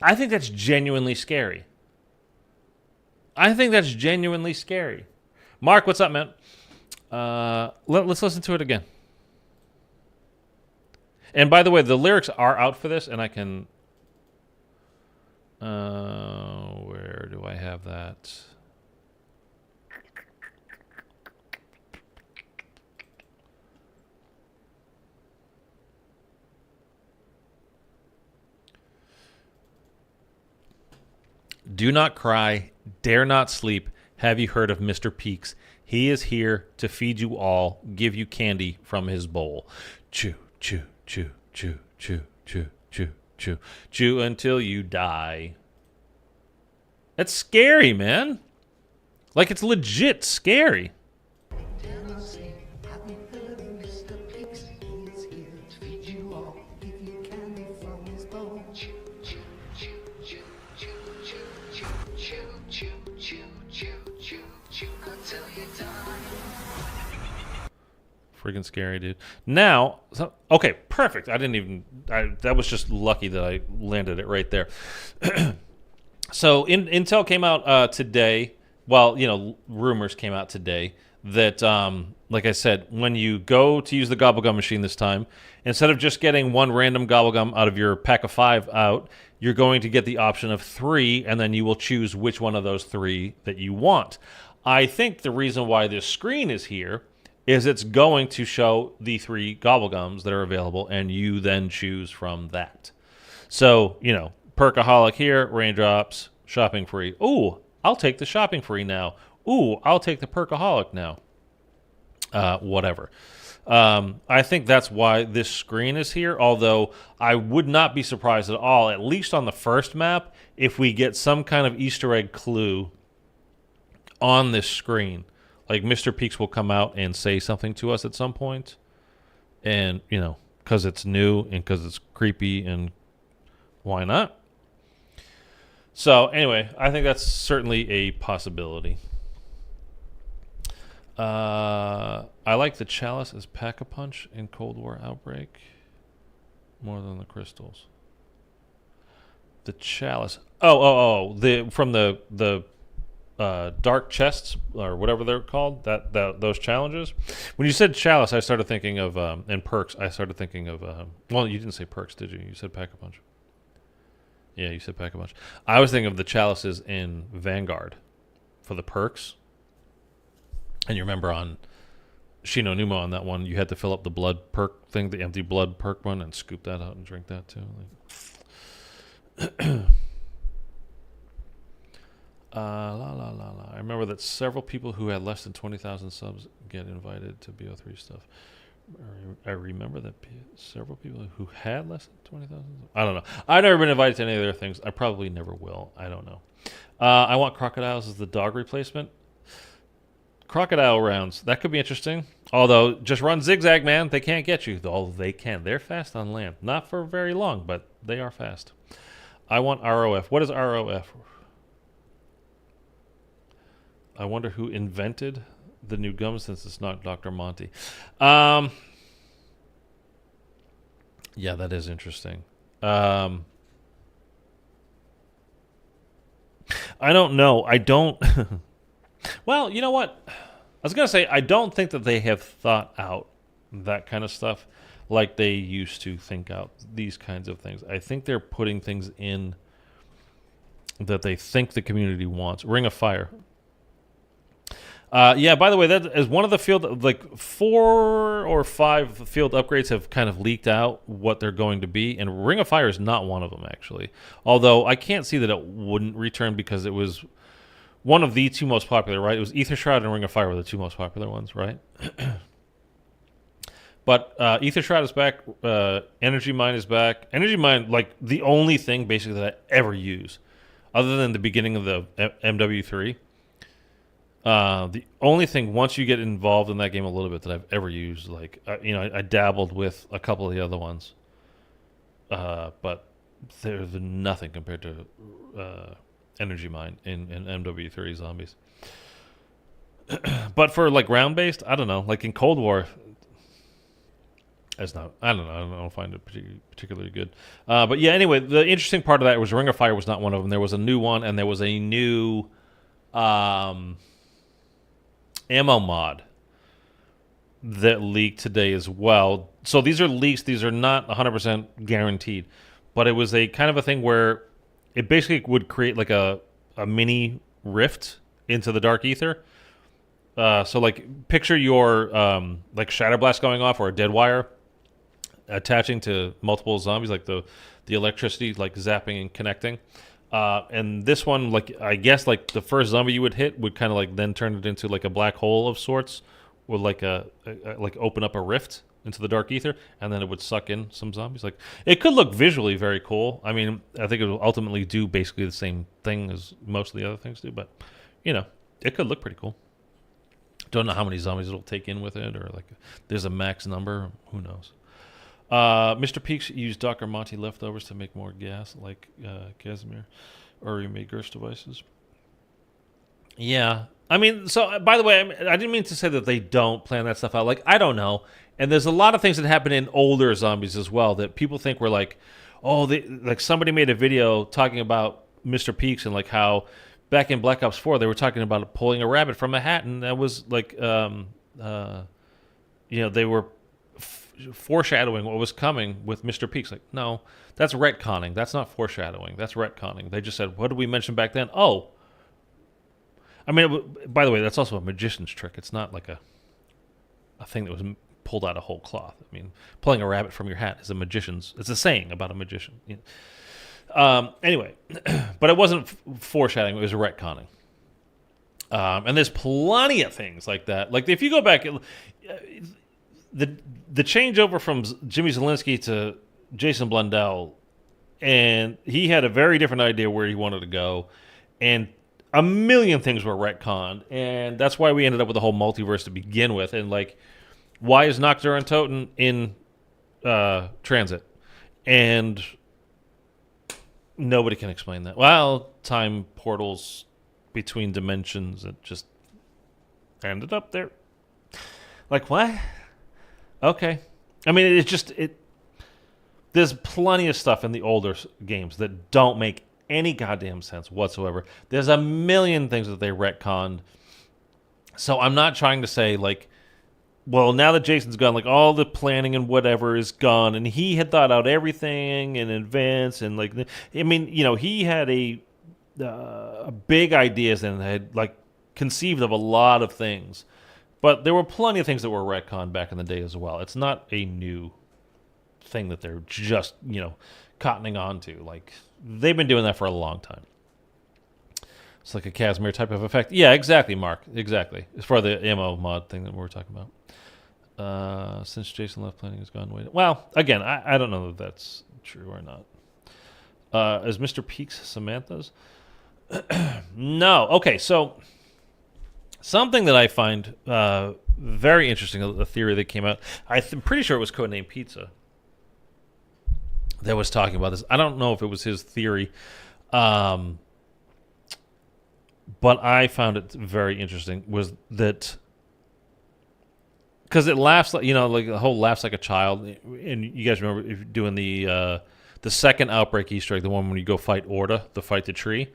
I think that's genuinely scary. Mark, what's up, man? Let's listen to it again. And by the way, the lyrics are out for this, and I can... where do I have that? Do not cry, dare not sleep. Have you heard of Mr. Peaks? He is here to feed you all, give you candy from his bowl. Chew, chew, chew, chew, chew, chew, chew, chew, chew until you die. That's scary, man. Like, it's legit scary. Freaking scary, dude. Now, okay, perfect. That was just lucky that I landed it right there. So, Intel came out today. Well, rumors came out today that, like I said, when you go to use the Gobblegum machine this time, instead of just getting one random Gobblegum out of your pack of 5 out, you're going to get the option of 3, and then you will choose which one of those 3 that you want. I think the reason why this screen is here is it's going to show the 3 Gobblegums that are available, and you then choose from that. So, Perkaholic here, Raindrops, Shopping Free. Ooh, I'll take the Shopping Free now. Ooh, I'll take the Perkaholic now. Whatever. I think that's why this screen is here, although I would not be surprised at all, at least on the first map, if we get some kind of Easter egg clue on this screen. Like, Mr. Peaks will come out and say something to us at some point. And, because it's new and because it's creepy, and why not? So, anyway, I think that's certainly a possibility. I like the Chalice as Pack-a-Punch in Cold War Outbreak more than the crystals. The Chalice. From the dark chests or whatever they're called, those challenges. When you said Chalice, I started thinking of and perks. I started thinking of well, you didn't say perks, did you? You said Pack-a-Punch. Yeah, you said Pack-a-Punch. I was thinking of the chalices in Vanguard for the perks. And you remember on Shino Numa on that one, you had to fill up the blood perk thing, the empty blood perk one, and scoop that out and drink that too. I remember that several people who had less than 20,000 subs get invited to BO3 stuff. I remember that several people who had less than 20,000. I don't know. I've never been invited to any of their things. I probably never will. I don't know. I want crocodiles as the dog replacement. Crocodile rounds. That could be interesting. Although, just run zigzag, man. They can't get you. Although they can. They're fast on land. Not for very long, but they are fast. I want ROF. What is ROF? I wonder who invented the new gum since it's not Dr. Monty. Yeah, that is interesting. I don't know. I don't... Well, you know what? I was going to say, I don't think that they have thought out that kind of stuff like they used to think out these kinds of things. I think they're putting things in that they think the community wants. Ring of Fire. Yeah, by the way, that is one of the field, like 4 or 5 field upgrades have kind of leaked out what they're going to be, and Ring of Fire is not one of them, actually. Although I can't see that it wouldn't return because it was one of the 2 most popular, right? It was Ether Shroud and Ring of Fire were the 2 most popular ones, right? But Ether Shroud is back. Energy Mine is back. Energy Mine, like the only thing basically that I ever use, other than the beginning of the MW3. The only thing once you get involved in that game a little bit that I've ever used, like I dabbled with a couple of the other ones, but they're nothing compared to Energy Mine in MW3 zombies. But for like round based, I don't know. Like in Cold War, it's not. I don't know. I don't find it particularly good. But yeah. Anyway, the interesting part of that was Ring of Fire was not one of them. There was a new one, and there was a new ammo mod that leaked today as well. So these are leaks. These are not 100% guaranteed, but it was a kind of a thing where it basically would create like a mini rift into the Dark Ether. So like picture your like Shatter Blast going off or a dead wire attaching to multiple zombies, like the electricity like zapping and connecting. And this one, like I guess like the first zombie you would hit would kind of like then turn it into like a black hole of sorts, or like like open up a rift into the Dark Ether, and then it would suck in some zombies. Like it could look visually very cool. I mean, I think it will ultimately do basically the same thing as most of the other things do, but it could look pretty cool. Don't know how many zombies it'll take in with it, or like there's a max number. Who knows? Mr. Peaks used Dr. Monty leftovers to make more gas, like Casimir, or he made Gerst devices. Yeah. I mean, so by the way, I didn't mean to say that they don't plan that stuff out. Like, I don't know. And there's a lot of things that happen in older zombies as well that people think were like, oh, like somebody made a video talking about Mr. Peaks and like how back in Black Ops 4 they were talking about pulling a rabbit from a hat, and that was like, they were foreshadowing what was coming with Mr. Peaks. Like, no, that's retconning. That's not foreshadowing. That's retconning. They just said, what did we mention back then? Oh. I mean, by the way, that's also a magician's trick. It's not like a thing that was pulled out of whole cloth. I mean, pulling a rabbit from your hat is it's a saying about a magician. Anyway, but it wasn't foreshadowing. It was retconning. And there's plenty of things like that. Like if you go back, the changeover from Jimmy Zielinski to Jason Blundell, and he had a very different idea where he wanted to go, and a million things were retconned, and that's why we ended up with the whole multiverse to begin with. And like, why is Nocturne Toten in transit? And nobody can explain that. Well, time portals between dimensions, it just ended up there. Like, what? Okay. I mean, there's plenty of stuff in the older games that don't make any goddamn sense whatsoever. There's a million things that they retconned. So I'm not trying to say, like, well, now that Jason's gone, like, all the planning and whatever is gone, and he had thought out everything in advance, and, like, I mean, he had a big ideas and had, like, conceived of a lot of things. But there were plenty of things that were retconned back in the day as well. It's not a new thing that they're just, cottoning on to. Like, they've been doing that for a long time. It's like a Casimir type of effect. Yeah, exactly, Mark. Exactly. It's for the ammo mod thing that we were talking about. Since Jason left, planning has gone away. Well, again, I don't know if that's true or not. Is Mr. Peaks Samantha's? No. Okay, so something that I find very interesting, a theory that came out. I'm pretty sure it was Codename Pizza that was talking about this. I don't know if it was his theory, but I found it very interesting. Was that because it laughs like like the whole laughs like a child, and you guys remember if doing the second Outbreak Easter egg, the one when you go fight Orda, fight the tree,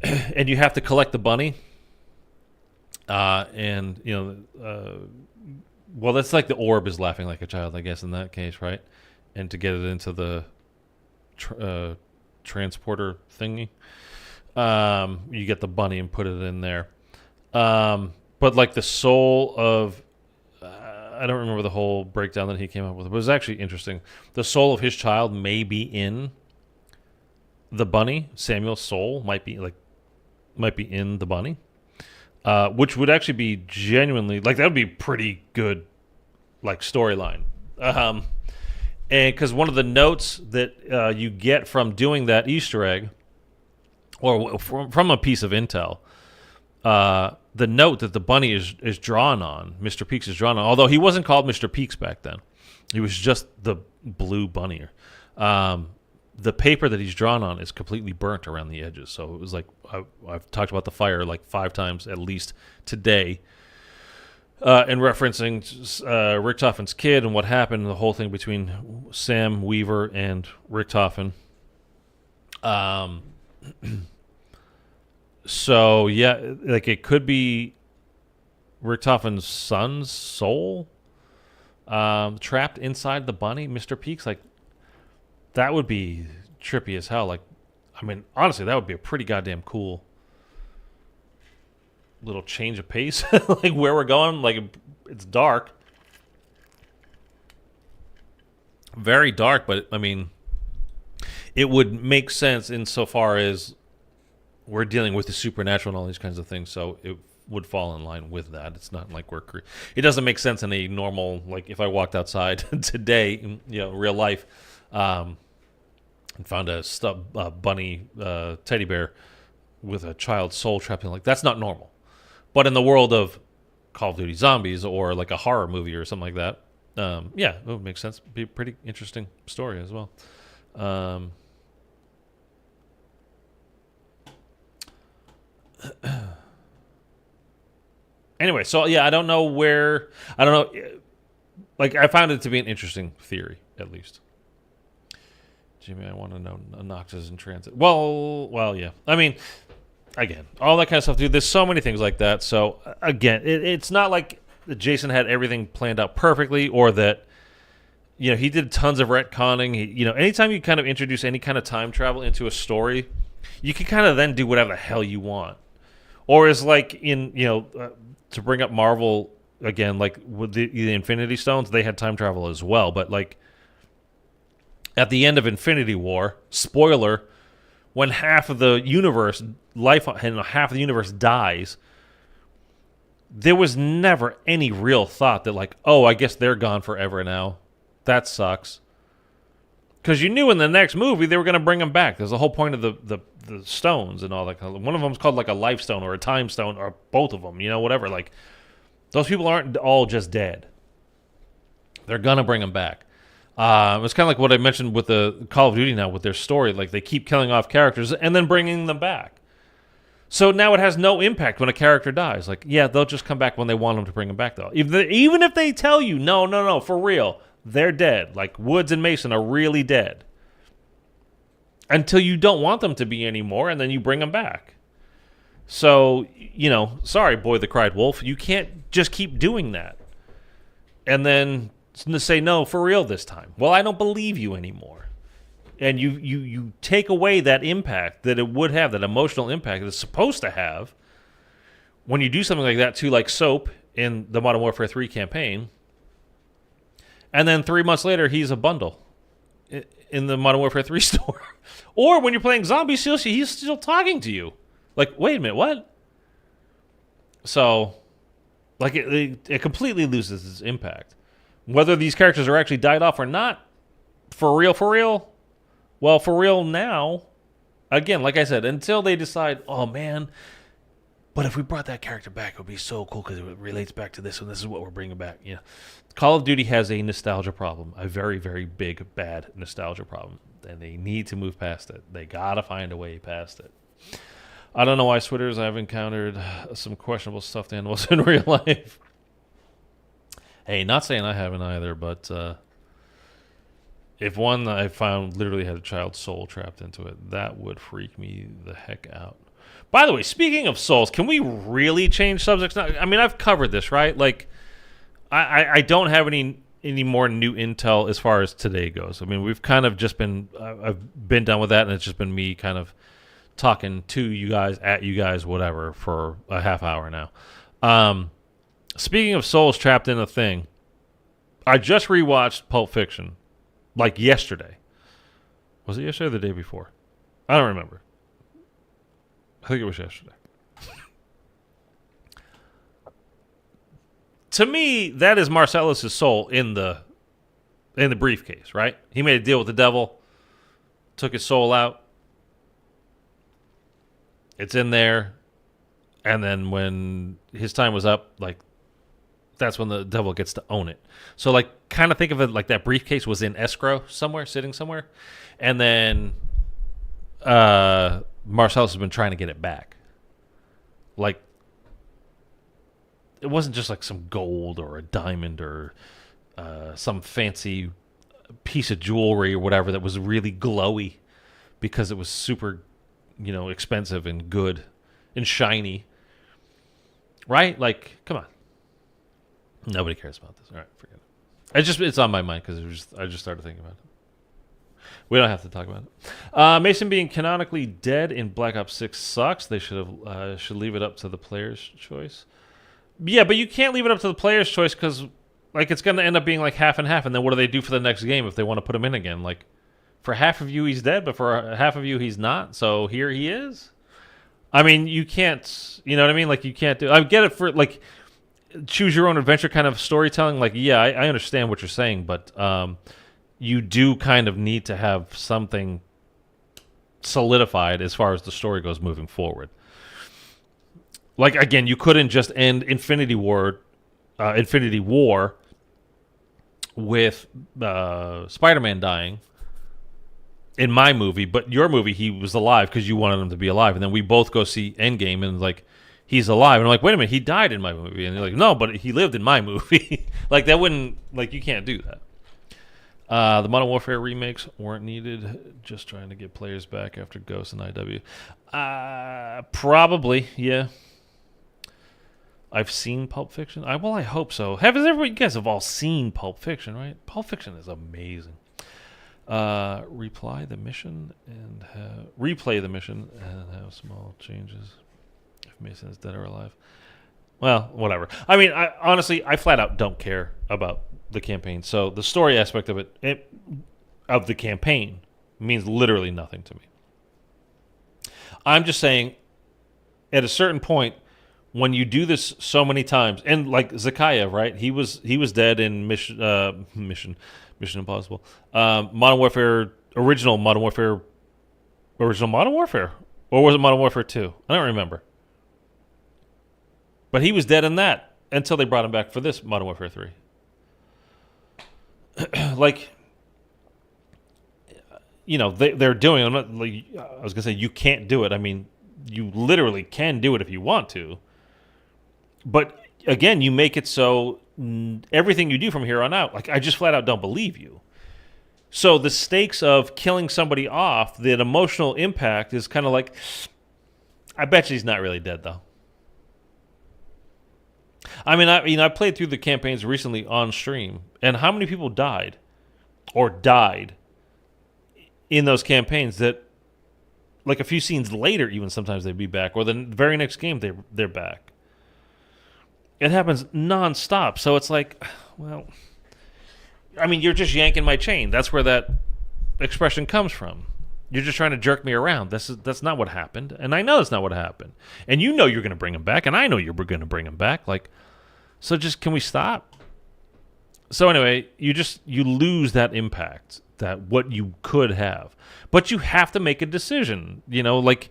and you have to collect the bunny. And well, that's like the orb is laughing like a child, I guess, in that case, right? And to get it into the transporter thingy, you get the bunny and put it in there. But like the soul of, I don't remember the whole breakdown that he came up with, but it was actually interesting. The soul of his child may be in the bunny. Samuel's soul might be in the bunny. Which would actually be genuinely that would be pretty good, storyline. And because one of the notes that you get from doing that Easter egg, or from a piece of intel, the note that the bunny is drawn on, Mr. Peaks is drawn on, although he wasn't called Mr. Peaks back then, he was just the blue bunny. The paper that he's drawn on is completely burnt around the edges. So it was I've talked about the fire 5 times at least today, in referencing Richtofen's kid and what happened, the whole thing between Sam Weaver and Richtofen. So yeah, it could be Richtofen's son's soul trapped inside the bunny, Mr. Peaks. That would be trippy as hell. Honestly, that would be a pretty goddamn cool little change of pace. Where we're going, it's dark. Very dark, but it would make sense insofar as we're dealing with the supernatural and all these kinds of things, so it would fall in line with that. It's not like it doesn't make sense in a normal, if I walked outside today, in real life, and found a bunny teddy bear with a child's soul trapped in, that's not normal. But in the world of Call of Duty Zombies or a horror movie or something like that, yeah, it would make sense. It'd be a pretty interesting story as well. Anyway, so yeah, I don't know. I found it to be an interesting theory, at least. Jimmy, I want to know Nox is in transit. Well, yeah. Again, all that kind of stuff, dude. There's so many things like that. So, again, it's not like Jason had everything planned out perfectly, or that, he did tons of retconning. Anytime you kind of introduce any kind of time travel into a story, you can kind of then do whatever the hell you want. Or is in, to bring up Marvel again, with the Infinity Stones, they had time travel as well. But, at the end of Infinity War, spoiler, when half of the universe, half of the universe dies, there was never any real thought that I guess they're gone forever now. That sucks. Because you knew in the next movie they were going to bring them back. There's the whole point of the stones and all that. One of them's called a life stone or a time stone, or both of them, whatever. Those people aren't all just dead. They're going to bring them back. It's kind of like what I mentioned with the Call of Duty now with their story. They keep killing off characters and then bringing them back. So now it has no impact when a character dies. Yeah, they'll just come back when they want them to bring them back, though. Even if they tell you, no, for real, they're dead. Woods and Mason are really dead. Until you don't want them to be anymore, and then you bring them back. So, sorry, boy that cried wolf. You can't just keep doing that. And then to say, no, for real this time. Well, I don't believe you anymore. And you take away that impact that it would have, that emotional impact that it's supposed to have when you do something like that to Soap in the Modern Warfare 3 campaign. And then 3 months later, he's a bundle in the Modern Warfare 3 store. Or when you're playing Zombies, he's still talking to you. Wait a minute, what? So, Like it completely loses its impact. Whether these characters are actually died off or not, for real, well, for real now, again, like I said, until they decide, oh man, but if we brought that character back, it would be so cool because it relates back to this, and this is what we're bringing back. Yeah, Call of Duty has a nostalgia problem, a very, very big, bad nostalgia problem, and they need to move past it. They gotta find a way past it. I don't know why Switters. I've encountered some questionable stuffed animals in real life. Hey, not saying I haven't either, but if one I found literally had a child's soul trapped into it, that would freak me the heck out. By the way, speaking of souls, can we really change subjects now? I mean, I've covered this, right? Like, I don't have any more new intel as far as today goes. I mean, we've kind of just been, I've been done with that, and it's just been me kind of talking to you guys, at you guys, whatever, for a half hour now. Speaking of souls trapped in a thing, I just rewatched Pulp Fiction, like yesterday. Was it yesterday or the day before? I don't remember. I think it was yesterday. To me, that is Marcellus' soul in the briefcase, right? He made a deal with the devil, took his soul out. It's in there, and then when his time was up, like, that's when the devil gets to own it. So, like, kind of think of it like that briefcase was in escrow somewhere, sitting somewhere, and then Marcellus has been trying to get it back. Like, it wasn't just like some gold or a diamond or some fancy piece of jewelry or whatever that was really glowy because it was super, expensive and good and shiny. Right? Like, come on. Nobody cares about this. All right, forget it. It's on my mind because I just started thinking about it. We don't have to talk about it. Mason being canonically dead in Black Ops 6 sucks. They should leave it up to the player's choice. Yeah, but you can't leave it up to the player's choice because, like, it's going to end up being like half and half. And then what do they do for the next game if they want to put him in again? Like, for half of you, he's dead, but for half of you, he's not. So here he is. I mean, you can't, you know what I mean? Like, you can't do, I get it for, like, choose your own adventure kind of storytelling. Like, yeah, I understand what you're saying, but you do kind of need to have something solidified as far as the story goes moving forward. Like, again, you couldn't just end Infinity War with Spider-Man dying in my movie, but your movie, he was alive because you wanted him to be alive. And then we both go see Endgame and, like, he's alive. And I'm like, wait a minute, he died in my movie. And you're like, no, but he lived in my movie. Like, that wouldn't, like, you can't do that. The Modern Warfare remakes weren't needed. Just trying to get players back after Ghost and IW. Probably, yeah. I've seen Pulp Fiction. I hope so. You guys have all seen Pulp Fiction, right? Pulp Fiction is amazing. Replay the mission and have small changes if Mason is dead or alive. Well, whatever. I mean, honestly, I flat out don't care about the campaign. So the story aspect of of the campaign means literally nothing to me. I'm just saying, at a certain point, when you do this so many times, and like Zakayev, right? He was dead in Mission Impossible, original Modern Warfare, or was it Modern Warfare 2? I don't remember. But he was dead in that until they brought him back for this Modern Warfare 3. Like, they're doing. I was gonna say you can't do it. I mean, you literally can do it if you want to. But again, you make it so everything you do from here on out, like, I just flat out don't believe you. So the stakes of killing somebody off, the emotional impact is kind of like, I bet you he's not really dead though. I mean, I played through the campaigns recently on stream, and how many people died in those campaigns that, like, a few scenes later, even sometimes they'd be back, or the very next game they're back. It happens nonstop, so it's like, well, I mean, you're just yanking my chain. That's where that expression comes from. You're just trying to jerk me around. That's not what happened, and I know that's not what happened. And you know you're going to bring him back, and I know you're going to bring him back. Like, So just, can we stop? So anyway, you lose that impact, that what you could have. But you have to make a decision, like,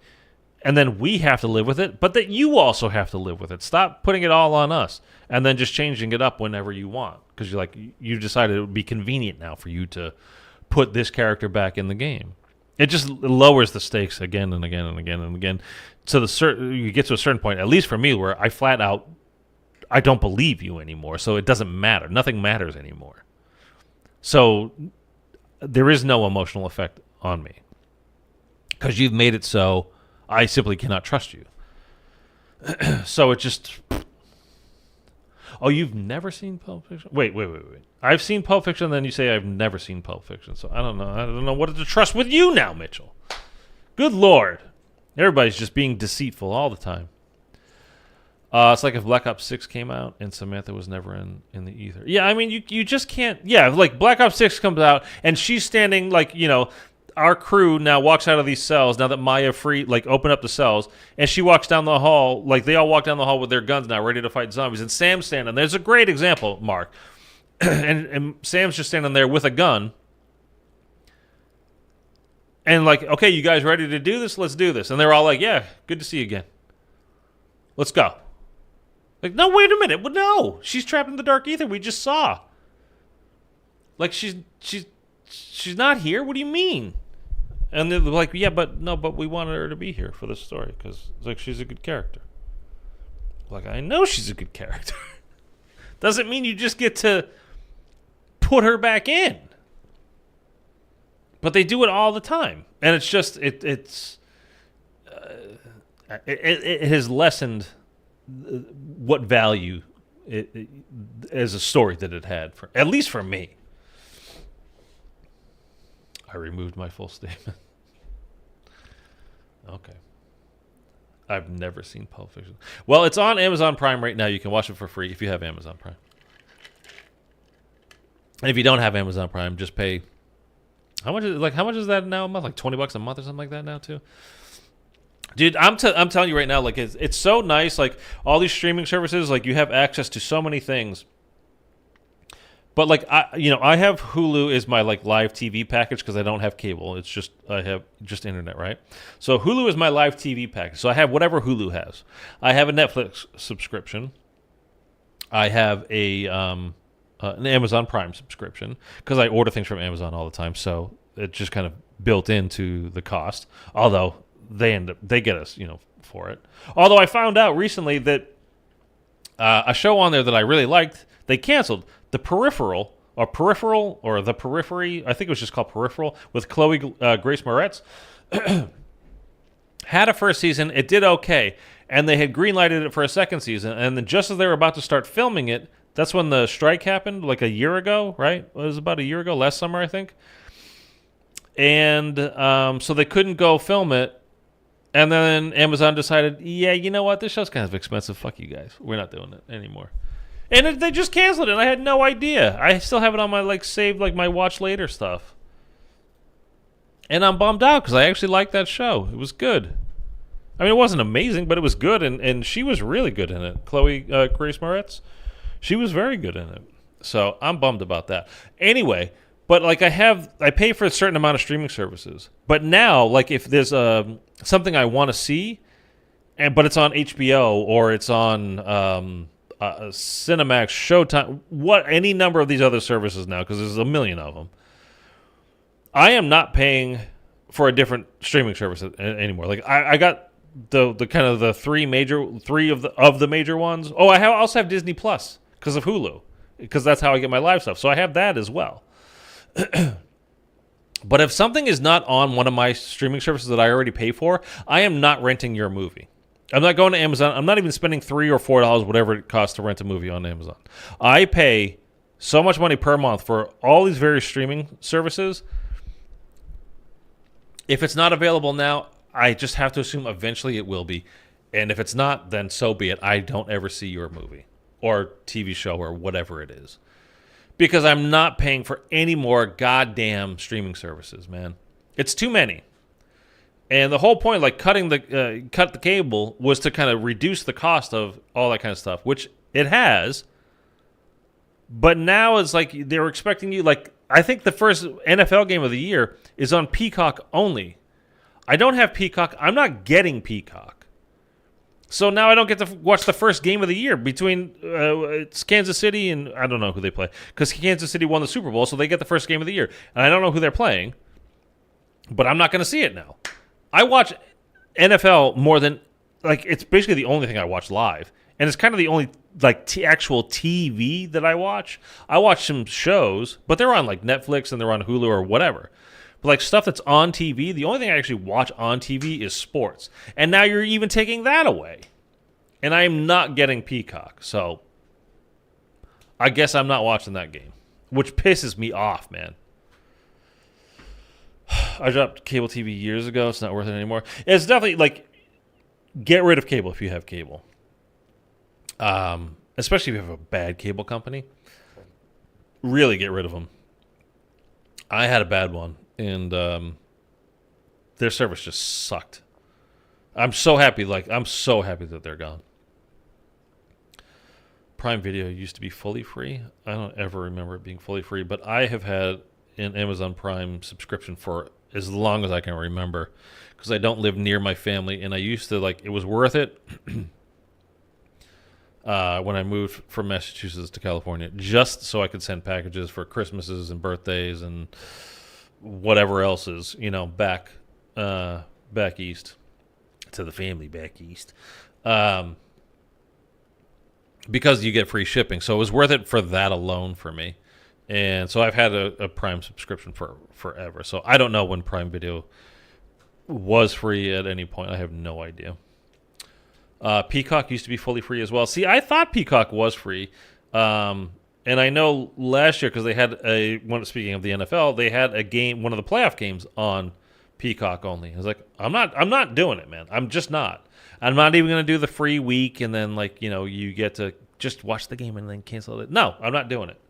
and then we have to live with it, but that you also have to live with it. Stop putting it all on us and then just changing it up whenever you want. Because you decided it would be convenient now for you to put this character back in the game. It just lowers the stakes again and again and again and again. So you get to a certain point, at least for me, where I flat out, I don't believe you anymore. So it doesn't matter. Nothing matters anymore. So there is no emotional effect on me. Because you've made it so I simply cannot trust you. So it just... Oh, you've never seen Pulp Fiction? Wait. I've seen Pulp Fiction, and then you say I've never seen Pulp Fiction. So I don't know. I don't know what to trust with you now, Mitchell. Good Lord. Everybody's just being deceitful all the time. It's like if Black Ops 6 came out and Samantha was never in the ether. Yeah, I mean, you just can't... Yeah, like Black Ops 6 comes out, and she's standing, like, our crew now walks out of these cells now that Maya open up the cells, and she walks down the hall, like they all walk down the hall with their guns now ready to fight zombies, and Sam's standing. There's a great example, Mark. and Sam's just standing there with a gun, and like, okay, you guys ready to do this? Let's do this. And they're all like, yeah, good to see you again. Let's go. Like, no, wait a minute. Well, no, she's trapped in the dark ether. We just saw. Like, she's not here. What do you mean? And they're like, yeah, but we wanted her to be here for this story because it's like she's a good character. Like, I know she's a good character. Doesn't mean you just get to put her back in. But they do it all the time, and it's just it has lessened what value it as a story that it had, for at least for me. I removed my full statement. Okay. I've never seen Pulp Fiction. Well, it's on Amazon Prime right now. You can watch it for free if you have Amazon Prime. And if you don't have Amazon Prime, just pay... How much is that now a month? Like $20 a month or something like that now too? Dude, I'm telling you right now, like it's so nice. Like all these streaming services, like you have access to so many things. But like I have Hulu is my like live TV package because I don't have cable. It's just I have just internet, right? So Hulu is my live TV package. So I have whatever Hulu has. I have a Netflix subscription. I have an Amazon Prime subscription because I order things from Amazon all the time. So it just kind of built into the cost. Although they get us, for it. Although I found out recently that a show on there that I really liked, they canceled. The Peripheral, or The Periphery, I think it was just called Peripheral, with Chloe Grace Moretz, had a first season. It did okay, and they had greenlighted it for a second season, and then just as they were about to start filming it, that's when the strike happened, like a year ago, right? It was about a year ago, last summer, I think. And so they couldn't go film it, and then Amazon decided, yeah, you know what? This show's kind of expensive. Fuck you guys. We're not doing it anymore. And they just canceled it, and I had no idea. I still have it on my, saved, my watch later stuff. And I'm bummed out, because I actually liked that show. It was good. I mean, it wasn't amazing, but it was good, and she was really good in it. Chloe Grace Moretz, she was very good in it. So I'm bummed about that. Anyway, but, I pay for a certain amount of streaming services. But now, if there's something I want to see, but it's on HBO, or it's on... Cinemax, Showtime, any number of these other services now, because there's a million of them. I am not paying for a different streaming service anymore. I got the kind of the three of the major ones. Oh, I also have Disney Plus because of Hulu, because that's how I get my live stuff. So I have that as well. But if something is not on one of my streaming services that I already pay for, I am not renting your movie. I'm not going to Amazon. I'm not even spending $3 or $4, whatever it costs to rent a movie on Amazon. I pay so much money per month for all these various streaming services. If it's not available now, I just have to assume eventually it will be. And if it's not, then so be it. I don't ever see your movie or TV show or whatever it is. Because I'm not paying for any more goddamn streaming services, man. It's too many. And the whole point, cutting cut the cable, was to kind of reduce the cost of all that kind of stuff, which it has. But now it's like they were expecting you. Like I think the first NFL game of the year is on Peacock only. I don't have Peacock. I'm not getting Peacock. So now I don't get to watch the first game of the year between it's Kansas City and I don't know who they play because Kansas City won the Super Bowl, so they get the first game of the year. And I don't know who they're playing, but I'm not going to see it now. I watch NFL more than, like, it's basically the only thing I watch live. And it's kind of the only, like, actual TV that I watch. I watch some shows, but they're on, like, Netflix and they're on Hulu or whatever. But, like, stuff that's on TV, the only thing I actually watch on TV is sports. And now you're even taking that away. And I am not getting Peacock. So, I guess I'm not watching that game. Which pisses me off, man. I dropped cable TV years ago. It's not worth it anymore. It's definitely, like, get rid of cable if you have cable. Especially if you have a bad cable company. Really get rid of them. I had a bad one, and their service just sucked. I'm so happy that they're gone. Prime Video used to be fully free. I don't ever remember it being fully free, but I have had an Amazon Prime subscription for as long as I can remember because I don't live near my family, and I used to, like, it was worth it when I moved from Massachusetts to California, just so I could send packages for Christmases and birthdays and whatever else is, back east to the family back east. Because you get free shipping. So it was worth it for that alone for me. And so I've had a Prime subscription for forever. So I don't know when Prime Video was free at any point. I have no idea. Peacock used to be fully free as well. See, I thought Peacock was free. And I know last year, because they had speaking of the NFL, they had a game, one of the playoff games on Peacock only. I was like, I'm not doing it, man. I'm just not. I'm not even going to do the free week and then, like, you get to just watch the game and then cancel it. No, I'm not doing it.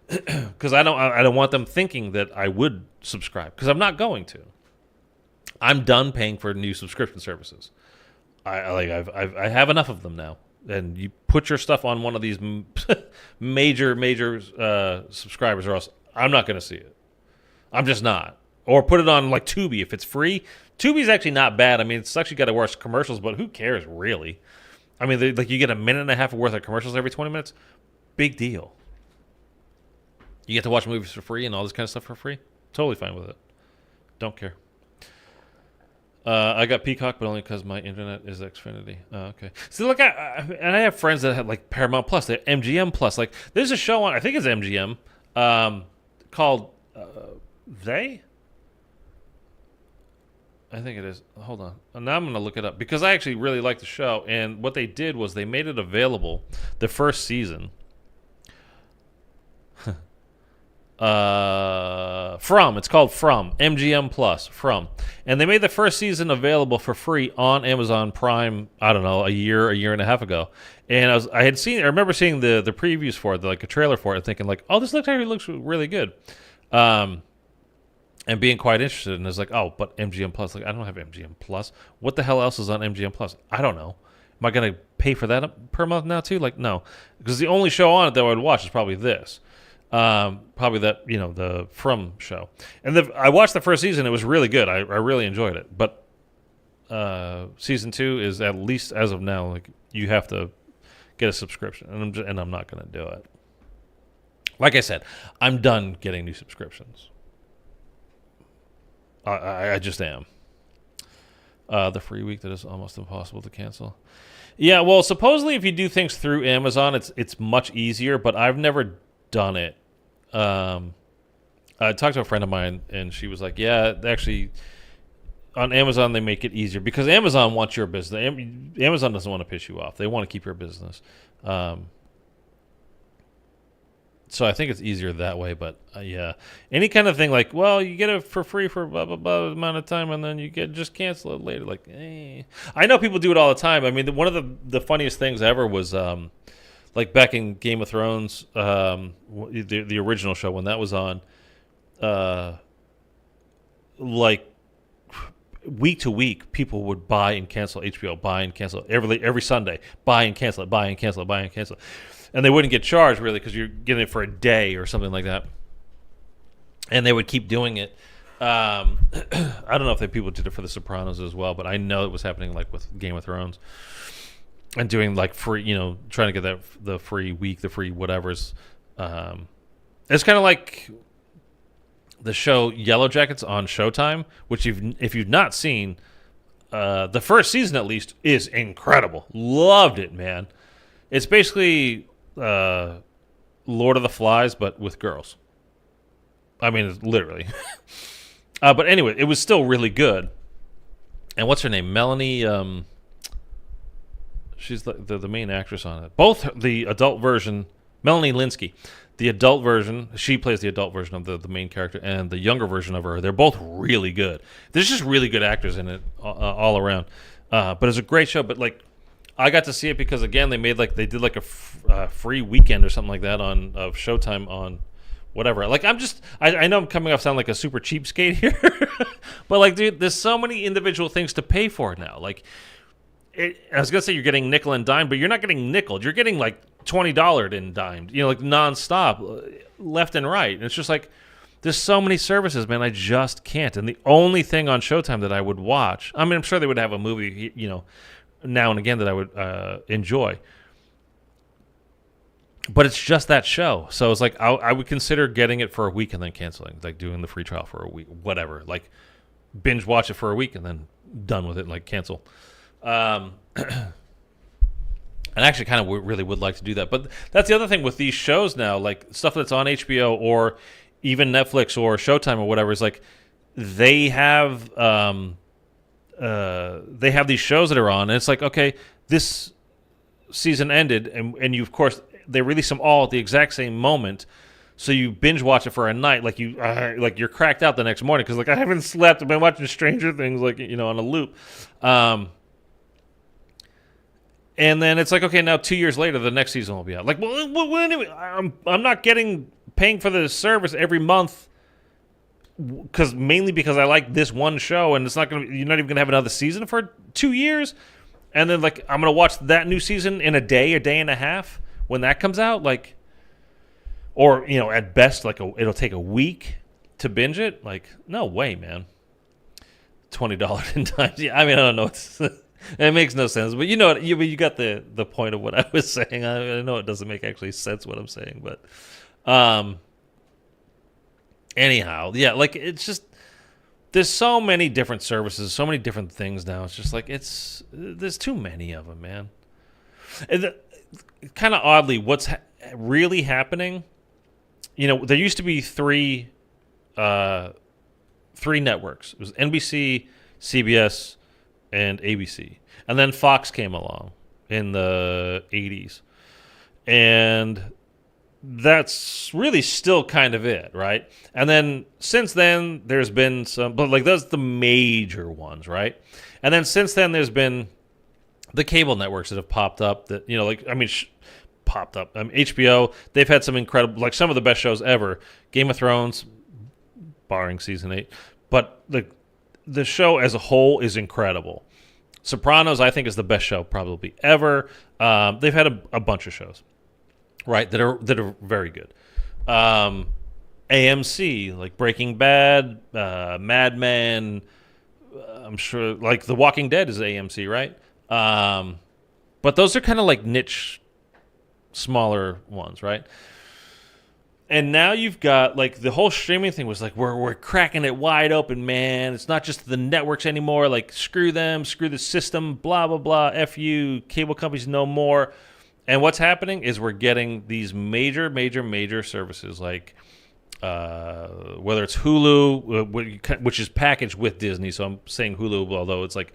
Because I don't want them thinking that I would subscribe, because I'm not going to. I'm done paying for new subscription services. I have enough of them now. And you put your stuff on one of these major subscribers, or else I'm not going to see it. I'm just not. Or put it on, like, Tubi if it's free. Tubi's actually not bad. I mean, it's actually got to watch commercials, but who cares really? I mean, you get a minute and a half worth of commercials every 20 minutes. Big deal. You get to watch movies for free and all this kind of stuff for free. Totally fine with it. Don't care. I got Peacock, but only because my internet is Xfinity. Okay. See, look, I have friends that have, like, Paramount Plus. They have MGM Plus. Like, there's a show on, I think it's MGM, called They? I think it is. Hold on. Now I'm going to look it up, because I actually really like the show. And what they did was they made it available, the first season, it's called From, MGM Plus, From. And they made the first season available for free on Amazon Prime, I don't know, a year and a half ago. And I remember seeing the previews for it, like a trailer for it, and thinking, like, oh, this looks really good. And being quite interested, and it's like, oh, but MGM Plus, like, I don't have MGM Plus. What the hell else is on MGM Plus? I don't know. Am I going to pay for that per month now too? Like, no, because the only show on it that I would watch is probably this. Probably that, the From show. And I watched the first season. It was really good. I really enjoyed it. But season 2 is, at least as of now, like, you have to get a subscription, and I'm not going to do it. Like I said, I'm done getting new subscriptions. I just am. The free week that is almost impossible to cancel. Yeah, well, supposedly if you do things through Amazon, it's much easier, but I've never done it. I talked to a friend of mine, and she was like, yeah, actually, on Amazon they make it easier, because Amazon wants your business. Amazon doesn't want to piss you off. They want to keep your business. So I think it's easier that way, but yeah. Any kind of thing like, well, you get it for free for blah, blah, blah amount of time, and then you just cancel it later. Like, I know people do it all the time. I mean, one of the funniest things ever was, like, back in Game of Thrones, the original show, when that was on, like, week to week, people would buy and cancel HBO, buy and cancel every Sunday, buy and cancel it, buy and cancel it, buy and cancel it. And they wouldn't get charged, really, because you're getting it for a day or something like that. And they would keep doing it. I don't know if people did it for The Sopranos as well, but I know it was happening like with Game of Thrones. And doing like free, trying to get the free week, the free whatever's. It's kind of like the show Yellow Jackets on Showtime, which if you've not seen, the first season at least is incredible. Loved it, man. It's basically Lord of the Flies, but with girls. I mean, literally. But anyway, it was still really good. And what's her name? Melanie. She's the main actress on it. Both the adult version, Melanie Linsky, the adult version, she plays the adult version of the main character, and the younger version of her. They're both really good. There's just really good actors in it all around. But it's a great show. But like, I got to see it because again, they did like a free weekend or something like that of Showtime on whatever. Like, I know I'm coming off sound like a super cheapskate here, but like, dude, there's so many individual things to pay for now. Like, I was gonna say you're getting nickel and dime, but you're not getting nickeled. You're getting like $20 and dimed, like nonstop, left and right. And it's just like, there's so many services, man. I just can't. And the only thing on Showtime that I would watch, I mean, I'm sure they would have a movie, now and again that I would enjoy. But it's just that show. So it's like I would consider getting it for a week and then canceling, like doing the free trial for a week, whatever. Like binge watch it for a week and then done with it, like cancel. And I actually kind of really would like to do that. But that's the other thing with these shows now, like stuff that's on HBO or even Netflix or Showtime or whatever, is like they have these shows that are on, and it's like, okay, this season ended, and you, of course, they release them all at the exact same moment, so you binge watch it for a night, like you're cracked out the next morning because like I haven't slept, I've been watching Stranger Things like on a loop, and then it's like, okay, now 2 years later the next season will be out. Like, well anyway, I'm not paying for the service every month mainly because I like this one show, and you're not even gonna have another season for 2 years, and then like I'm gonna watch that new season in a day and a half when that comes out, like, or at best like it'll take a week to binge it. Like, no way, man. $20 in times. Yeah, I mean, I don't know. It makes no sense, but you got the point of what I was saying. I know it doesn't make actually sense what I'm saying, but anyhow, yeah, like it's just there's so many different services, so many different things now. It's just like there's too many of them, man. And kind of oddly, what's really happening? There used to be three networks. It was NBC, CBS, and ABC. And then Fox came along in the 80s. And that's really still kind of it, right? And then since then, there's been some, but like those the major ones, right? And then since then, there's been the cable networks that have popped up that, popped up. HBO, they've had some incredible, like some of the best shows ever. Game of Thrones, barring season 8. But the show as a whole is incredible. Sopranos, I think, is the best show probably ever. They've had a bunch of shows, right, that are very good. AMC, like Breaking Bad, Mad Men. I'm sure, like The Walking Dead is AMC, right? But those are kind of like niche, smaller ones, right? And now you've got like the whole streaming thing was like we're cracking it wide open, man. It's not just the networks anymore. Like screw them, screw the system, blah blah blah. F you, cable companies no more. And what's happening is we're getting these major services like whether it's Hulu, which is packaged with Disney. So I'm saying Hulu, although it's like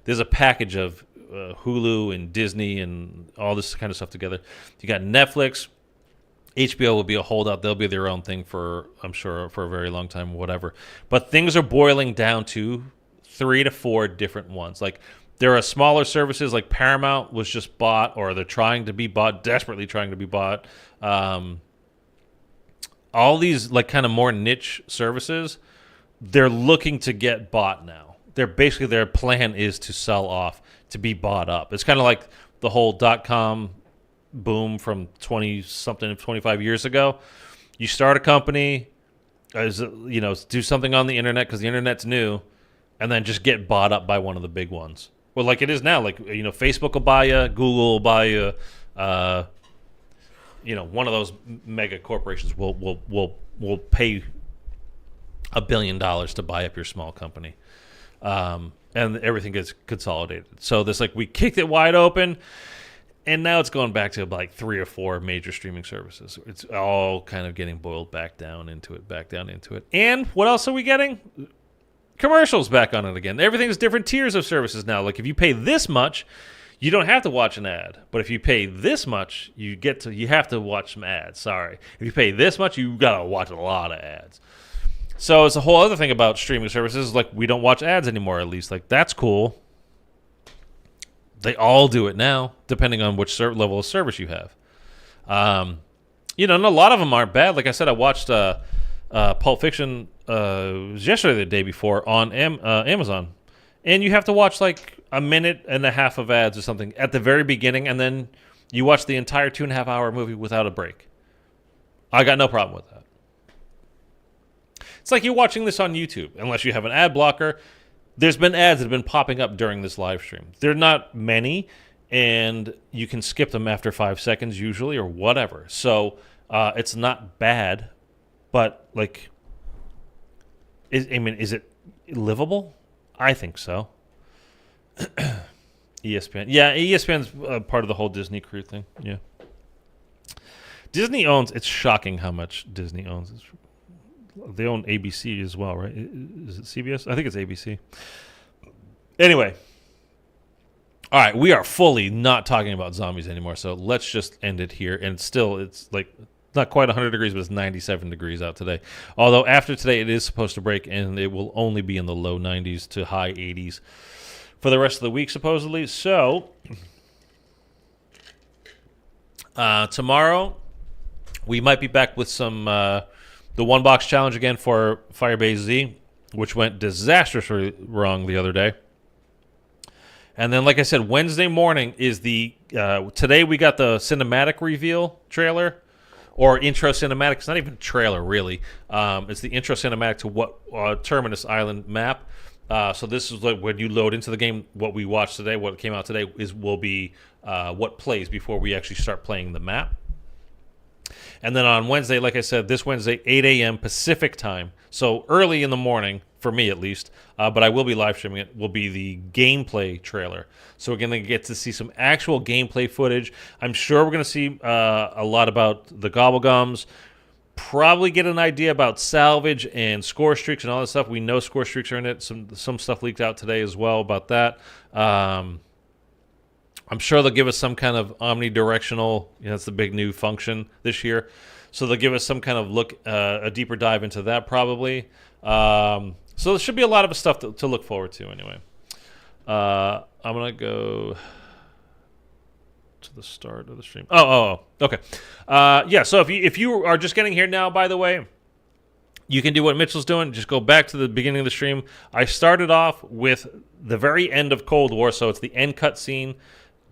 there's a package of Hulu and Disney and all this kind of stuff together. You got Netflix. HBO will be a holdout. They'll be their own thing for, I'm sure, for a very long time, whatever. But things are boiling down to 3 to 4 different ones. Like, there are smaller services, like Paramount was just bought, or they're trying to be bought, desperately trying to be bought. All these, like, kind of more niche services, they're looking to get bought now. Their plan is to sell off, to be bought up. It's kind of like the whole .com boom from 25 years ago. You start a company, do something on the internet because the internet's new, and then just get bought up by one of the big ones. Well, like it is now, Facebook will buy you, Google will buy you, one of those mega corporations will pay $1 billion to buy up your small company, and everything gets consolidated. So we kicked it wide open, and now it's going back to like 3 or 4 major streaming services. It's all kind of getting boiled back down into it. And what else are we getting? Commercials back on it again. Everything's different tiers of services now. Like if you pay this much, you don't have to watch an ad. But if you pay this much, you have to watch some ads. Sorry. If you pay this much, you got to watch a lot of ads. So it's a whole other thing about streaming services. Like we don't watch ads anymore, at least. Like that's cool. They all do it now, depending on which level of service you have. And a lot of them aren't bad. Like I said, I watched Pulp Fiction yesterday or the day before on Amazon. And you have to watch like a minute and a half of ads or something at the very beginning, and then you watch the entire 2.5-hour movie without a break. I got no problem with that. It's like you're watching this on YouTube, unless you have an ad blocker. There's been ads that have been popping up during this live stream. They're not many, and you can skip them after 5 seconds usually or whatever. So it's not bad, but is it livable? I think so. ESPN. Yeah, ESPN's part of the whole Disney crew thing. Yeah. Disney owns, it's shocking how much Disney owns. They own ABC as well, right? Is it CBS? I think it's ABC. Anyway. All right, we are fully not talking about zombies anymore, so let's just end it here. And still, it's not quite 100 degrees, but it's 97 degrees out today. Although after today, it is supposed to break, and it will only be in the low 90s to high 80s for the rest of the week, supposedly. So, tomorrow, we might be back with some... the one-box challenge again for Firebase Z, which went disastrously wrong the other day. And then, like I said, Wednesday morning is today we got the cinematic reveal trailer, or intro cinematic. It's not even a trailer, really. It's the intro cinematic to what Terminus Island map. So this is like when you load into the game, what we watched today, what came out today, will be what plays before we actually start playing the map. And then on Wednesday, like I said, this Wednesday, 8 a.m. Pacific time. So early in the morning, for me at least, but I will be live streaming it, will be the gameplay trailer. So we're going to get to see some actual gameplay footage. I'm sure we're going to see a lot about the Gobblegums. Probably get an idea about salvage and score streaks and all that stuff. We know score streaks are in it. Some stuff leaked out today as well about that. I'm sure they'll give us some kind of omnidirectional, that's the big new function this year. So they'll give us some kind of look, a deeper dive into that probably. So there should be a lot of stuff to look forward to anyway. I'm going to go to the start of the stream. Okay. Yeah, so if you are just getting here now, by the way, you can do what Mitchell's doing. Just go back to the beginning of the stream. I started off with the very end of Cold War, so it's the end cutscene,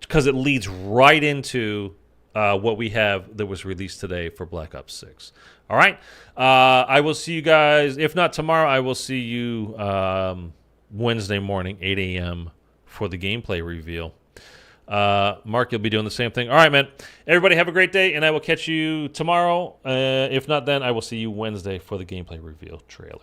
because it leads right into what we have that was released today for Black Ops 6. All right? I will see you guys. If not tomorrow, I will see you Wednesday morning, 8 a.m. for the gameplay reveal. Mark, you'll be doing the same thing. All right, man. Everybody have a great day, and I will catch you tomorrow. If not then, I will see you Wednesday for the gameplay reveal trailer.